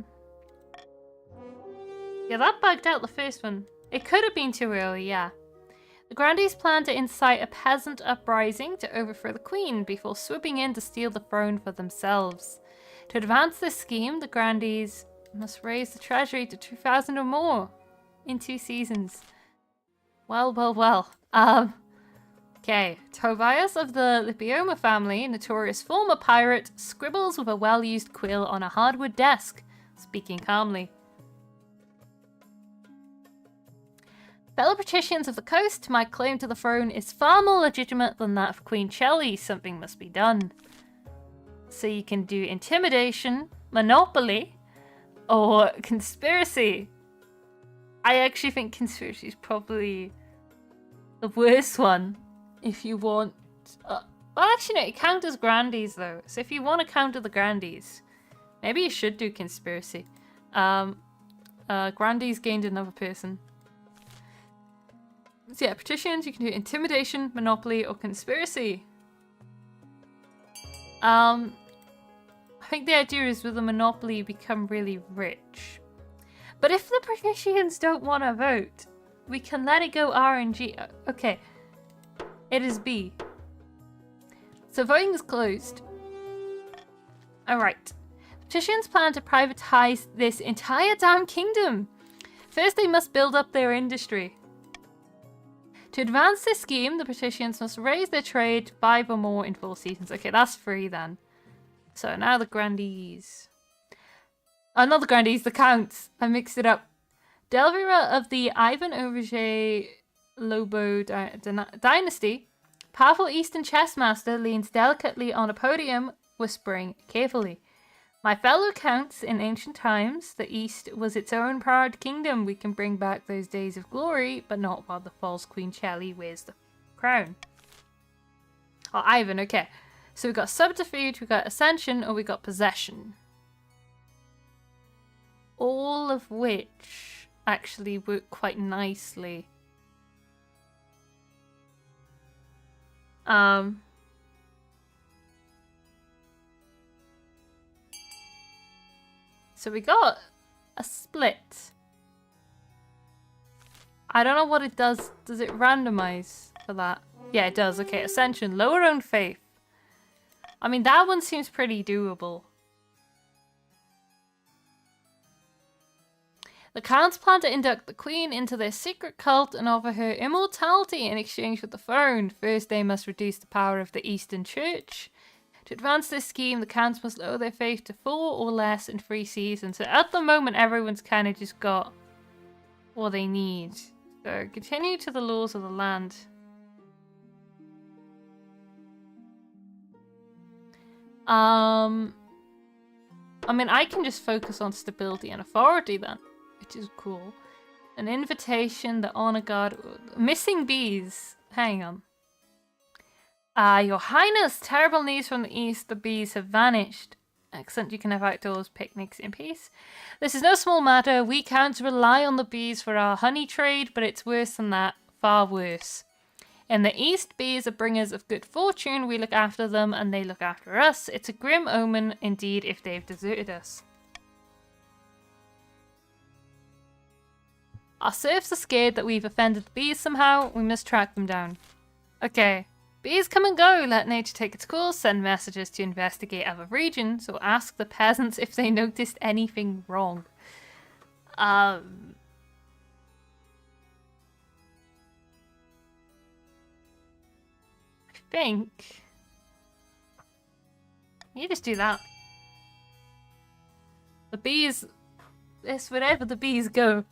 that bugged out the first one. It could have been too early, yeah. The Grandees plan to incite a peasant uprising to overthrow the queen before swooping in to steal the throne for themselves. To advance this scheme, the Grandees must raise the treasury to 2,000 or more in 2 seasons. Well, well, well. Okay. Tobias of the Lipioma family, notorious former pirate, scribbles with a well-used quill on a hardwood desk, speaking calmly. Fellow patricians of the coast, my claim to the throne is far more legitimate than that of Queen Shelley. Something must be done. So you can do intimidation, monopoly, or conspiracy. I actually think conspiracy is probably the worst one if you want... well, actually, no, it counts as grandees, though. So if you want to counter the grandees, maybe you should do conspiracy. Grandees gained another person. So yeah, patricians, you can do intimidation, monopoly, or conspiracy. I think the idea is with a monopoly you become really rich. But if the patricians don't want to vote, we can let it go RNG. Okay. It is B. So voting is closed. Alright. Patricians plan to privatize this entire damn kingdom. First they must build up their industry. To advance this scheme, the patricians must raise their trade 5 or more in 4 seasons. Okay, that's 3 then. So now the grandees. Oh, not the grandees, the counts. I mixed it up. Delvira of the Ivan Auger Lobo dynasty, powerful eastern chess master, leans delicately on a podium, whispering carefully. My fellow counts, in ancient times, the East was its own proud kingdom. We can bring back those days of glory, but not while the false Queen Shelley wears the crown. Oh, Ivan, okay. So we got subterfuge, we got ascension, or we got possession. All of which actually work quite nicely. So we got a split. I don't know what it does. Does it randomize for that? Yeah, it does. Okay, ascension. Lower own faith. I mean, that one seems pretty doable. The counts plan to induct the queen into their secret cult and offer her immortality in exchange for the throne. First, they must reduce the power of the Eastern Church. To advance this scheme, the counts must lower their faith to 4 or less in 3 seasons. So at the moment, everyone's kind of just got what they need. So continue to the laws of the land. I mean, I can just focus on stability and authority then, which is cool. An invitation, the honor guard, missing bees. Hang on. Your Highness, terrible news from the east. The bees have vanished. Excellent, you can have outdoors picnics in peace. This is no small matter. We counts rely on the bees for our honey trade, but it's worse than that. Far worse. In the east, bees are bringers of good fortune. We look after them and they look after us. It's a grim omen indeed if they've deserted us. Our serfs are scared that we've offended the bees somehow. We must track them down. Okay. Bees come and go. Let nature take its course. Send messages to investigate other regions. Or ask the peasants if they noticed anything wrong. I think... You just do that. The bees... It's wherever the bees go.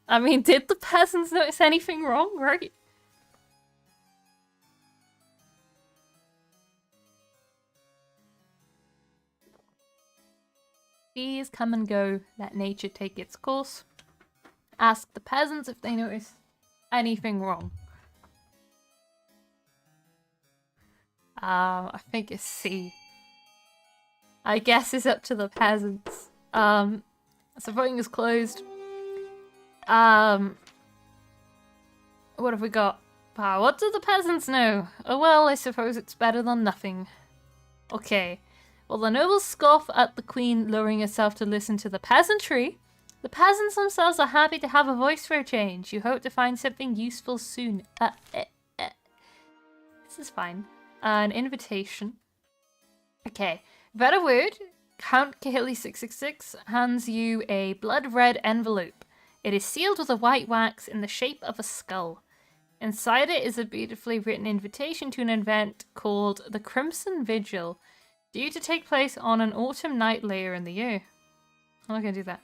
I mean, did the peasants notice anything wrong, right? Bees come and go. Let nature take its course. Ask the peasants if they notice anything wrong. I think it's C. I guess it's up to the peasants. So voting is closed. What have we got? What do the peasants know? Oh well, I suppose it's better than nothing. Okay. Well, the nobles scoff at the queen lowering herself to listen to the peasantry. The peasants themselves are happy to have a voice for a change. You hope to find something useful soon. This is fine. An invitation. Okay. Better word. Count Kahili 666 hands you a blood red envelope. It is sealed with a white wax in the shape of a skull. Inside it is a beautifully written invitation to an event called the Crimson Vigil, due to take place on an autumn night later in the year. I'm not going to do that.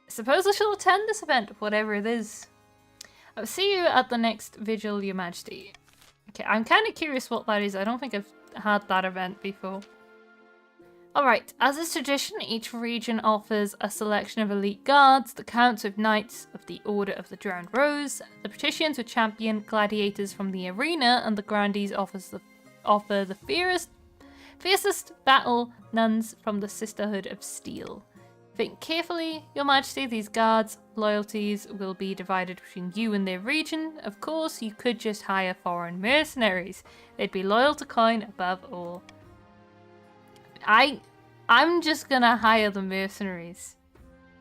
Suppose I shall attend this event, whatever it is. I'll see you at the next vigil, Your Majesty. Okay, I'm kind of curious what that is. I don't think I've had that event before. Alright, as is tradition, each region offers a selection of elite guards, the counts with knights of the Order of the Drowned Rose, the patricians with champion gladiators from the arena, and the grandees offer the fiercest battle nuns from the Sisterhood of Steel. Think carefully, Your Majesty, these guards' loyalties will be divided between you and their region. Of course, you could just hire foreign mercenaries. They'd be loyal to coin above all. I'm just gonna hire the mercenaries.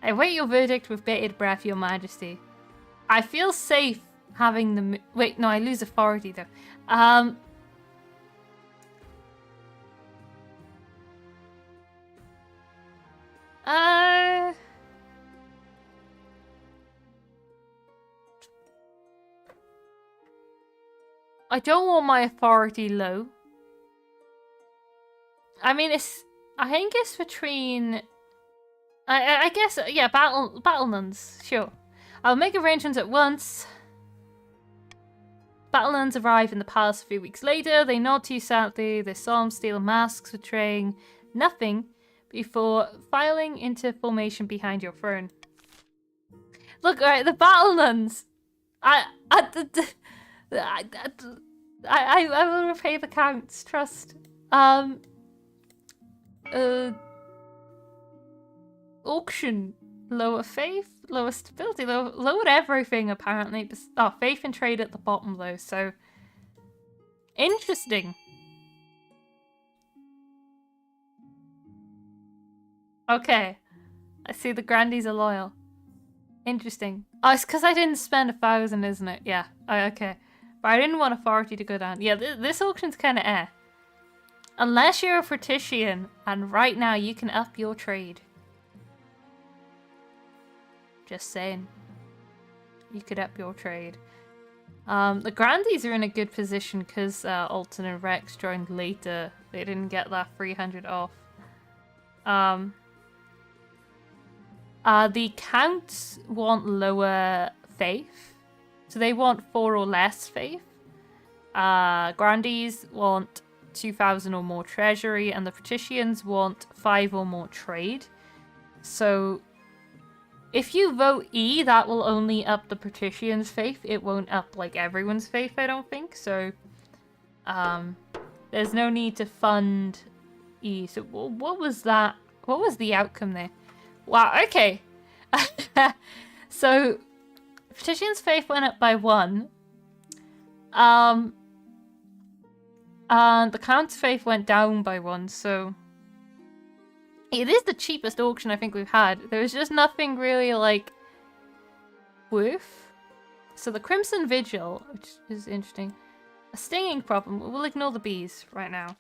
I wait your verdict with bated breath, Your Majesty. I feel safe having the... Wait, no, I lose authority though. I don't want my authority low. I mean, I think it's between... I guess, yeah, battle nuns, sure. I'll make arrangements at once. Battle nuns arrive in the palace a few weeks later. They nod to you sadly, their solemn steel masks betraying nothing before filing into formation behind your throne. Look, alright, the battle nuns. I will repay the counts. Trust. Auction. Lower faith, lower stability, lowered everything apparently. Oh, faith and trade at the bottom though, so interesting. Okay, I see the grandees are loyal. Interesting. Oh, it's because I didn't spend 1,000, isn't it? Yeah. Okay, but I didn't want authority to go down. Yeah, this auction's kind of eh. Unless you're a Patrician, and right now you can up your trade. Just saying. You could up your trade. The Grandies are in a good position because Alton and Rex joined later. They didn't get that 300 off. The Counts want lower faith. So they want 4 or less faith. Grandies want 2,000 or more treasury. And the Patricians want 5 or more trade. So if you vote E, that will only up the Patricians' faith. It won't up, like, everyone's faith, I don't think. So, there's no need to fund E. So, what was that? What was the outcome there? Wow, okay. So, Patricians' faith went up by 1. And the Count's faith went down by 1, so it is the cheapest auction I think we've had. There was just nothing really, like, worth. So the Crimson Vigil, which is interesting. A stinging problem. We'll ignore the bees right now.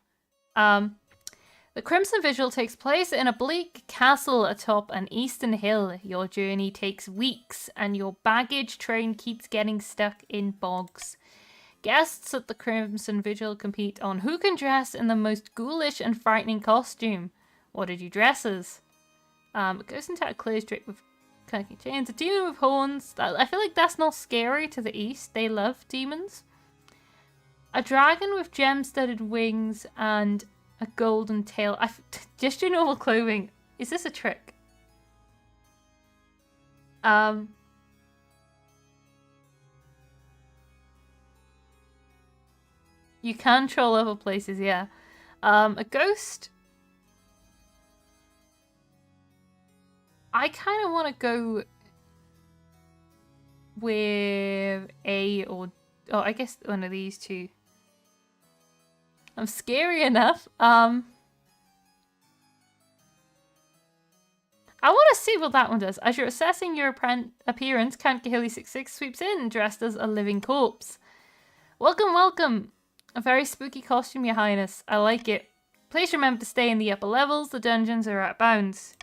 The Crimson Vigil takes place in a bleak castle atop an eastern hill. Your journey takes weeks, and your baggage train keeps getting stuck in bogs. Guests at the Crimson Vigil compete on who can dress in the most ghoulish and frightening costume. What did you dress as? A ghost into a closed drake with clanking chains. A demon with horns. I feel like that's not scary to the east. They love demons. A dragon with gem-studded wings and a golden tail. Just your normal clothing. Is this a trick? You can troll other places, yeah. A ghost. I kind of want to go with A or... Oh, I guess one of these two. I'm scary enough. I want to see what that one does. As you're assessing your appearance, Count Kahili66 sweeps in, dressed as a living corpse. Welcome, welcome. A very spooky costume, Your Highness. I like it. Please remember to stay in the upper levels. The dungeons are out of bounds.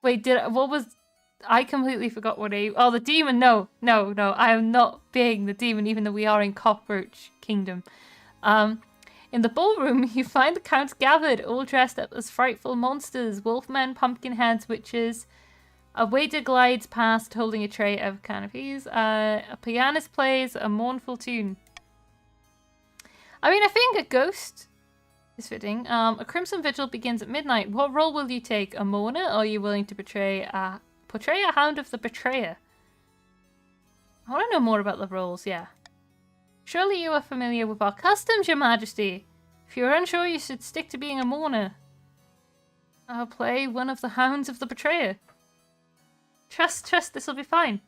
Wait, what was... I completely forgot what Oh, the demon. No. I am not being the demon, even though we are in Cockroach Kingdom. In the ballroom, you find the counts gathered, all dressed up as frightful monsters. Wolfmen, pumpkin heads, witches. A waiter glides past, holding a tray of canopies. A pianist plays a mournful tune. I mean, I think a ghost is fitting. A Crimson Vigil begins at midnight. What role will you take? A mourner, or are you willing to portray a Hound of the Betrayer? I want to know more about the roles, yeah. Surely you are familiar with our customs, Your Majesty. If you're unsure, you should stick to being a mourner. I'll play one of the Hounds of the Betrayer. Trust, this will be fine.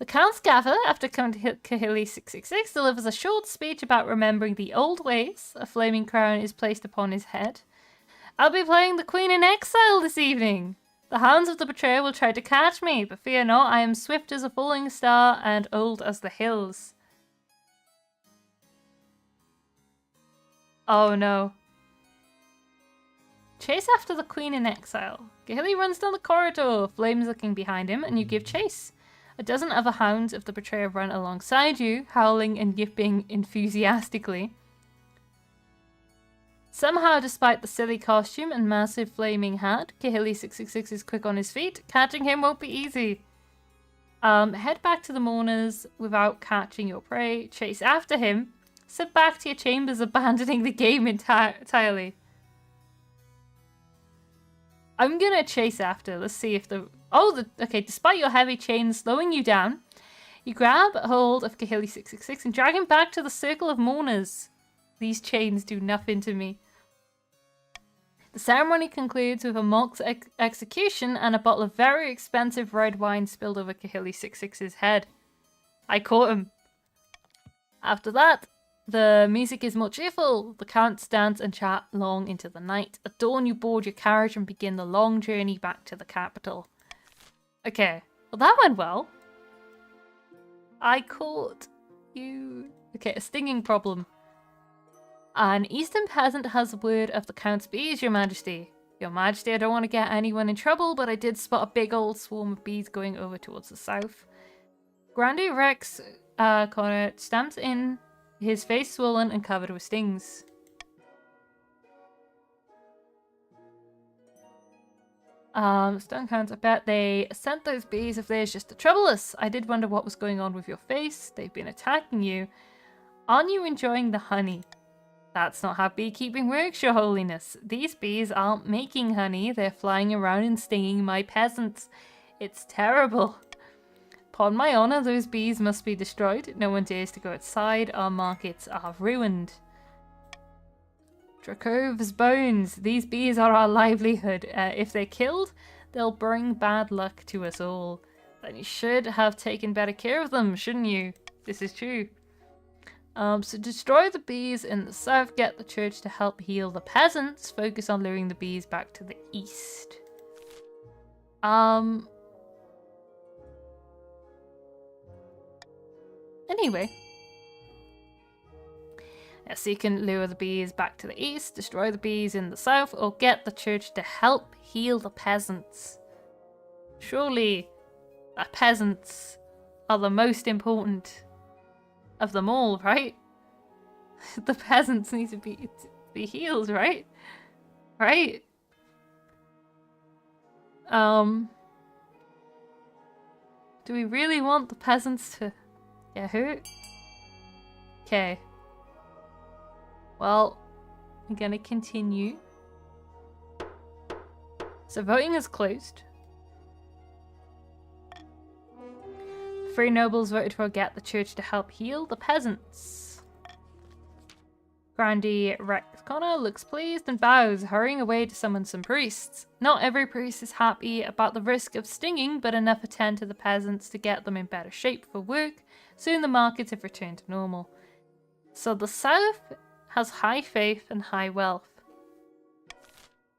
The counts gather after Count Kahili666 delivers a short speech about remembering the old ways. A flaming crown is placed upon his head. I'll be playing the Queen in Exile this evening. The Hounds of the Betrayer will try to catch me, but fear not, I am swift as a falling star and old as the hills. Oh no. Chase after the Queen in Exile. Kahili runs down the corridor, flames looking behind him, and you give chase. A dozen other Hounds of the Betrayer run alongside you, howling and yipping enthusiastically. Somehow, despite the silly costume and massive flaming hat, Kahili666 is quick on his feet. Catching him won't be easy. Head back to the mourners without catching your prey. Chase after him. Sit back to your chambers, abandoning the game entirely. I'm gonna chase after. Let's see if the... Oh, okay. Despite your heavy chain slowing you down, you grab hold of Kahili 666 and drag him back to the circle of mourners. These chains do nothing to me. The ceremony concludes with a monk's execution and a bottle of very expensive red wine spilled over Kahili 666's head. I caught him. After that, the music is more cheerful. The counts dance and chat long into the night. At dawn, you board your carriage and begin the long journey back to the capital. Okay, well that went well. I caught you. Okay, a stinging problem. An eastern peasant has word of the Count's bees, Your Majesty. Your Majesty, I don't want to get anyone in trouble, but I did spot a big old swarm of bees going over towards the south. Grande Rex Connor stamps in, his face swollen and covered with stings. Stone Counts, I bet they sent those bees of theirs just to trouble us. I did wonder what was going on with your face. They've been attacking you. Aren't you enjoying the honey? That's not how beekeeping works, Your Holiness. These bees aren't making honey. They're flying around and stinging my peasants. It's terrible. Upon my honor, those bees must be destroyed. No one dares to go outside. Our markets are ruined. Dracove's bones. These bees are our livelihood. If they're killed, they'll bring bad luck to us all. Then you should have taken better care of them, shouldn't you? This is true. So destroy the bees in the south, get the church to help heal the peasants, focus on luring the bees back to the east. Anyway. Yeah, so you can lure the bees back to the east, destroy the bees in the south, or get the church to help heal the peasants. Surely the peasants are the most important of them all, right? The peasants need to be healed, right? Right? Do we really want the peasants to get hurt? Okay. Well, I'm gonna continue. So voting is closed. 3 nobles voted for get the church to help heal the peasants. Grande Rex Connor looks pleased and bows, hurrying away to summon some priests. Not every priest is happy about the risk of stinging, but enough attend to the peasants to get them in better shape for work. Soon the markets have returned to normal. So the south has high faith and high wealth.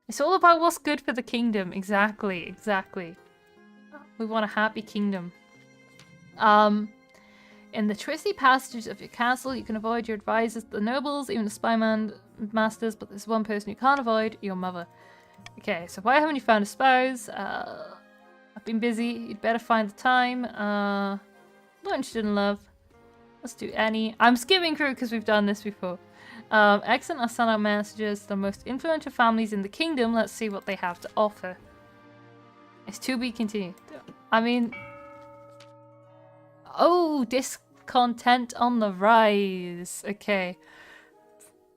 It's all about what's good for the kingdom. Exactly, exactly. We want a happy kingdom. In the twisty passages of your castle, you can avoid your advisors, the nobles, even the spyman masters, but there's one person you can't avoid, your mother. Okay, so why haven't you found a spouse? I've been busy. You'd better find the time. Not interested in love. Let's do any. I'm skipping through because we've done this before. Excellent, I'll send out messages to the most influential families in the kingdom. Let's see what they have to offer. It's to be continued. I mean... Oh, discontent on the rise. Okay.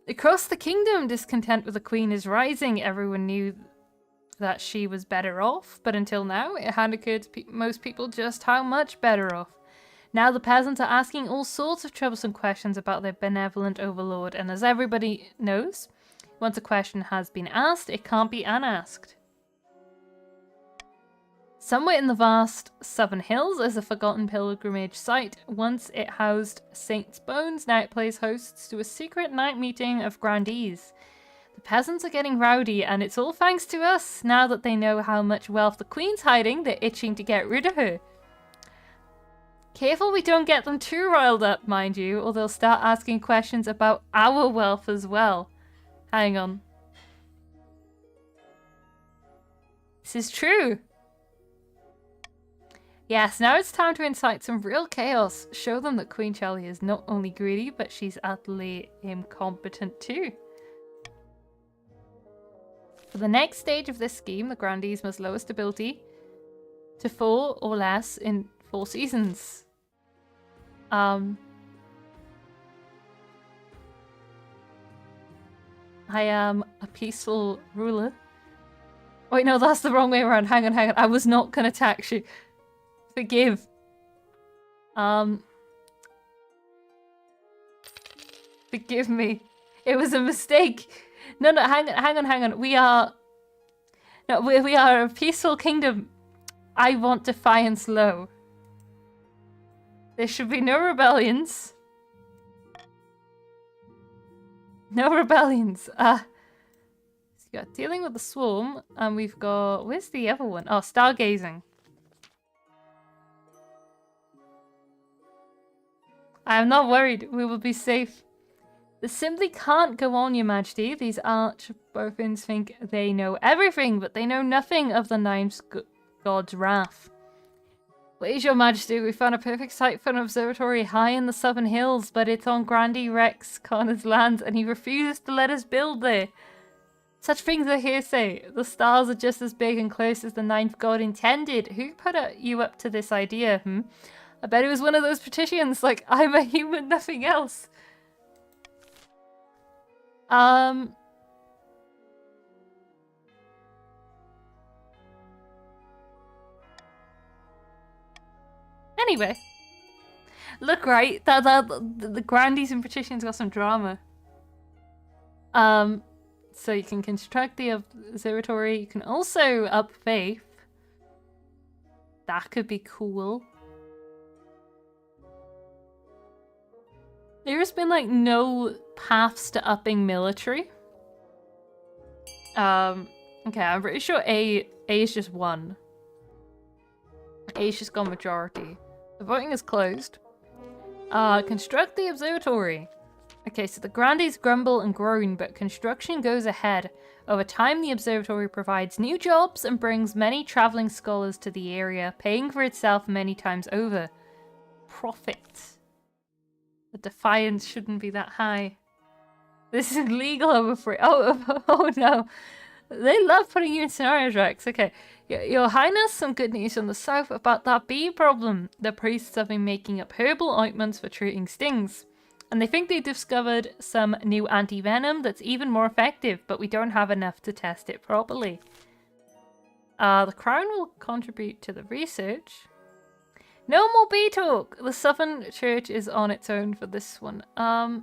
Across the kingdom, discontent with the queen is rising. Everyone knew that she was better off, but until now, it hadn't occurred to most people just how much better off. Now the peasants are asking all sorts of troublesome questions about their benevolent overlord, and as everybody knows, once a question has been asked, it can't be unasked. Somewhere in the vast southern hills is a forgotten pilgrimage site. Once it housed saints' bones, now it plays hosts to a secret night meeting of grandees. The peasants are getting rowdy, and it's all thanks to us. Now that they know how much wealth the queen's hiding, they're itching to get rid of her. Careful we don't get them too riled up, mind you, or they'll start asking questions about our wealth as well. Hang on. This is true. Yes, now it's time to incite some real chaos. Show them that Queen Charlie is not only greedy, but she's utterly incompetent too. For the next stage of this scheme, the grandees must lower stability to 4 or less in 4 seasons. I am a peaceful ruler. Wait, no, that's the wrong way around. Hang on, hang on. I was not gonna tax you. Forgive. Forgive me. It was a mistake. No, hang on. We are a peaceful kingdom. I want defiance low. There should be no rebellions. No rebellions. So we got dealing with the swarm, and we've got, where's the other one? Oh, stargazing. I am not worried. We will be safe. This simply can't go on, Your Majesty. These archbourbons think they know everything, but they know nothing of the Ninth God's wrath. Please, Your Majesty, we found a perfect site for an observatory high in the southern hills, but it's on Grandy Rex Connor's lands, and he refuses to let us build there. Such things are hearsay. The stars are just as big and close as the Ninth God intended. Who put you up to this idea, I bet it was one of those petitions, like, I'm a human, nothing else. Anyway. Look, right, the Grandies and petitions got some drama. So you can construct the observatory. You can also up faith. That could be cool. There's been like no paths to upping military. Okay, I'm pretty sure A is just 1. A's just gone majority. The voting is closed. Construct the observatory. Okay, so the Grandies grumble and groan, but construction goes ahead. Over time, the observatory provides new jobs and brings many traveling scholars to the area, paying for itself many times over. Profit. The defiance shouldn't be that high. This is legal, I'm afraid. Oh no. They love putting you in scenarios, Rex. Okay. Your Highness, some good news from the south about that bee problem. The priests have been making up herbal ointments for treating stings. And they think they discovered some new anti-venom that's even more effective, but we don't have enough to test it properly. The Crown will contribute to the research. No more bee talk! The Southern Church is on its own for this one. I'm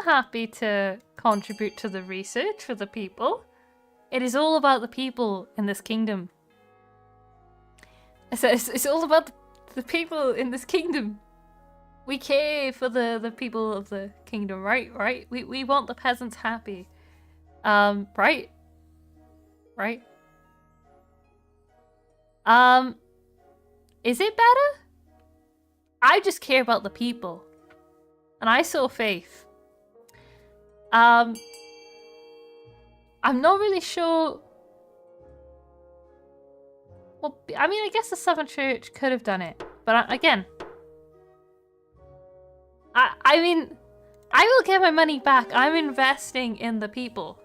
happy to contribute to the research for the people. It is all about the people in this kingdom. It's all about the people in this kingdom. We care for the people of the kingdom, right? We want the peasants happy. Right? Is it better? I just care about the people. And I saw faith. I'm not really sure. Well, I mean, I guess the Southern Church could have done it. But again, I mean, I will get my money back. I'm investing in the people.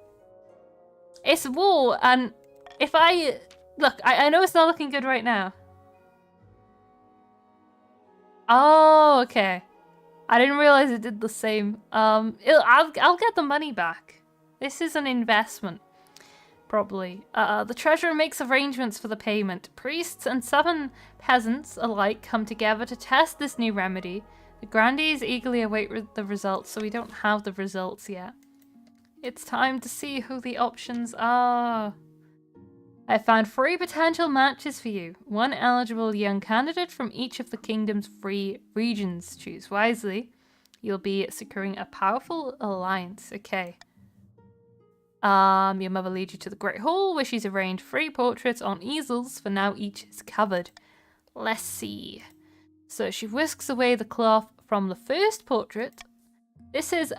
It's war, and if I... Look, I know it's not looking good right now. Oh, okay. I didn't realize it did the same. I'll get the money back. This is an investment. Probably. The treasurer makes arrangements for the payment. Priests and southern peasants alike come together to test this new remedy. The Grandies eagerly await the results, so we don't have the results yet. It's time to see who the options are. I found 3 potential matches for you. 1 eligible young candidate from each of the kingdom's 3 regions. Choose wisely. You'll be securing a powerful alliance. Okay. Your mother leads you to the Great Hall, where she's arranged 3 portraits on easels. For now, each is covered. Let's see. So she whisks away the cloth from the first portrait. This is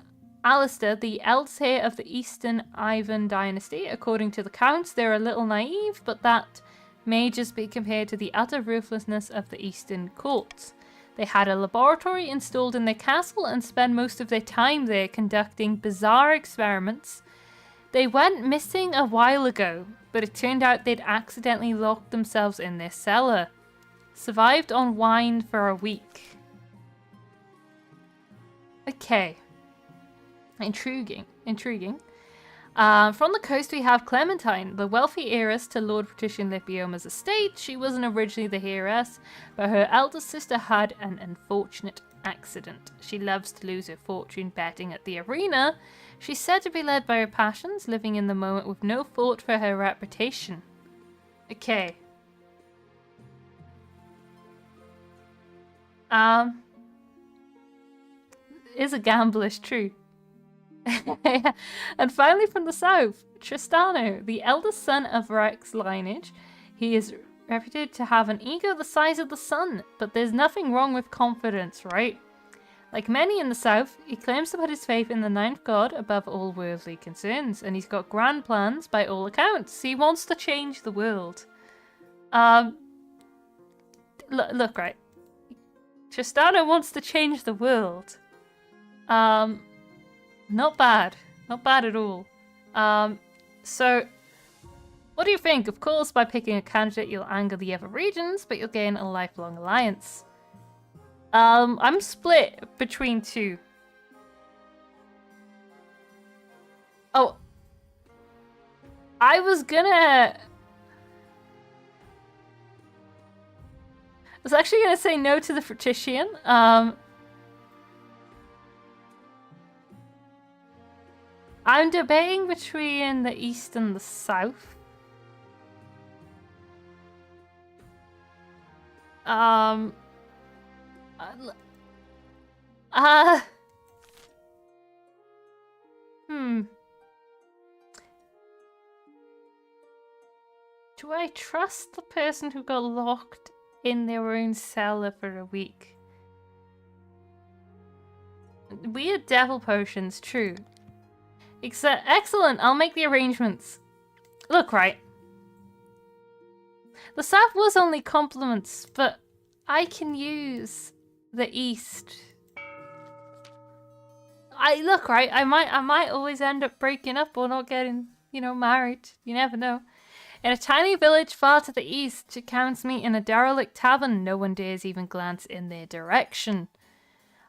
Alistair, the eldest heir of the Eastern Ivan dynasty. According to the counts, they're a little naive, but that may just be compared to the utter ruthlessness of the Eastern courts. They had a laboratory installed in their castle and spent most of their time there conducting bizarre experiments. They went missing a while ago, but it turned out they'd accidentally locked themselves in their cellar. Survived on wine for a week. Okay. Intriguing. Intriguing. From the coast, we have Clementine, the wealthy heiress to Lord Patrician Lipioma's estate. She wasn't originally the heiress, but her eldest sister had an unfortunate accident. She loves to lose her fortune betting at the arena. She's said to be led by her passions, living in the moment with no thought for her reputation. Okay. Is a gambler's true. And finally from the south, Tristano, the eldest son of Rex lineage. He is reputed to have an ego the size of the sun, but there's nothing wrong with confidence, right? Like many in the south, he claims to put his faith in the ninth god above all worldly concerns, and he's got grand plans by all accounts. He wants to change the world. Look, right. Tristano wants to change the world. Not bad. Not bad at all. So, what do you think? Of course, by picking a candidate, you'll anger the other regions, but you'll gain a lifelong alliance. I'm split between two. Oh. I was actually gonna say no to the Frutition. I'm debating between the east and the south. Do I trust the person who got locked in their own cellar for a week? Weird devil potions, true. Excellent, I'll make the arrangements. Look, right. The south was only compliments, but I can use the east. Look, right, I might always end up breaking up or not getting, married. You never know. In a tiny village far to the east, Chicounts meet in a derelict tavern. No one dares even glance in their direction.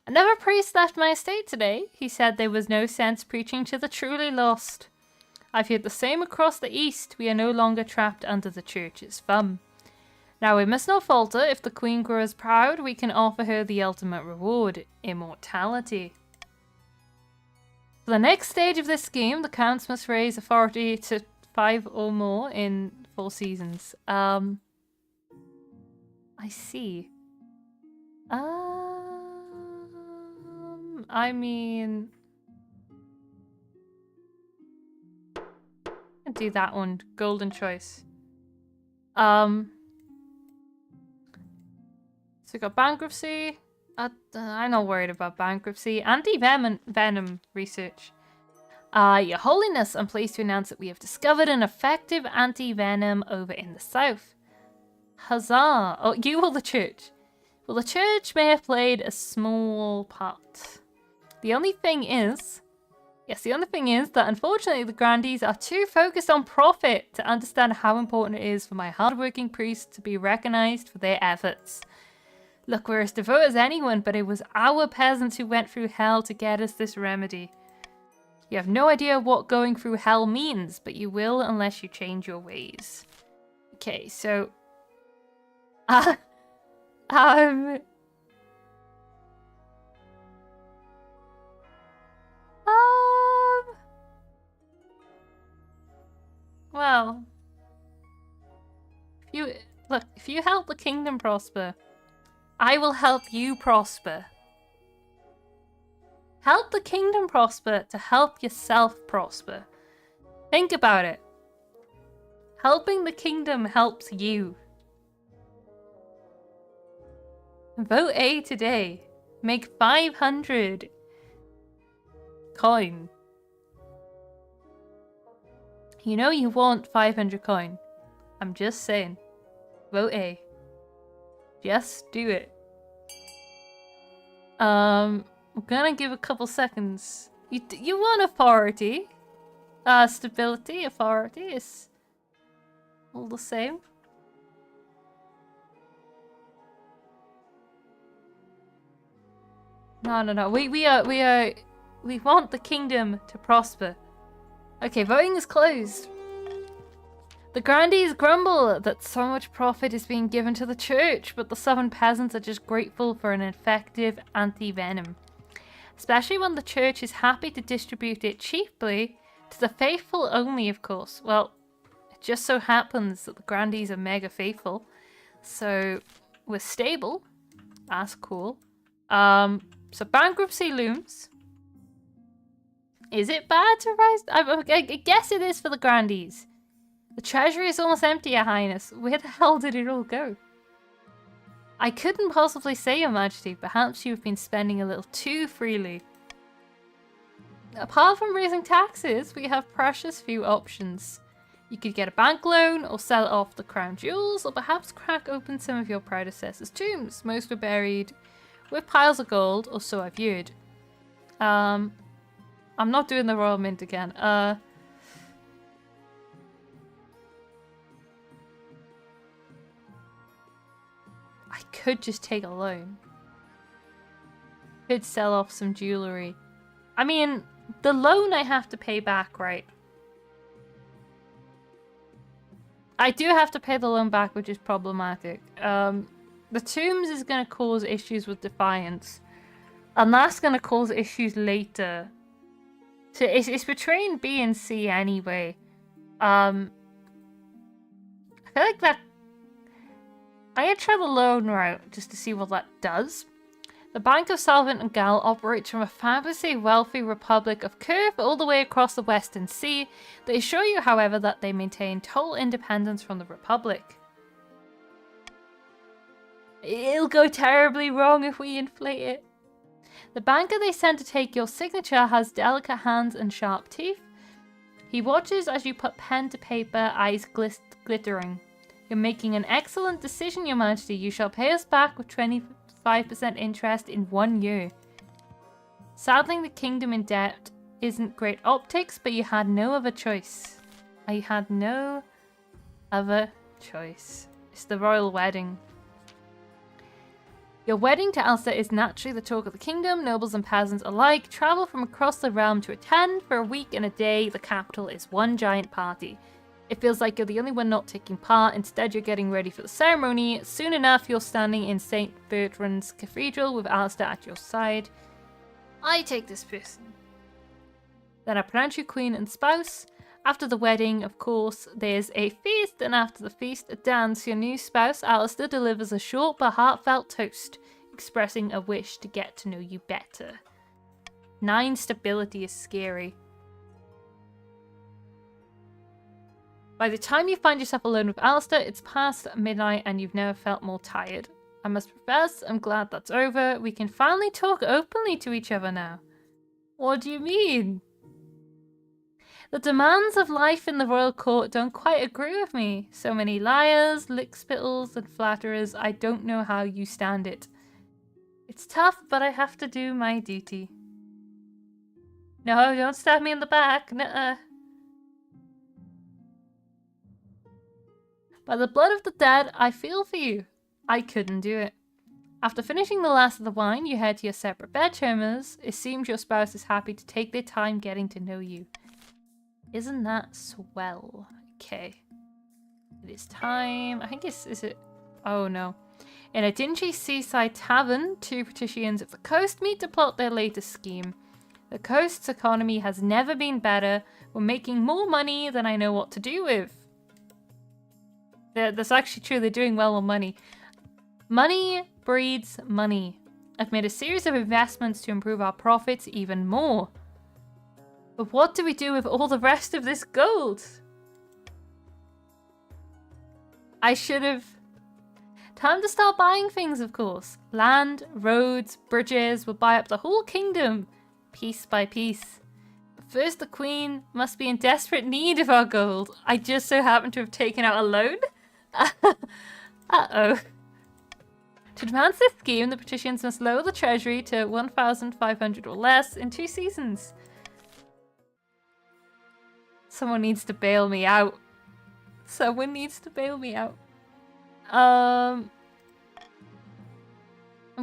Another priest left my estate today. He said there was no sense preaching to the truly lost. I've heard the same across the east. We are no longer trapped under the church's thumb. Now we must not falter. If the queen grows proud, we can offer her the ultimate reward, immortality. For the next stage of this scheme, the counts must raise authority to 5 or more in 4 seasons. I see. I mean, I'll do that one. Golden choice. So we got bankruptcy. I'm not worried about bankruptcy. Anti-venom research. Your Holiness, I'm pleased to announce that we have discovered an effective anti-venom over in the south. Huzzah! Oh, you or the church? Well, the church may have played a small part. The only thing is that unfortunately the grandees are too focused on profit to understand how important it is for my hardworking priests to be recognized for their efforts. Look, we're as devout as anyone, but it was our peasants who went through hell to get us this remedy. You have no idea what going through hell means, but you will unless you change your ways. Okay, so... Well... If you help the kingdom prosper, I will help you prosper. Help the kingdom prosper to help yourself prosper. Think about it. Helping the kingdom helps you. Vote A today. Make 500 coin. You know you want 500 coin. I'm just saying. Vote A. Just do it. I'm gonna give a couple seconds. You want authority. Stability, authority is all the same. No. We want the kingdom to prosper. Okay, voting is closed. The grandees grumble that so much profit is being given to the church, but the southern peasants are just grateful for an effective anti-venom. Especially when the church is happy to distribute it cheaply to the faithful only, of course. Well, it just so happens that the grandees are mega faithful. So, we're stable. That's cool. So bankruptcy looms. Is it bad to rise? I guess it is for the grandees. The treasury is almost empty, Your Highness. Where the hell did it all go? I couldn't possibly say, Your Majesty. Perhaps you've been spending a little too freely. Apart from raising taxes, we have precious few options. You could get a bank loan, or sell off the crown jewels, or perhaps crack open some of your predecessors' tombs. Most were buried with piles of gold, or so I've heard. I'm not doing the Royal Mint again. I could just take a loan. Could sell off some jewellery. I mean, the loan I have to pay back, right? I do have to pay the loan back, which is problematic. The tombs is going to cause issues with Defiance. And that's going to cause issues later. So it's between B and C anyway. I feel like that... I'm going to try the loan route just to see what that does. The Bank of Salvant and Gal operates from a fabulously wealthy Republic of Curve all the way across the Western Sea. They assure you, however, that they maintain total independence from the Republic. It'll go terribly wrong if we inflate it. The banker they sent to take your signature has delicate hands and sharp teeth. He watches as you put pen to paper, eyes glittering. You're making an excellent decision, Your Majesty. You shall pay us back with 25% interest in 1 year. Saddling the kingdom in debt isn't great optics, but you had no other choice. I had no other choice. It's the royal wedding. Your wedding to Elsa is naturally the talk of the kingdom. Nobles and peasants alike travel from across the realm to attend. For a week and a day, the capital is one giant party. It feels like you're the only one not taking part. Instead, you're getting ready for the ceremony. Soon enough, you're standing in St. Bertrand's Cathedral with Alistair at your side. I take this person. Then I pronounce you queen and spouse. After the wedding, of course, there's a feast, and after the feast, a dance. Your new spouse, Alistair, delivers a short but heartfelt toast, expressing a wish to get to know you better. 9 stability is scary. By the time you find yourself alone with Alistair, it's past midnight and you've never felt more tired. I must confess, I'm glad that's over. We can finally talk openly to each other now. What do you mean? The demands of life in the royal court don't quite agree with me. So many liars, lickspittles, and flatterers. I don't know how you stand it. It's tough, but I have to do my duty. No, don't stab me in the back. Nuh-uh. By the blood of the dead, I feel for you. I couldn't do it. After finishing the last of the wine, you head to your separate bedchambers. It seems your spouse is happy to take their time getting to know you. Isn't that swell? Okay. It is time. I think is it? Oh no. In a dingy seaside tavern, 2 patricians of the coast meet to plot their latest scheme. The coast's economy has never been better. We're making more money than I know what to do with. That's actually true. They're doing well on money. Money breeds money. I've made a series of investments to improve our profits even more. But what do we do with all the rest of this gold? I should have... Time to start buying things, of course. Land, roads, bridges. We'll buy up the whole kingdom, piece by piece. But first, the queen must be in desperate need of our gold. I just so happen to have taken out a loan. Uh-oh. To advance this scheme, the patricians must lower the treasury to 1,500 or less in 2 seasons. Someone needs to bail me out. Someone needs to bail me out. I'm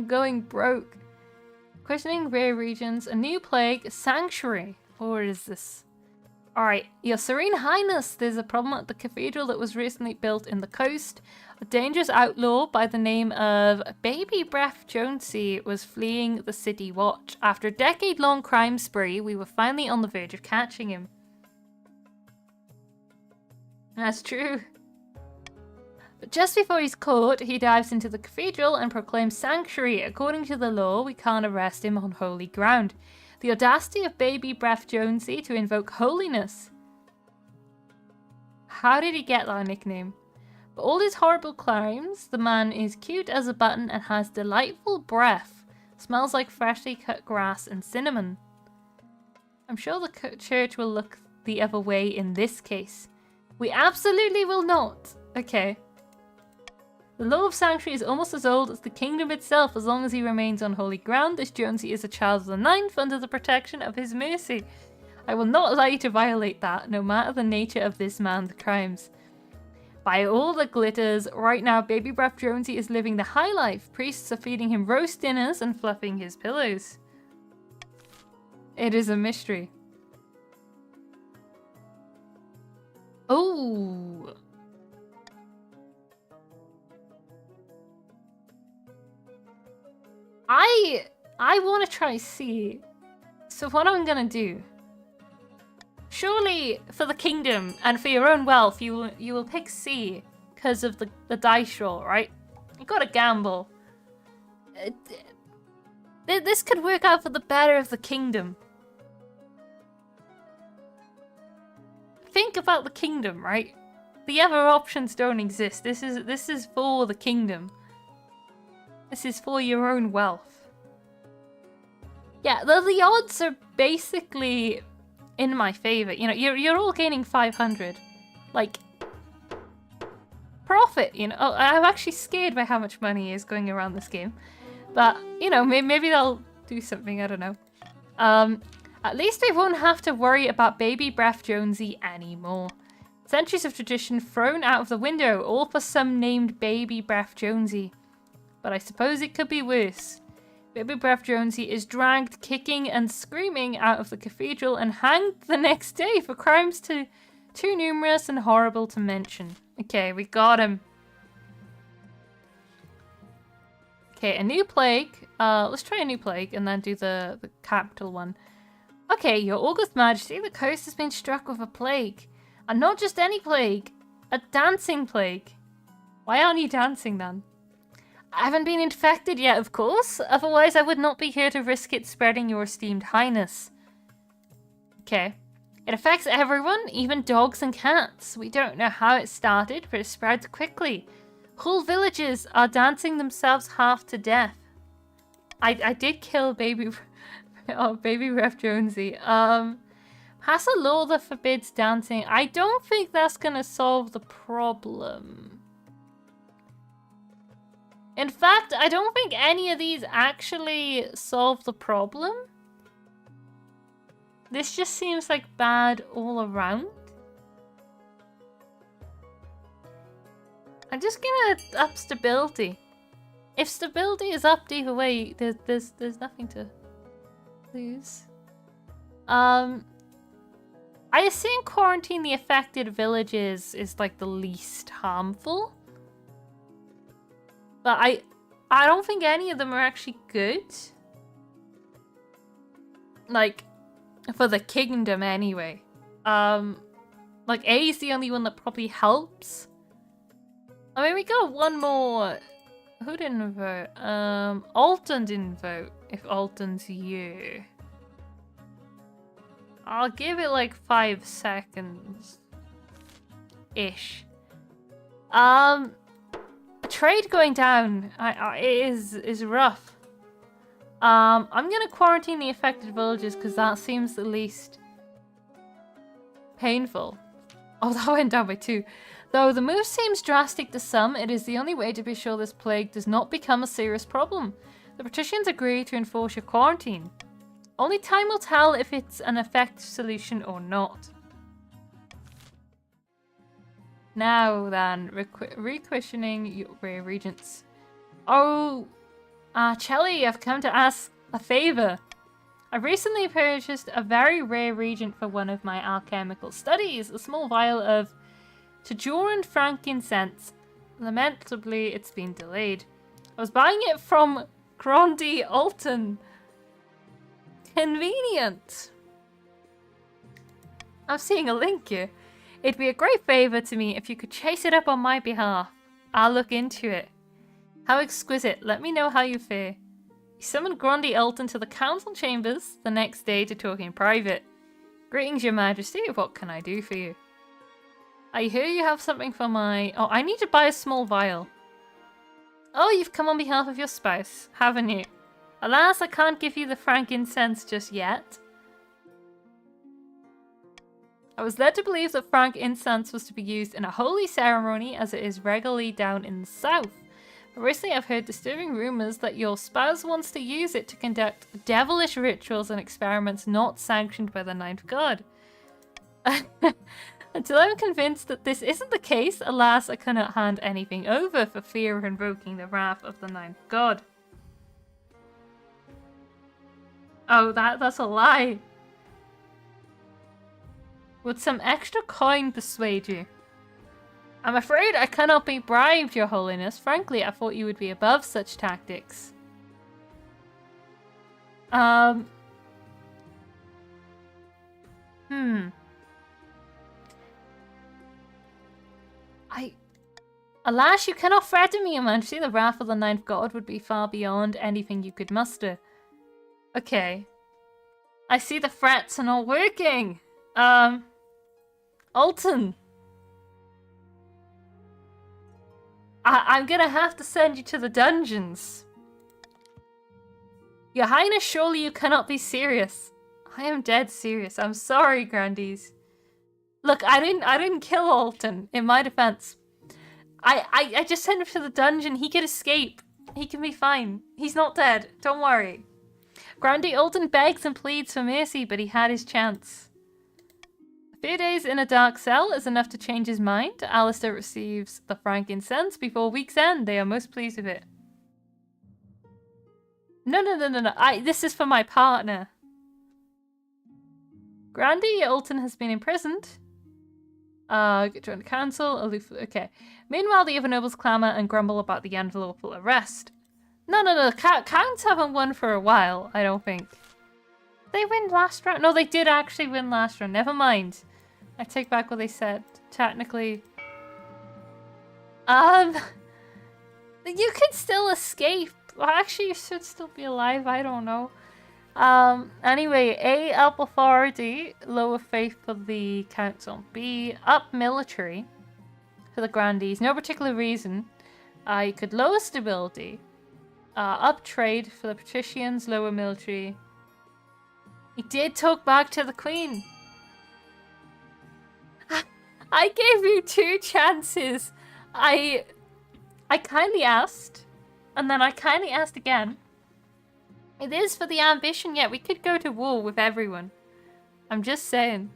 going broke. Questioning rare regions. A new plague. Sanctuary. What is this? Alright, Your Serene Highness, there's a problem at the cathedral that was recently built in the coast. A dangerous outlaw by the name of Baby Breath Jonesy was fleeing the city watch. After a decade-long crime spree, we were finally on the verge of catching him. That's true. But just before he's caught, he dives into the cathedral and proclaims sanctuary. According to the law, we can't arrest him on holy ground. The audacity of Baby Breath Jonesy to invoke holiness. How did he get that nickname? For all his horrible crimes, the man is cute as a button and has delightful breath. Smells like freshly cut grass and cinnamon. I'm sure the church will look the other way in this case. We absolutely will not. Okay. The law of sanctuary is almost as old as the kingdom itself. As long as he remains on holy ground, this Jonesy is a child of the ninth under the protection of his mercy. I will not allow you to violate that, no matter the nature of this man's crimes. By all that glitters, right now Baby Breath Jonesy is living the high life. Priests are feeding him roast dinners and fluffing his pillows. It is a mystery. Oh. I want to try C. So what I'm gonna do? Surely, for the kingdom and for your own wealth, you will pick C because of the dice roll, right? You gotta gamble. This could work out for the better of the kingdom. Think about the kingdom, right? The other options don't exist. This is for the kingdom. This is for your own wealth. Yeah, the odds are basically in my favor. You know, you're all gaining 500. Like, profit, you know. Oh, I'm actually scared by how much money is going around this game. But, you know, maybe they'll do something, I don't know. At least I won't have to worry about Baby Breath Jonesy anymore. Centuries of tradition thrown out of the window, all for some named Baby Breath Jonesy. But I suppose it could be worse. Baby Breath Jonesy is dragged kicking and screaming out of the cathedral and hanged the next day for crimes too numerous and horrible to mention. Okay, we got him. Okay, a new plague. Let's try a new plague and then do the capital one. Okay, Your August Majesty, the coast has been struck with a plague. And not just any plague, a dancing plague. Why aren't you dancing then? I haven't been infected yet, of course. Otherwise, I would not be here to risk it spreading your esteemed highness. Okay. It affects everyone, even dogs and cats. We don't know how it started, but it spreads quickly. Whole villages are dancing themselves half to death. I did kill Baby Breath Jonesy. Pass a law that forbids dancing. I don't think that's gonna solve the problem. In fact, I don't think any of these actually solve the problem. This just seems like bad all around. I'm just gonna up stability. If stability is up either way, there's nothing to lose. I assume quarantine the affected villages is like the least harmful. But I don't think any of them are actually good. Like, for the kingdom anyway. Like A is the only one that probably helps. I mean, we got one more. Who didn't vote? Alton didn't vote. If Alton's you. I'll give it like 5 seconds. Ish. Trade going down is rough. I'm gonna quarantine the affected villages because that seems the least painful. Oh, that went down by 2. Though the move seems drastic to some, it is the only way to be sure this plague does not become a serious problem. The petitions agree to enforce your quarantine. Only time will tell if it's an effective solution or not. Now then, requisitioning your regents. Oh, Chelly, I've come to ask A favor. I recently purchased a very rare reagent for one of my alchemical studies, a small vial of Tajuran frankincense. Lamentably, it's been delayed. I was buying it from Grundy Alton. Convenient. I'm seeing a link here. It'd be a great favor to me if you could chase it up on my behalf. I'll look into it. How exquisite. Let me know how you fare. He summoned Grundy Elton to the council chambers the next day to talk in private. Greetings, your majesty. What can I do for you? I hear you have something for my... Oh, I need to buy a small vial. Oh, you've come on behalf of your spouse, haven't you? Alas, I can't give you the frankincense just yet. I was led to believe that frankincense was to be used in a holy ceremony as it is regularly down in the south. But recently I've heard disturbing rumours that your spouse wants to use it to conduct devilish rituals and experiments not sanctioned by the Ninth God. Until I'm convinced that this isn't the case, alas, I cannot hand anything over for fear of invoking the wrath of the Ninth God. Oh, that's a lie. Would some extra coin persuade you? I'm afraid I cannot be bribed, your holiness. Frankly, I thought you would be above such tactics. Alas, you cannot threaten me, your majesty. The wrath of the Ninth God would be far beyond anything you could muster. Okay. I see the threats are not working. Alton. I'm gonna have to send you to the dungeons. Your Highness, surely you cannot be serious. I am dead serious. I'm sorry, Grandees. Look, I didn't kill Alton. In my defense, I just sent him to the dungeon. He could escape. He can be fine. He's not dead. Don't worry. Grandy Alton begs and pleads for mercy, but he had his chance. A few days in a dark cell is enough to change his mind. Alistair receives the frankincense before week's end. They are most pleased with it. No. This is for my partner. Grandy Alton has been imprisoned. Join the council. Aloof. Okay. Meanwhile, the other nobles clamour and grumble about the unlawful arrest. No. Counts haven't won for a while, I don't think. They win last round? No, they did actually win last round. Never mind. I take back what they said. Technically. You could still escape. Well, actually, you should still be alive. I don't know. Anyway, A, up authority, lower faith for the council. B, up military for the grandees. No particular reason. You could lower stability. Up trade for the patricians, lower military. He did talk back to the queen. I gave you 2 chances. I kindly asked, and then I kindly asked again. It is for the ambition, yet we could go to war with everyone. I'm just saying.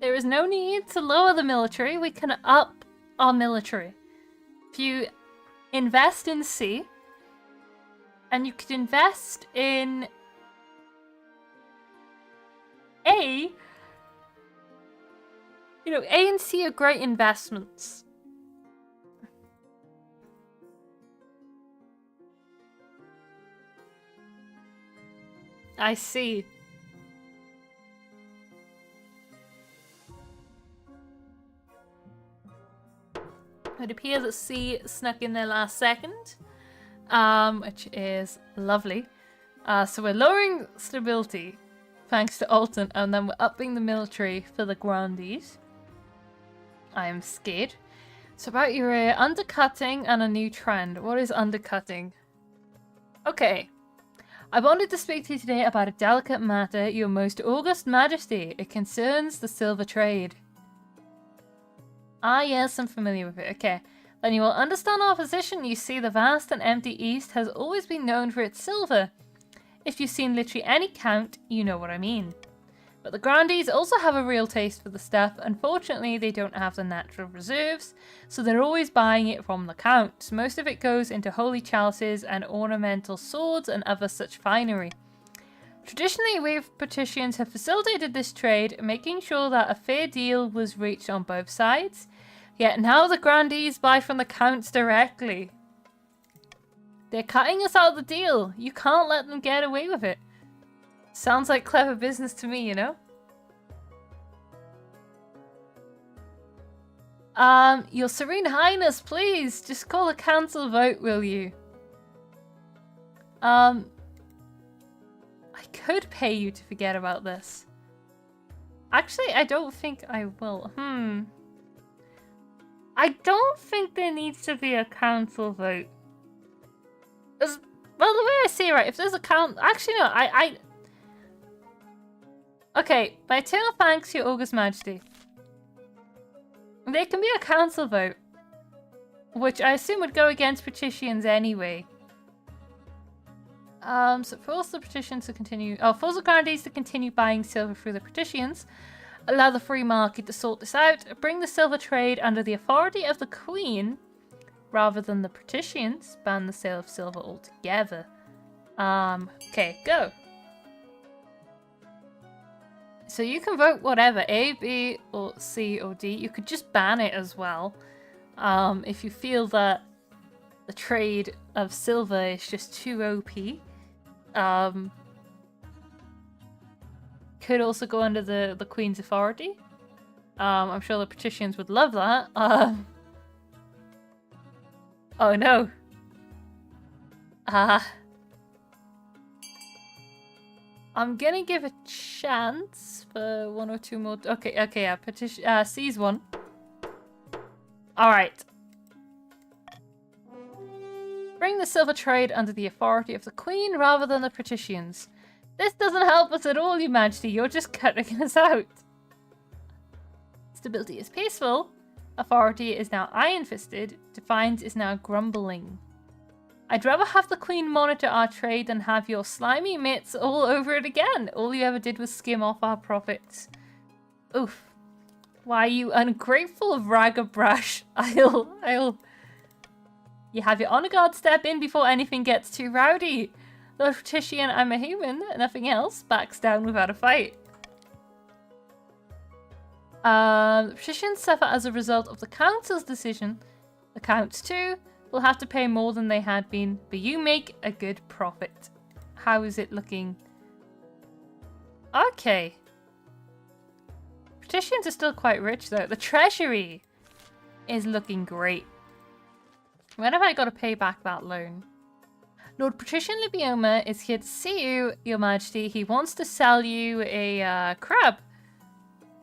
There is no need to lower the military. We can up our military. If you invest in C, and you could invest in A. You know, A and C are great investments. I see. It appears that C snuck in there last second, which is lovely. So we're lowering stability thanks to Alton, and then we're upping the military for the grandees. I am scared. So about your undercutting and a new trend. What is undercutting? Okay. I wanted to speak to you today about a delicate matter, your most august majesty. It concerns the silver trade. Ah, yes, I'm familiar with it. Okay. Then you will understand our position. You see, the vast and empty East has always been known for its silver. If you've seen literally any count, you know what I mean. But the grandees also have a real taste for the stuff. Unfortunately, they don't have the natural reserves, so they're always buying it from the counts. Most of it goes into holy chalices and ornamental swords and other such finery. Traditionally, we patricians have facilitated this trade, making sure that a fair deal was reached on both sides. Yet now the grandees buy from the counts directly. They're cutting us out of the deal. You can't let them get away with it. Sounds like clever business to me, you know? Your Serene Highness, please, just call a council vote, will you? I could pay you to forget about this. Actually, I don't think I will. I don't think there needs to be a council vote. Well, the way I see it, right, if there's a actually, no, Okay, by eternal thanks, your August Majesty. There can be a council vote, which I assume would go against patricians anyway. So force the patricians to continue. Force the grandees to continue buying silver through the patricians. Allow the free market to sort this out. Bring the silver trade under the authority of the Queen, rather than the patricians. Ban the sale of silver altogether. Okay, go. So you can vote whatever, A, B, or C, or D. You could just ban it as well. If you feel that the trade of silver is just too OP. Could also go under the Queen's authority. I'm sure the patricians would love that. Oh no. I'm gonna give a chance for one or two more. Okay, yeah. Petition. C's one. All right. Bring the silver trade under the authority of the Queen rather than the patricians. This doesn't help us at all, Your Majesty. You're just cutting us out. Stability is peaceful. Authority is now iron-fisted. Defiance is now grumbling. I'd rather have the Queen monitor our trade than have your slimy mitts all over it again. All you ever did was skim off our profits. Oof. Why, you ungrateful ragabrash. I'll... You have your honor guard step in before anything gets too rowdy. Lord Patrician, I'm a human, nothing else, backs down without a fight. The patricians suffer as a result of the council's decision. The counts too will have to pay more than they had been, but you make a good profit. How is it looking? Okay. Patricians are still quite rich though. The treasury is looking great. When have I got to pay back that loan? Lord Patrician Libioma is here to see you, Your Majesty. He wants to sell you a crab.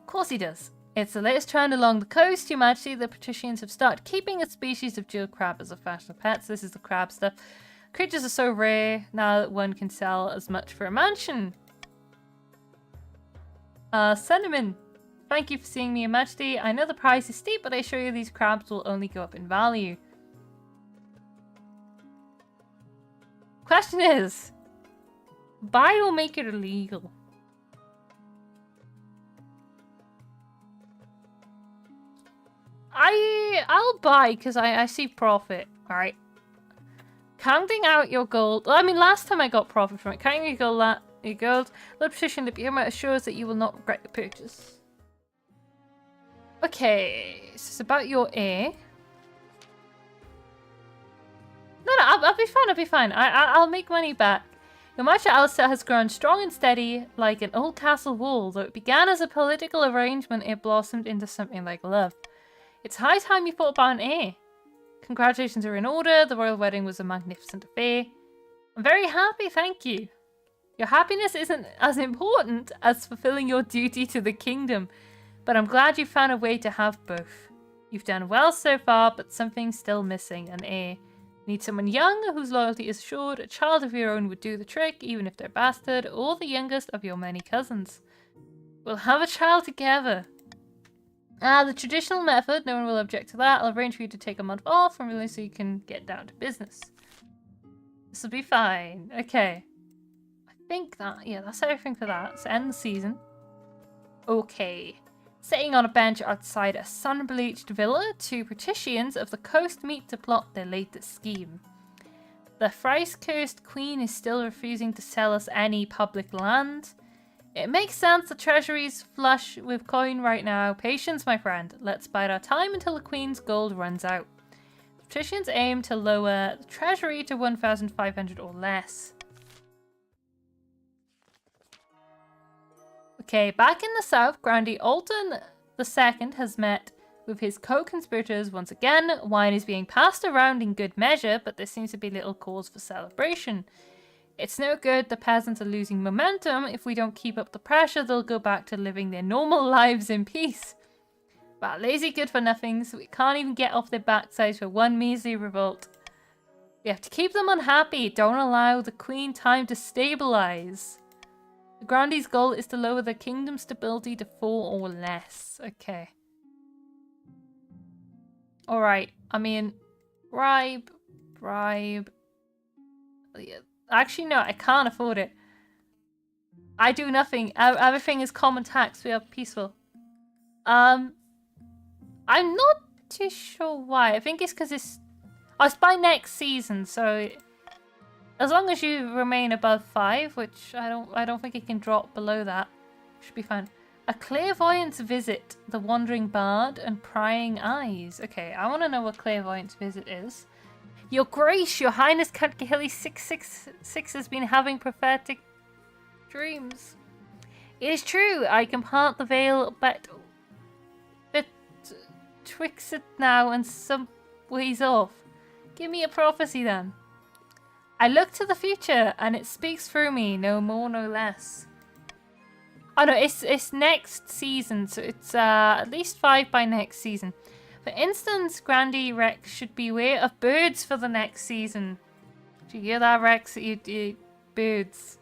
Of course he does. It's the latest trend along the coast, Your Majesty. The patricians have started keeping a species of jewel crab as a fashion of pets. This is the crab stuff. Creatures are so rare now that one can sell as much for a mansion. Cinnamon. Thank you for seeing me, Your Majesty. I know the price is steep, but I assure you these crabs will only go up in value. Question is, buy or make it illegal? I'll buy because I see profit. All right. Counting out your gold. Well, I mean, last time I got profit from it. Counting your gold. Lord Patrician Libioma assures that you will not regret your purchase. Okay, so it's about your heir. No, I'll be fine. I'll be fine. I'll make money back. Your Master Alistair has grown strong and steady like an old castle wall. Though it began as a political arrangement, it blossomed into something like love. It's high time you thought about an heir. Congratulations are in order. The royal wedding was a magnificent affair. I'm very happy, thank you. Your happiness isn't as important as fulfilling your duty to the kingdom, but I'm glad you found a way to have both. You've done well so far, but something's still missing, an heir. Need someone young whose loyalty is assured. A child of your own would do the trick, even if they're bastard, or the youngest of your many cousins. We'll have a child together. The traditional method, no one will object to that. I'll arrange for you to take a month off from really so you can get down to business. This will be fine. Okay. I think that, yeah, that's everything for that. Let's end the season. Okay. Sitting on a bench outside a sun-bleached villa, two patricians of the coast meet to plot their latest scheme. The thrice-cursed queen is still refusing to sell us any public land. It makes sense, the treasury's flush with coin right now. Patience, my friend. Let's bide our time until the queen's gold runs out. The patricians aim to lower the treasury to 1,500 or less. Okay, back in the south, Grandee Alton II has met with his co-conspirators once again. Wine is being passed around in good measure, but there seems to be little cause for celebration. It's no good, the peasants are losing momentum. If we don't keep up the pressure, they'll go back to living their normal lives in peace. But lazy good-for-nothings, we can't even get off their backsides for one measly revolt. We have to keep them unhappy, don't allow the queen time to stabilize. The Grandee's goal is to lower the kingdom's stability to 4 or less. Okay. Alright, I mean, bribe. Actually, no, I can't afford it. I do nothing. Everything is common tax. We are peaceful. I'm not too sure why. I think it's because it's by next season, so as long as you remain above 5, which I don't think it can drop below that, should be fine. A clairvoyance visit, the wandering bard and prying eyes. Okay, I want to know what clairvoyance visit is. Your Grace, Your Highness Count Kahili 666 has been having prophetic dreams. It is true, I can part the veil, but twixt it now and some ways off. Give me a prophecy then. I look to the future and it speaks through me, no more, no less. Oh no, it's next season, so it's at least 5 by next season. For instance, Grandee Rex should beware of birds for the next season. Do you hear that, Rex? You birds.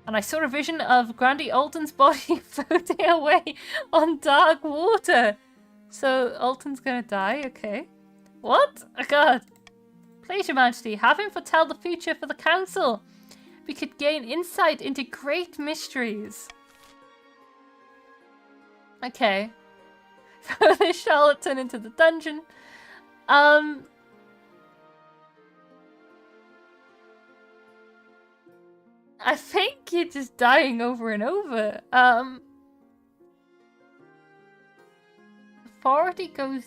And I saw a vision of Grandee Alton's body floating away on dark water. So Alton's gonna die, okay. What? Oh god. Please, Your Majesty, have him foretell the future for the council. We could gain insight into great mysteries. Okay. Throw this charlatan into the dungeon. I think you're just dying over and over. Authority goes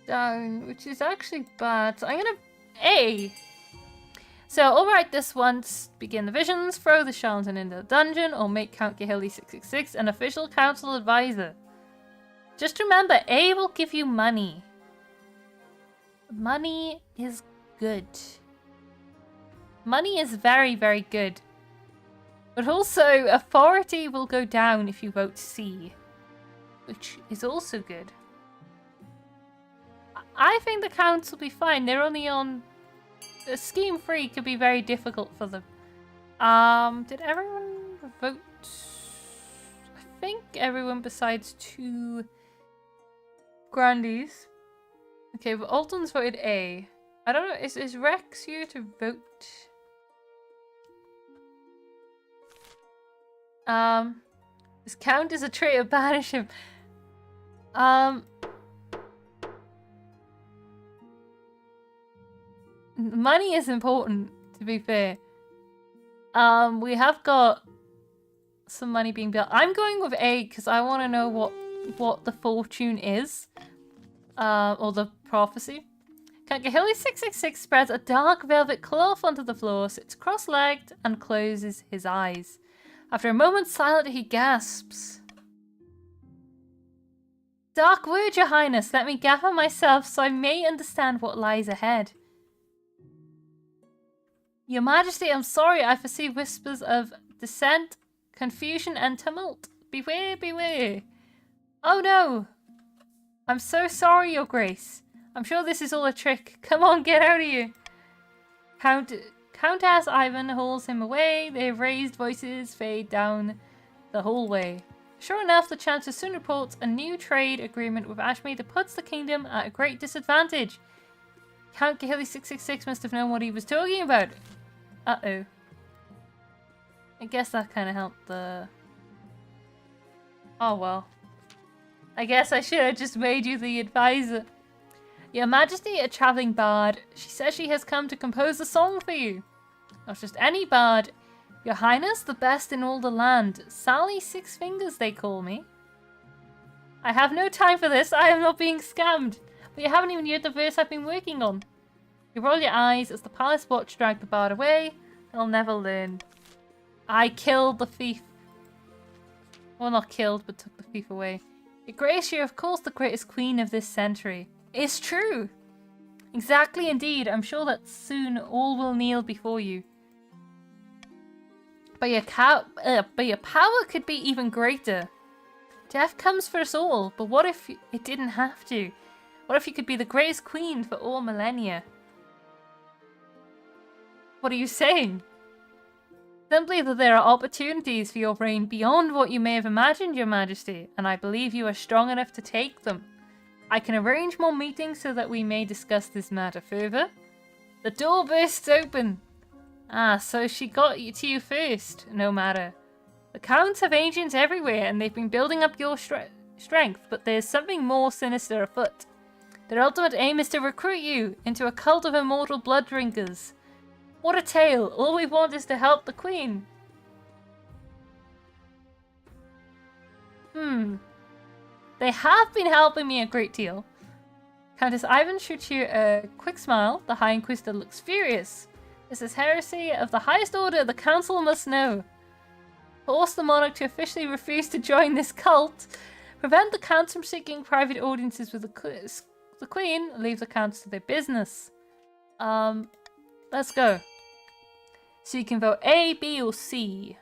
down, which is actually bad. So I'm gonna A. So I'll write this once. Begin the visions, throw the charlatan into the dungeon, or make Count Kahili 666 an official council advisor. Just remember, A will give you money. Money is good. Money is very, very good. But also, authority will go down if you vote C, which is also good. I think the council will be fine. They're only on... Scheme 3 could be very difficult for them. Did everyone vote? I think everyone besides 2 Grandees. Okay, but Alton's voted A. I don't know, is Rex here to vote? This count is a traitor, banish him. Money is important, to be fair. We have got some money being built. I'm going with A because I want to know what the fortune is. Or the prophecy. Count Kahili 666 spreads a dark velvet cloth onto the floor, sits cross-legged, and closes his eyes. After a moment's silence, he gasps. Dark word, Your Highness. Let me gather myself so I may understand what lies ahead. Your Majesty, I'm sorry. I foresee whispers of dissent, confusion, and tumult. Beware, beware. Oh no. I'm so sorry, Your Grace. I'm sure this is all a trick. Come on, get out of here. Countess Ivan hauls him away. Their raised voices fade down the hallway. Sure enough, the Chancellor soon reports a new trade agreement with Ashmead that puts the kingdom at a great disadvantage. Count Kahili 666 must have known what he was talking about. Uh-oh. I guess that kind of helped the... Oh well. I guess I should have just made you the advisor. Your Majesty, a travelling bard. She says she has come to compose a song for you. Not just any bard. Your Highness, the best in all the land. Sally Six Fingers, they call me. I have no time for this. I am not being scammed. But you haven't even heard the verse I've been working on. You roll your eyes as the palace watch drag the bard away. I'll never learn. I killed the thief. Well, not killed, but took the thief away. Your Grace, you're of course the greatest queen of this century. It's true. Exactly indeed. I'm sure that soon all will kneel before you. But your power could be even greater. Death comes for us all, but what if it didn't have to? What if you could be the greatest queen for all millennia? What are you saying? Simply that there are opportunities for your reign beyond what you may have imagined, Your Majesty, and I believe you are strong enough to take them. I can arrange more meetings so that we may discuss this matter further. The door bursts open. Ah, so she got to you first. No matter. The counts have agents everywhere, and they've been building up your strength, but there's something more sinister afoot. Their ultimate aim is to recruit you into a cult of immortal blood drinkers. What a tale! All we want is to help the Queen. They have been helping me a great deal. Countess Ivan shoots you a quick smile. The High Inquisitor looks furious. This is heresy of the highest order. The Council must know. Force the monarch to officially refuse to join this cult. Prevent the counts from seeking private audiences with the Queen. Leave the counts to their business. Let's go. So you can vote A, B, or C.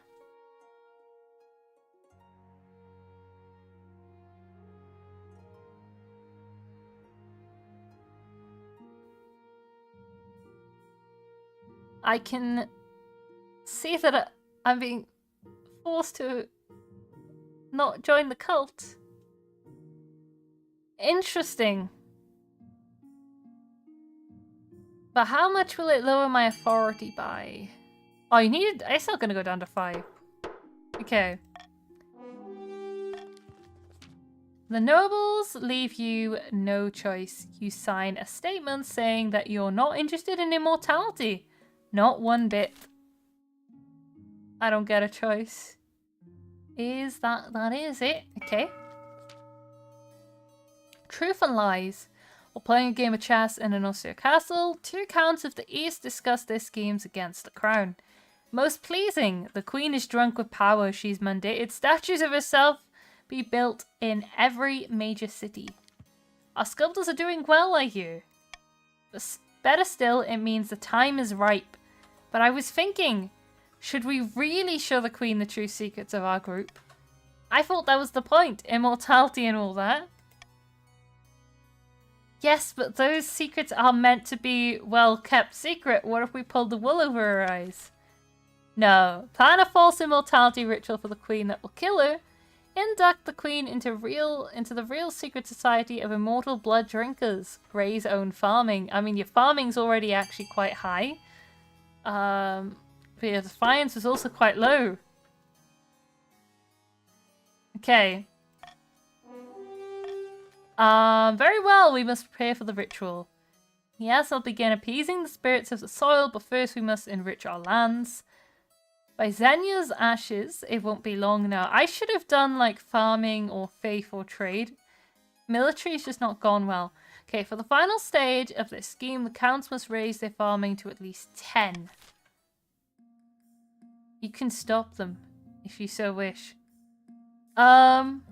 I can see that I'm being forced to not join the cult. Interesting. But how much will it lower my authority by? Oh, you needed... I'm still gonna go down to 5. Okay. The nobles leave you no choice. You sign a statement saying that you're not interested in immortality. Not one bit. I don't get a choice. That is it? Okay. Truth and lies. While playing a game of chess in an austere castle, 2 counts of the East discuss their schemes against the crown. Most pleasing, the Queen is drunk with power. She's mandated statues of herself be built in every major city. Our sculptors are doing well, I hear. But better still, it means the time is ripe. But I was thinking, should we really show the Queen the true secrets of our group? I thought that was the point, immortality and all that. Yes, but those secrets are meant to be well-kept secret. What if we pulled the wool over her eyes? No. Plan a false immortality ritual for the Queen that will kill her. Induct the Queen into the real secret society of immortal blood drinkers. Gray's own farming. I mean, your farming's already actually quite high. But your defiance was also quite low. Okay. Very well, we must prepare for the ritual. Yes, I'll begin appeasing the spirits of the soil, but first we must enrich our lands. By Xenia's ashes, it won't be long now. I should have done like farming or faith or trade. Military's just not gone well. Okay, for the final stage of this scheme, the counts must raise their farming to at least 10. You can stop them if you so wish. I'm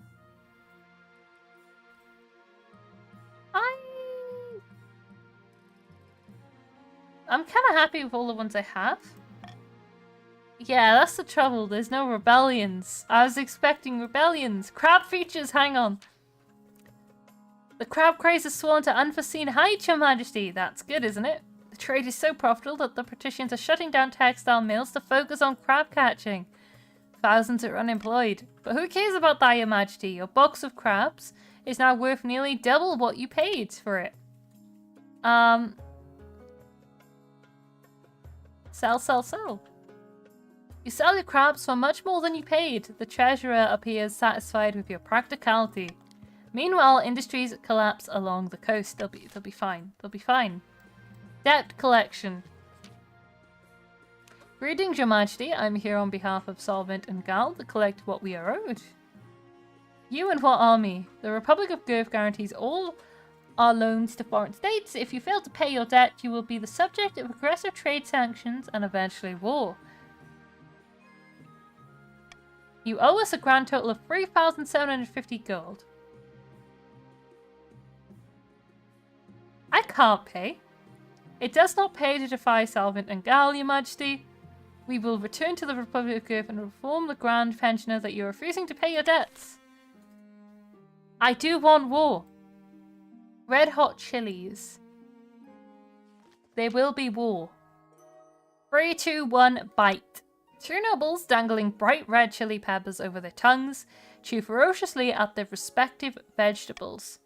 kind of happy with all the ones I have. Yeah, that's the trouble. There's no rebellions. I was expecting rebellions. Crab features, hang on. The crab craze has swollen to unforeseen heights, Your Majesty. That's good, isn't it? The trade is so profitable that the patricians are shutting down textile mills to focus on crab catching. Thousands are unemployed. But who cares about that, Your Majesty? Your box of crabs is now worth nearly double what you paid for it. Sell, sell, sell. You sell your crabs for much more than you paid. The treasurer appears satisfied with your practicality. Meanwhile, industries collapse along the coast. They'll be fine. They'll be fine. Debt collection. Greetings, Your Majesty. I'm here on behalf of Solvent and Gal to collect what we are owed. You and what army? The Republic of Gurf guarantees all our loans to foreign states. If you fail to pay your debt, you will be the subject of aggressive trade sanctions and eventually war. You owe us a grand total of 3,750 gold. I can't pay. It does not pay to defy Solvent and Gal, Your Majesty. We will return to the Republic of Gurf and reform the Grand Pensioner that you are refusing to pay your debts. I do want war. Red hot chilies. There will be war. 3, 2, 1, bite. Two nobles dangling bright red chili peppers over their tongues chew ferociously at their respective vegetables.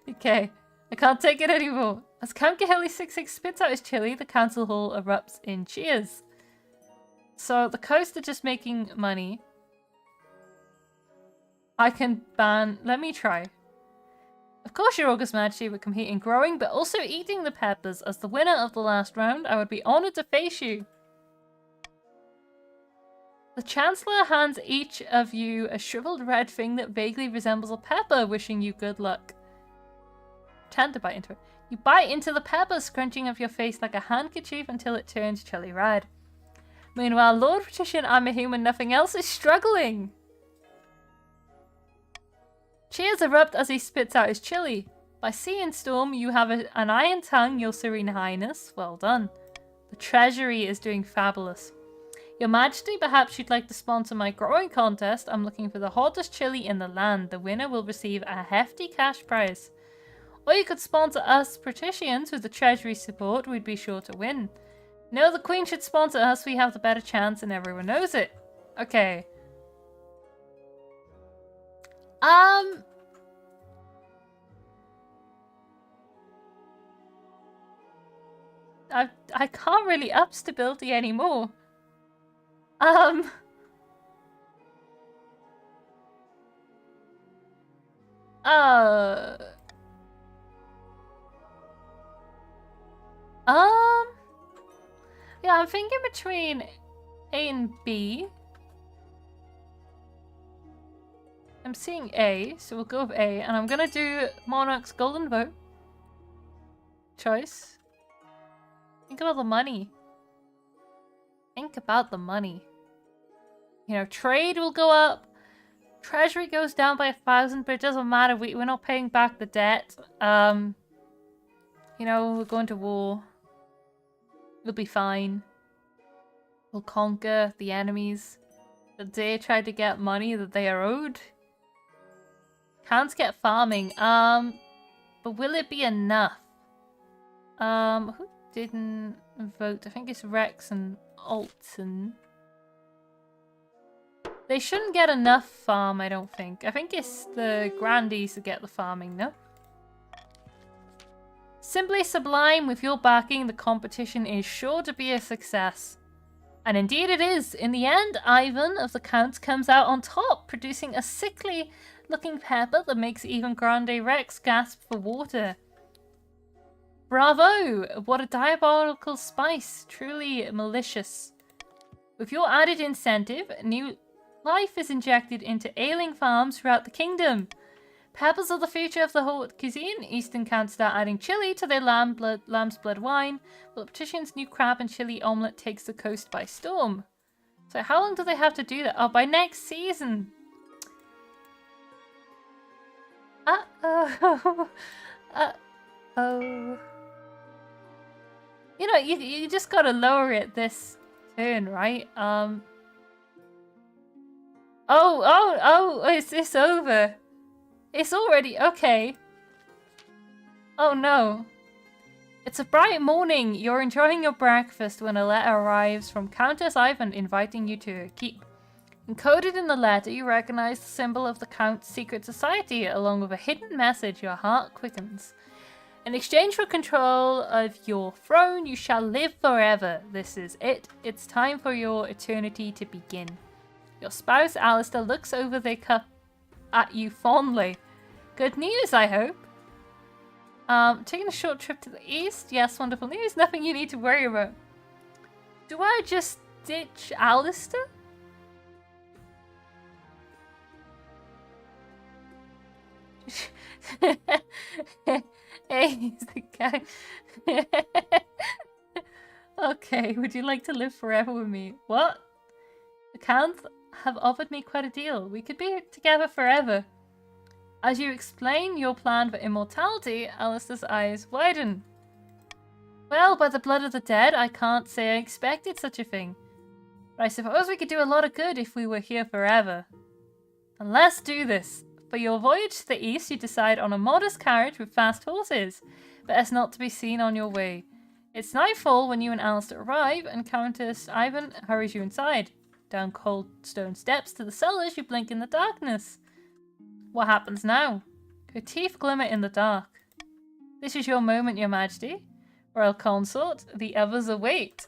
Okay, I can't take it anymore. As Count Gaheli66 spits out his chili, the council hall erupts in cheers. So the coast are just making money. I can ban... Let me try. Of course, Your August Majesty would compete in growing, but also eating the peppers. As the winner of the last round, I would be honored to face you. The Chancellor hands each of you a shriveled red thing that vaguely resembles a pepper, wishing you good luck. Pretend to bite into it. You bite into the pepper, scrunching up your face like a handkerchief until it turns chilly red. Meanwhile, Lord Patrician Amahim and nothing else is struggling. Cheers erupt as he spits out his chili. By sea and storm, you have an iron tongue, Your Serene Highness. Well done. The treasury is doing fabulous. Your Majesty, perhaps you'd like to sponsor my growing contest. I'm looking for the hottest chili in the land. The winner will receive a hefty cash prize. Or you could sponsor us patricians with the treasury support. We'd be sure to win. No, the Queen should sponsor us. We have the better chance and everyone knows it. Okay. I can't really up stability anymore. Yeah, I'm thinking between A and B. I'm seeing A, so we'll go with A, and I'm gonna do Monarch's Golden Vote. Choice. Think about the money. Think about the money. You know, trade will go up. Treasury goes down by 1,000, but it doesn't matter. We're not paying back the debt. You know, we're going to war. We'll be fine. We'll conquer the enemies that they tried to get money that they are owed. Can't get farming. But will it be enough? Who didn't vote? I think it's Rex and Alton. They shouldn't get enough farm, I don't think. I think it's the grandees that get the farming, no? Simply sublime. With your backing, the competition is sure to be a success. And indeed it is. In the end, Ivan of the Counts comes out on top, producing a sickly looking pepper that makes even Grande Rex gasp for water. Bravo! What a diabolical spice. Truly malicious. With your added incentive, new life is injected into ailing farms throughout the kingdom. Peppers are the future of the haute cuisine. Eastern Counts start adding chili to their lamb's blood wine, while the Patrician's new crab and chili omelette takes the coast by storm. So how long do they have to do that? Oh, by next season. Uh-oh. Uh-oh. You know, you just gotta lower it this turn, right? Oh, is this over? It's already... Okay. Oh no. It's a bright morning. You're enjoying your breakfast when a letter arrives from Countess Ivan inviting you to her keep. Encoded in the letter, you recognize the symbol of the Count's secret society, along with a hidden message. Your heart quickens. In exchange for control of your throne, you shall live forever. This is it. It's time for your eternity to begin. Your spouse, Alistair, looks over their cup at you fondly. Good news, I hope. Taking a short trip to the east. Yes, wonderful news. Nothing you need to worry about. Do I just ditch Alistair? Hey, he's the guy. Okay, would you like to live forever with me? What? The Count have offered me quite a deal. We could be together forever. As you explain your plan for immortality, Alistair's eyes widen. Well, by the blood of the dead, I can't say I expected such a thing. But I suppose we could do a lot of good if we were here forever. And let's do this. For your voyage to the east, you decide on a modest carriage with fast horses, but as not to be seen on your way. It's nightfall when you and Alistair arrive, and Countess Ivan hurries you inside. Down cold stone steps to the cellars, you blink in the darkness. What happens now? Her teeth glimmer in the dark. This is your moment, Your Majesty. Royal Consort, the others await.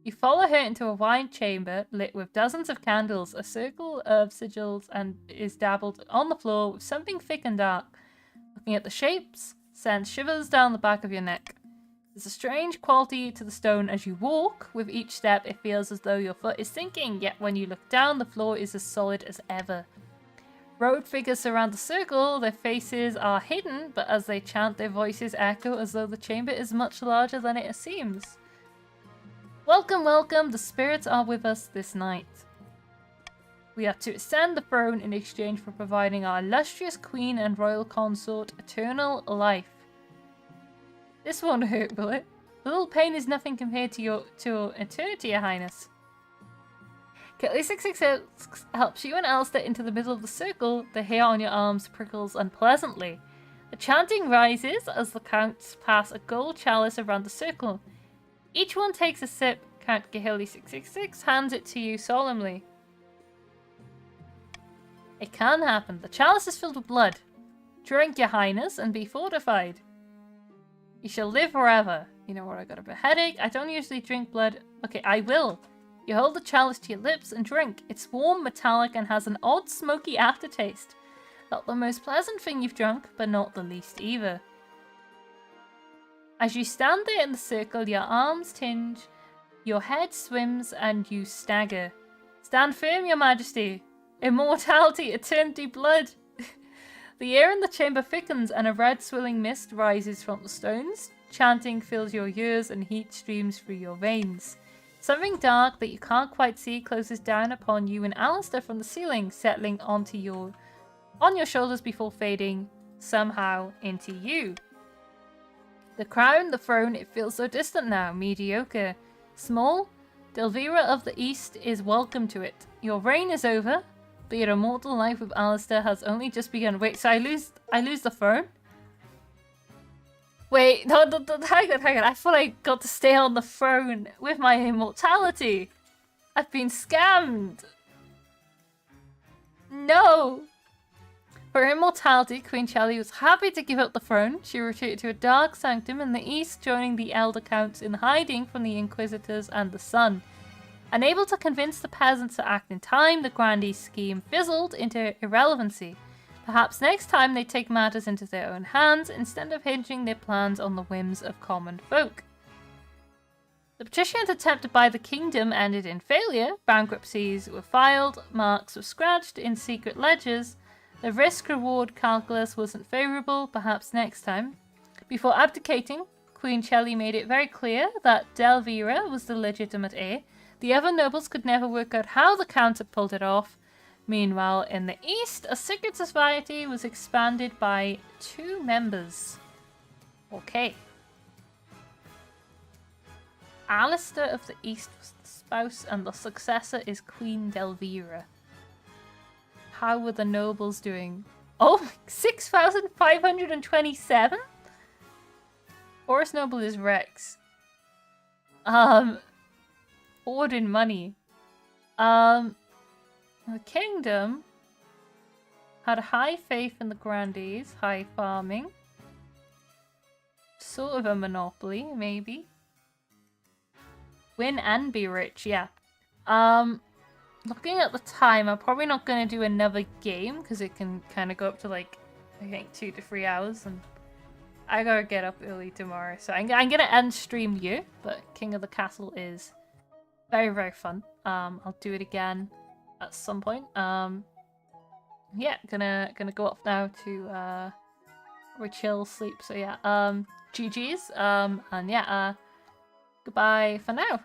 You follow her into a wide chamber lit with dozens of candles. A circle of sigils and is dabbled on the floor with something thick and dark. Looking at the shapes sends shivers down the back of your neck. There's a strange quality to the stone as you walk. With each step, it feels as though your foot is sinking, yet when you look down, the floor is as solid as ever. Robed figures surround the circle. Their faces are hidden, but as they chant, their voices echo as though the chamber is much larger than it seems. Welcome, welcome. The spirits are with us this night. We are to ascend the throne in exchange for providing our illustrious queen and royal consort eternal life. This won't hurt, will it? A little pain is nothing compared to your eternity, Your Highness. Kelly 666 helps you and Alistair into the middle of the circle. The hair on your arms prickles unpleasantly. The chanting rises as the counts pass a gold chalice around the circle. Each one takes a sip. Count Gahili 666 hands it to you solemnly. It can happen. The chalice is filled with blood. Drink, Your Highness, and be fortified. You shall live forever. You know what, I got a bit of a headache. I don't usually drink blood. Okay, I will. You hold the chalice to your lips and drink. It's warm, metallic, and has an odd smoky aftertaste. Not the most pleasant thing you've drunk, but not the least either. As you stand there in the circle, your arms tinge, your head swims, and you stagger. Stand firm, Your Majesty. Immortality, eternity, blood. The air in the chamber thickens, and a red swirling mist rises from the stones. Chanting fills your ears, and heat streams through your veins. Something dark that you can't quite see closes down upon you and Alistair from the ceiling, settling on your shoulders before fading somehow into you. The crown, the throne, it feels so distant now, mediocre. Small, Delvira of the East is welcome to it. Your reign is over, but your immortal life with Alistair has only just begun. Wait, so I lose the throne? Wait, no, hang on. I thought I got to stay on the throne with my immortality. I've been scammed. No. For her immortality, Queen Shelley was happy to give up the throne. She retreated to a dark sanctum in the east, joining the elder counts in hiding from the Inquisitors and the sun. Unable to convince the peasants to act in time, the Grandee's scheme fizzled into irrelevancy. Perhaps next time they take matters into their own hands instead of hinging their plans on the whims of common folk. The petition's attempt to buy the kingdom ended in failure. Bankruptcies were filed, marks were scratched in secret ledgers. The risk-reward calculus wasn't favourable, perhaps next time. Before abdicating, Queen Shelley made it very clear that Delvira was the legitimate heir. The other nobles could never work out how the Count had pulled it off. Meanwhile, in the east, a secret society was expanded by 2 members. Okay. Alistair of the East was the spouse, and the successor is Queen Delvira. How were the nobles doing? Oh, 6,527? Horus Noble is Rex. Hoard in money. The kingdom had high faith in the grandees, high farming. sort of a monopoly, maybe. Win and be rich, yeah. Looking at the time, I'm probably not going to do another game because it can kind of go up to like, I think 2 to 3 hours, and I gotta get up early tomorrow. So I'm gonna end stream here, but King of the Castle is very, very fun. I'll do it again at some point. Yeah, gonna go off now to chill, sleep. So yeah, GG's. And yeah, goodbye for now.